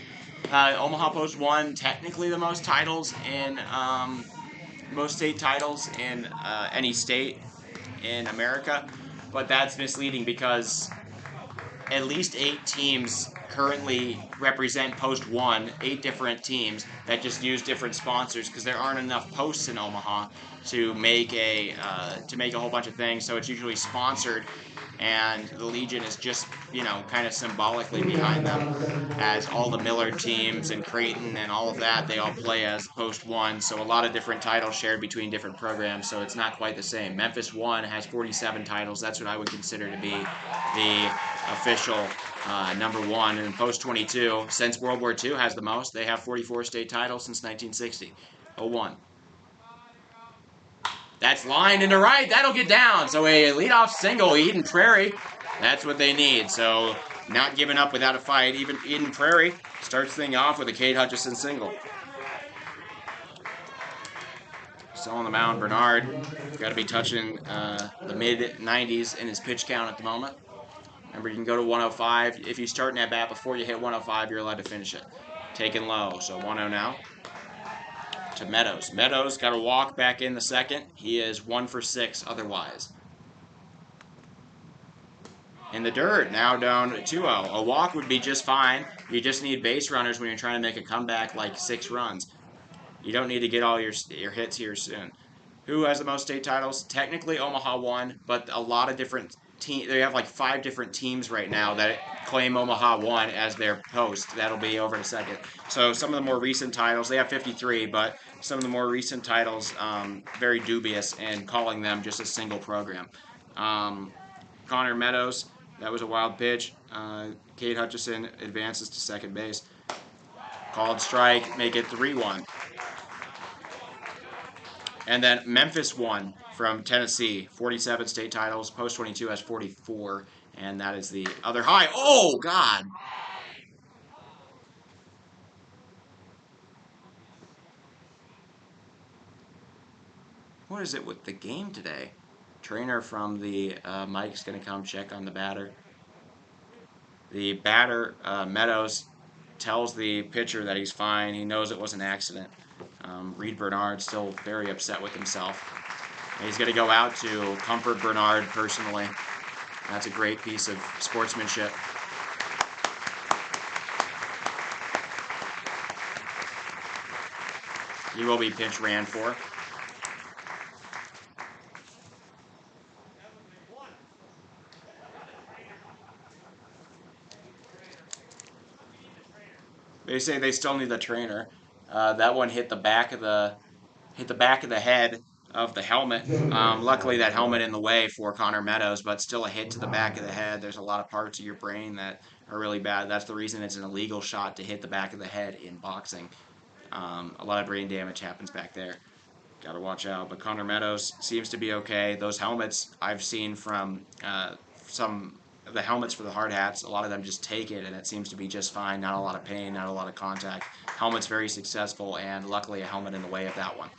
Omaha Post 1, technically the most titles in most state titles in any state in America, but that's misleading because at least 8 teams currently represent Post 1, 8 different teams that just use different sponsors because there aren't enough posts in Omaha to make a whole bunch of things, so it's usually sponsored, and the Legion is just, kind of symbolically behind them, as all the Miller teams and Creighton and all of that, they all play as Post 1, so a lot of different titles shared between different programs, so it's not quite the same. Memphis 1 has 47 titles. That's what I would consider to be the official number 1, and Post 22, since World War II, has the most. They have 44 state titles since 1960. 0-1. That's lined into right. That'll get down. So a leadoff single, Eden Prairie. That's what they need. So not giving up without a fight. Even Eden Prairie starts things off with a Cade Hutchison single. Still on the mound, Bernard. Got to be touching the mid-90s in his pitch count at the moment. Remember, you can go to 105. If you start an at-bat before you hit 105, you're allowed to finish it. Taken low. So 1-0 now. To Meadows. Meadows got a walk back in the second. He is 1 for 6 otherwise. in the dirt, now down 2-0. A walk would be just fine. You just need base runners when you're trying to make a comeback like 6 runs. You don't need to get all your hits here soon. Who has the most state titles? Technically, Omaha won, but a lot of different teams. They have like 5 different teams right now that claim Omaha won as their post. That'll be over in a second. So some of the more recent titles, they have 53, but some of the more recent titles, very dubious in calling them just a single program. Connor Meadows, that was a wild pitch. Cade Hutchison advances to second base. Called strike, make it 3-1. And then Memphis won from Tennessee, 47 state titles. Post 22 has 44, and that is the other high. Oh, God. What is it with the game today? Trainer from the Mike's going to come check on the batter. The batter, Meadows, tells the pitcher that he's fine. He knows it was an accident. Reed Bernard still very upset with himself. And he's going to go out to comfort Bernard personally. That's a great piece of sportsmanship. He will be pinch ran for. They say they still need the trainer. That one hit the back of the head of the helmet. Luckily, that helmet in the way for Connor Meadows, but still a hit to the back of the head. There's a lot of parts of your brain that are really bad. That's the reason it's an illegal shot to hit the back of the head in boxing. A lot of brain damage happens back there. Got to watch out. But Connor Meadows seems to be okay. Those helmets I've seen from some of the helmets for the hard hats, a lot of them just take it and it seems to be just fine. Not a lot of pain, not a lot of contact. Helmet's very successful, and luckily a helmet in the way of that one.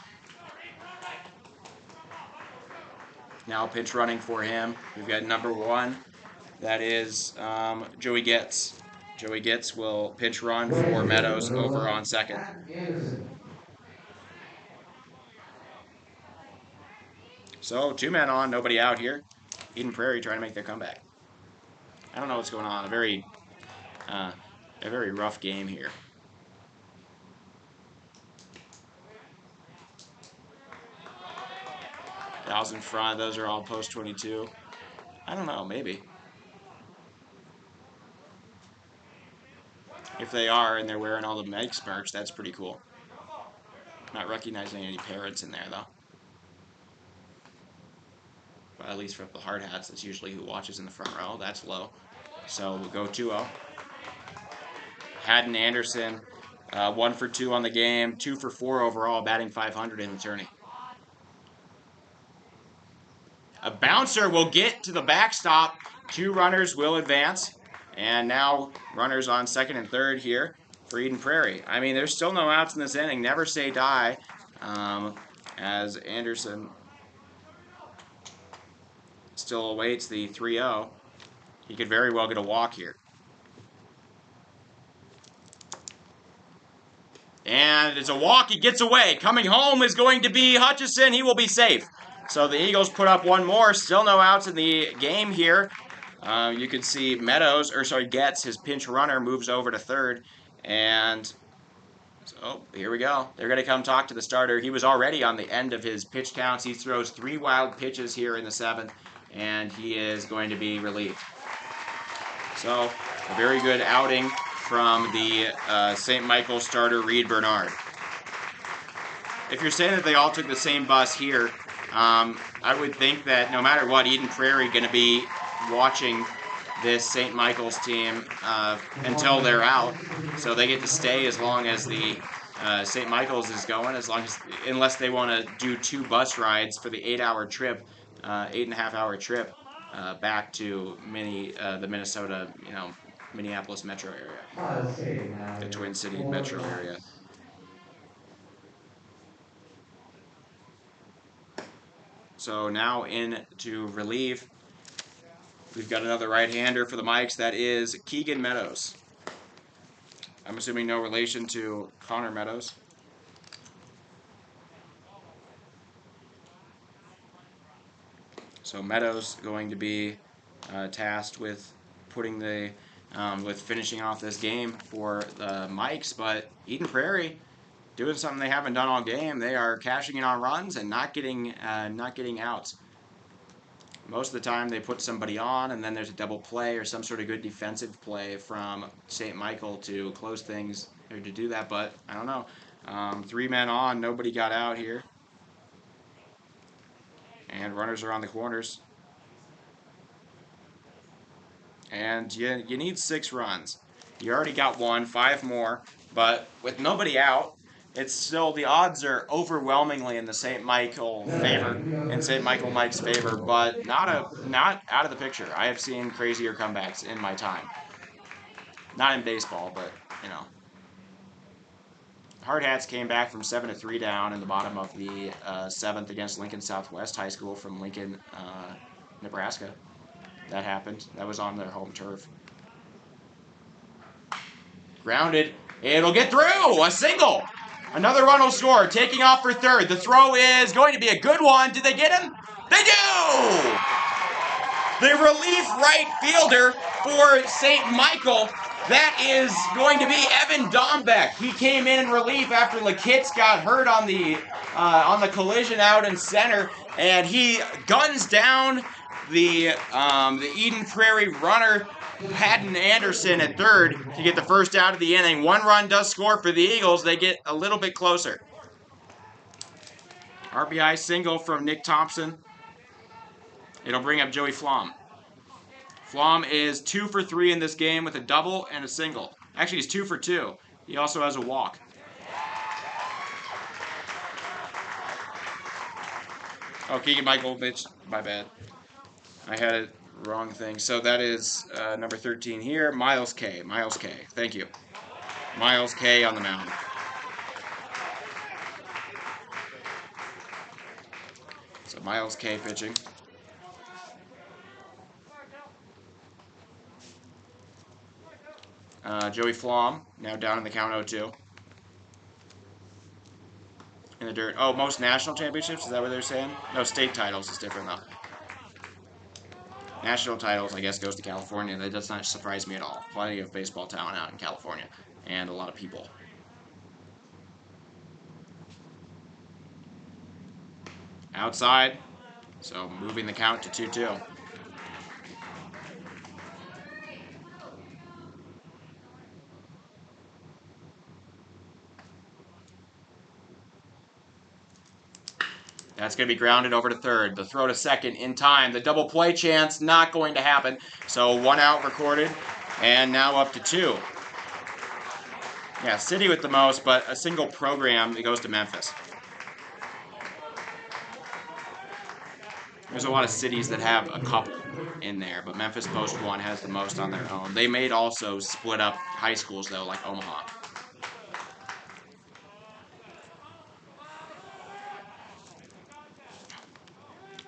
Now pitch running for him. We've got number 1. That is Joey Getz. Joey Getz will pitch run for Meadows over on second. So 2 men on, nobody out here. Eden Prairie trying to make their comeback. I don't know what's going on. A very rough game here. Fouls in front. Those are all post 22. I don't know. Maybe. If they are and they're wearing all the Mike's merch, that's pretty cool. Not recognizing any parents in there, though. But at least for the hard hats, that's usually who watches in the front row. That's low. So we'll go 2-0. Haddon Anderson, 1 for 2 on the game, 2 for 4 overall, batting .500 in the tourney. A bouncer will get to the backstop. 2 runners will advance. And now runners on second and third here for Eden Prairie. I mean, there's still no outs in this inning. Never say die. As Anderson still awaits the 3-0. He could very well get a walk here. And it's a walk. He gets away. Coming home is going to be Hutchison. He will be safe. So the Eagles put up 1 more. Still no outs in the game here. You can see Getz, his pinch runner, moves over to third. And so here we go. They're going to come talk to the starter. He was already on the end of his pitch counts. He throws 3 wild pitches here in the 7th. And he is going to be relieved. So a very good outing from the St. Michael starter, Reed Bernard. If you're saying that they all took the same bus here, I would think that no matter what, Eden Prairie going to be watching this St. Michael's team until they're out. So they get to stay as long as the St. Michael's is going, unless they want to do 2 bus rides for the 8-hour trip, 8.5-hour trip back to the Minnesota, Minneapolis metro area, the Twin City metro area. So now in to relieve, we've got another right-hander for the Mikes. That is Keegan Meadows. I'm assuming no relation to Connor Meadows. So Meadows going to be tasked with putting the with finishing off this game for the Mikes, but Eden Prairie doing something they haven't done all game. They are cashing in on runs and not getting outs. Most of the time they put somebody on, and then there's a double play or some sort of good defensive play from St. Michael to close things or to do that. But I don't know. 3 men on, nobody got out here, and runners are on the corners. And you need 6 runs. You already got 1, 5 more, but with nobody out, it's still the odds are overwhelmingly in the St. Michael favor, in St. Michael Mike's favor, but not out of the picture. I have seen crazier comebacks in my time. Not in baseball, but you know. Hard Hats came back from 7-3 down in the bottom of the 7th against Lincoln Southwest High School from Lincoln, Nebraska. That happened. That was on their home turf. Grounded. It'll get through. A single. Another run will score. Taking off for third. The throw is going to be a good one. Did they get him? They do! The relief right fielder for St. Michael. That is going to be Evan Dombeck. He came in relief after Lakitz got hurt on the collision out in center, and he guns down the Eden Prairie runner Patton Anderson at third to get the first out of the inning. 1 run does score for the Eagles. They get a little bit closer. RBI single from Nick Thompson. It'll bring up Joey Flom. Flom is 2 for 3 in this game with a double and a single. Actually, he's 2 for 2. He also has a walk. Oh, Keegan Michaelovich, my bad. I had it wrong thing. So that is number 13 here, Miles K. Miles K. Thank you. Miles K on the mound. So Miles K pitching. Joey Flom, now down in the count 0-2. In the dirt. Oh, most national championships? Is that what they're saying? No, state titles is different, though. National titles, I guess, goes to California. That does not surprise me at all. Plenty of baseball talent out in California. And a lot of people. Outside. So moving the count to 2-2. That's going to be grounded over to third. The throw to second in time. The double play chance not going to happen. So 1 out recorded. And now up to 2. Yeah, City with the most, but a single program, it goes to Memphis. There's a lot of cities that have a couple in there, but Memphis Post 1 has the most on their own. They may also split up high schools, though, like Omaha.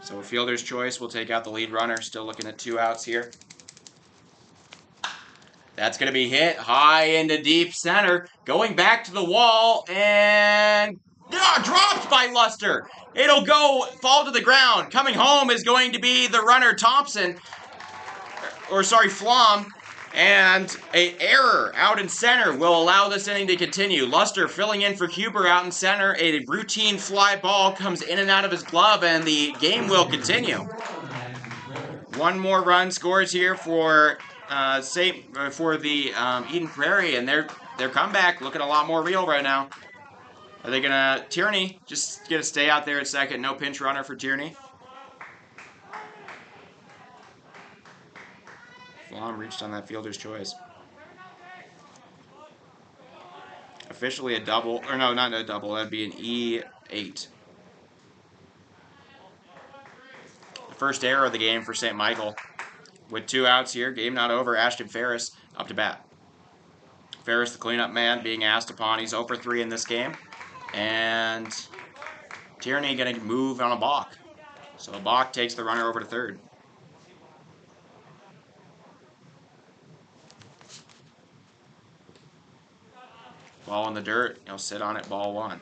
So a fielder's choice will take out the lead runner. Still looking at 2 outs here. That's going to be hit high into deep center. Going back to the wall and dropped by Luster. It'll fall to the ground. Coming home is going to be the runner Thompson. Flom. And an error out in center will allow this inning to continue. Luster filling in for Huber out in center. A routine fly ball comes in and out of his glove, and the game will continue. 1 more run scores here for Eden Prairie, and their comeback looking a lot more real right now. Are they gonna Tierney just gonna stay out there at second? No pinch runner for Tierney. Flom reached on that fielder's choice. Officially a double, or no, not a double. That'd be an E8. The first error of the game for St. Michael. With 2 outs here, game not over. Ashton Ferris up to bat. Ferris, the cleanup man, being asked upon. He's 0 for 3 in this game. And Tierney going to move on a balk. So a balk takes the runner over to third. Ball in the dirt. He'll sit on it, ball 1.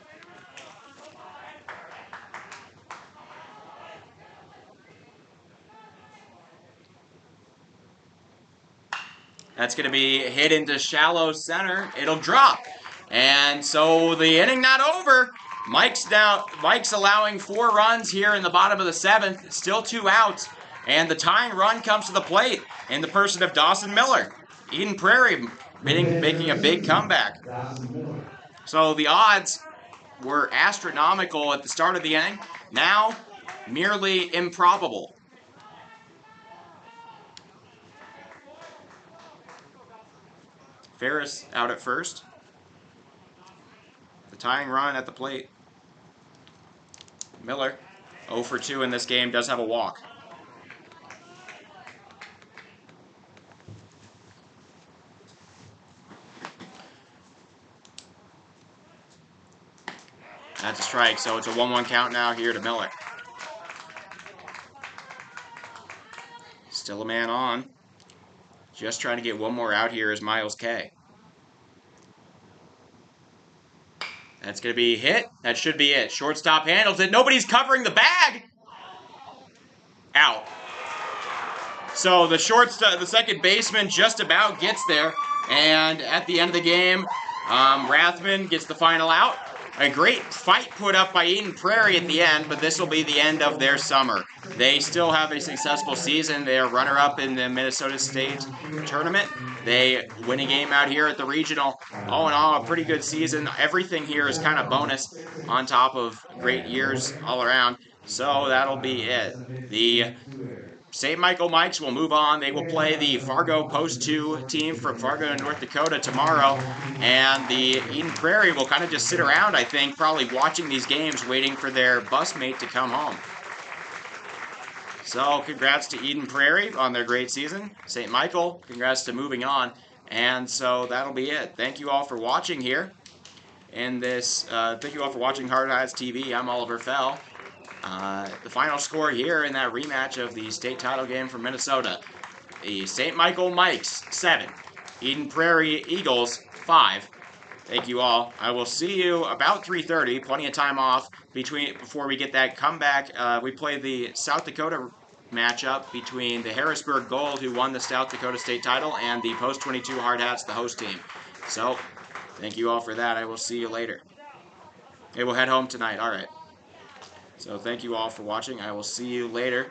That's going to be hit into shallow center. It'll drop. And so the inning not over. Mike's allowing 4 runs here in the bottom of the 7th. Still 2 outs. And the tying run comes to the plate in the person of Dawson Miller. Eden Prairie making a big comeback. So the odds were astronomical at the start of the inning. Now, merely improbable. Ferris out at first. The tying run at the plate. Miller, 0 for 2 in this game, does have a walk. That's a strike, so it's a 1-1 count now here to Miller. Still a man on. Just trying to get one more out here is Miles K. That's going to be hit. That should be it. Shortstop handles it. Nobody's covering the bag. Out. So the the second baseman just about gets there. And at the end of the game, Rathman gets the final out. A great fight put up by Eden Prairie at the end, but this will be the end of their summer. They still have a successful season. They are runner-up in the Minnesota State tournament. They win a game out here at the regional. All in all, a pretty good season. Everything here is kind of bonus on top of great years all around. So that'll be it. The St. Michael Mikes will move on. They will play the Fargo Post 2 team from Fargo, North Dakota tomorrow. And the Eden Prairie will kind of just sit around, I think, probably watching these games, waiting for their busmate to come home. So congrats to Eden Prairie on their great season. St. Michael, congrats to moving on. And so that'll be it. Thank you all for watching here. Thank you all for watching Hard Hats TV. I'm Oliver Fell. The final score here in that rematch of the state title game from Minnesota. The St. Michael Mikes, 7. Eden Prairie Eagles, 5. Thank you all. I will see you about 3:30. Plenty of time off before we get that comeback. We play the South Dakota matchup between the Harrisburg Gold, who won the South Dakota state title, and the Post 22 Hard Hats, the host team. So, thank you all for that. I will see you later. Okay, we'll head home tonight. All right. So thank you all for watching. I will see you later.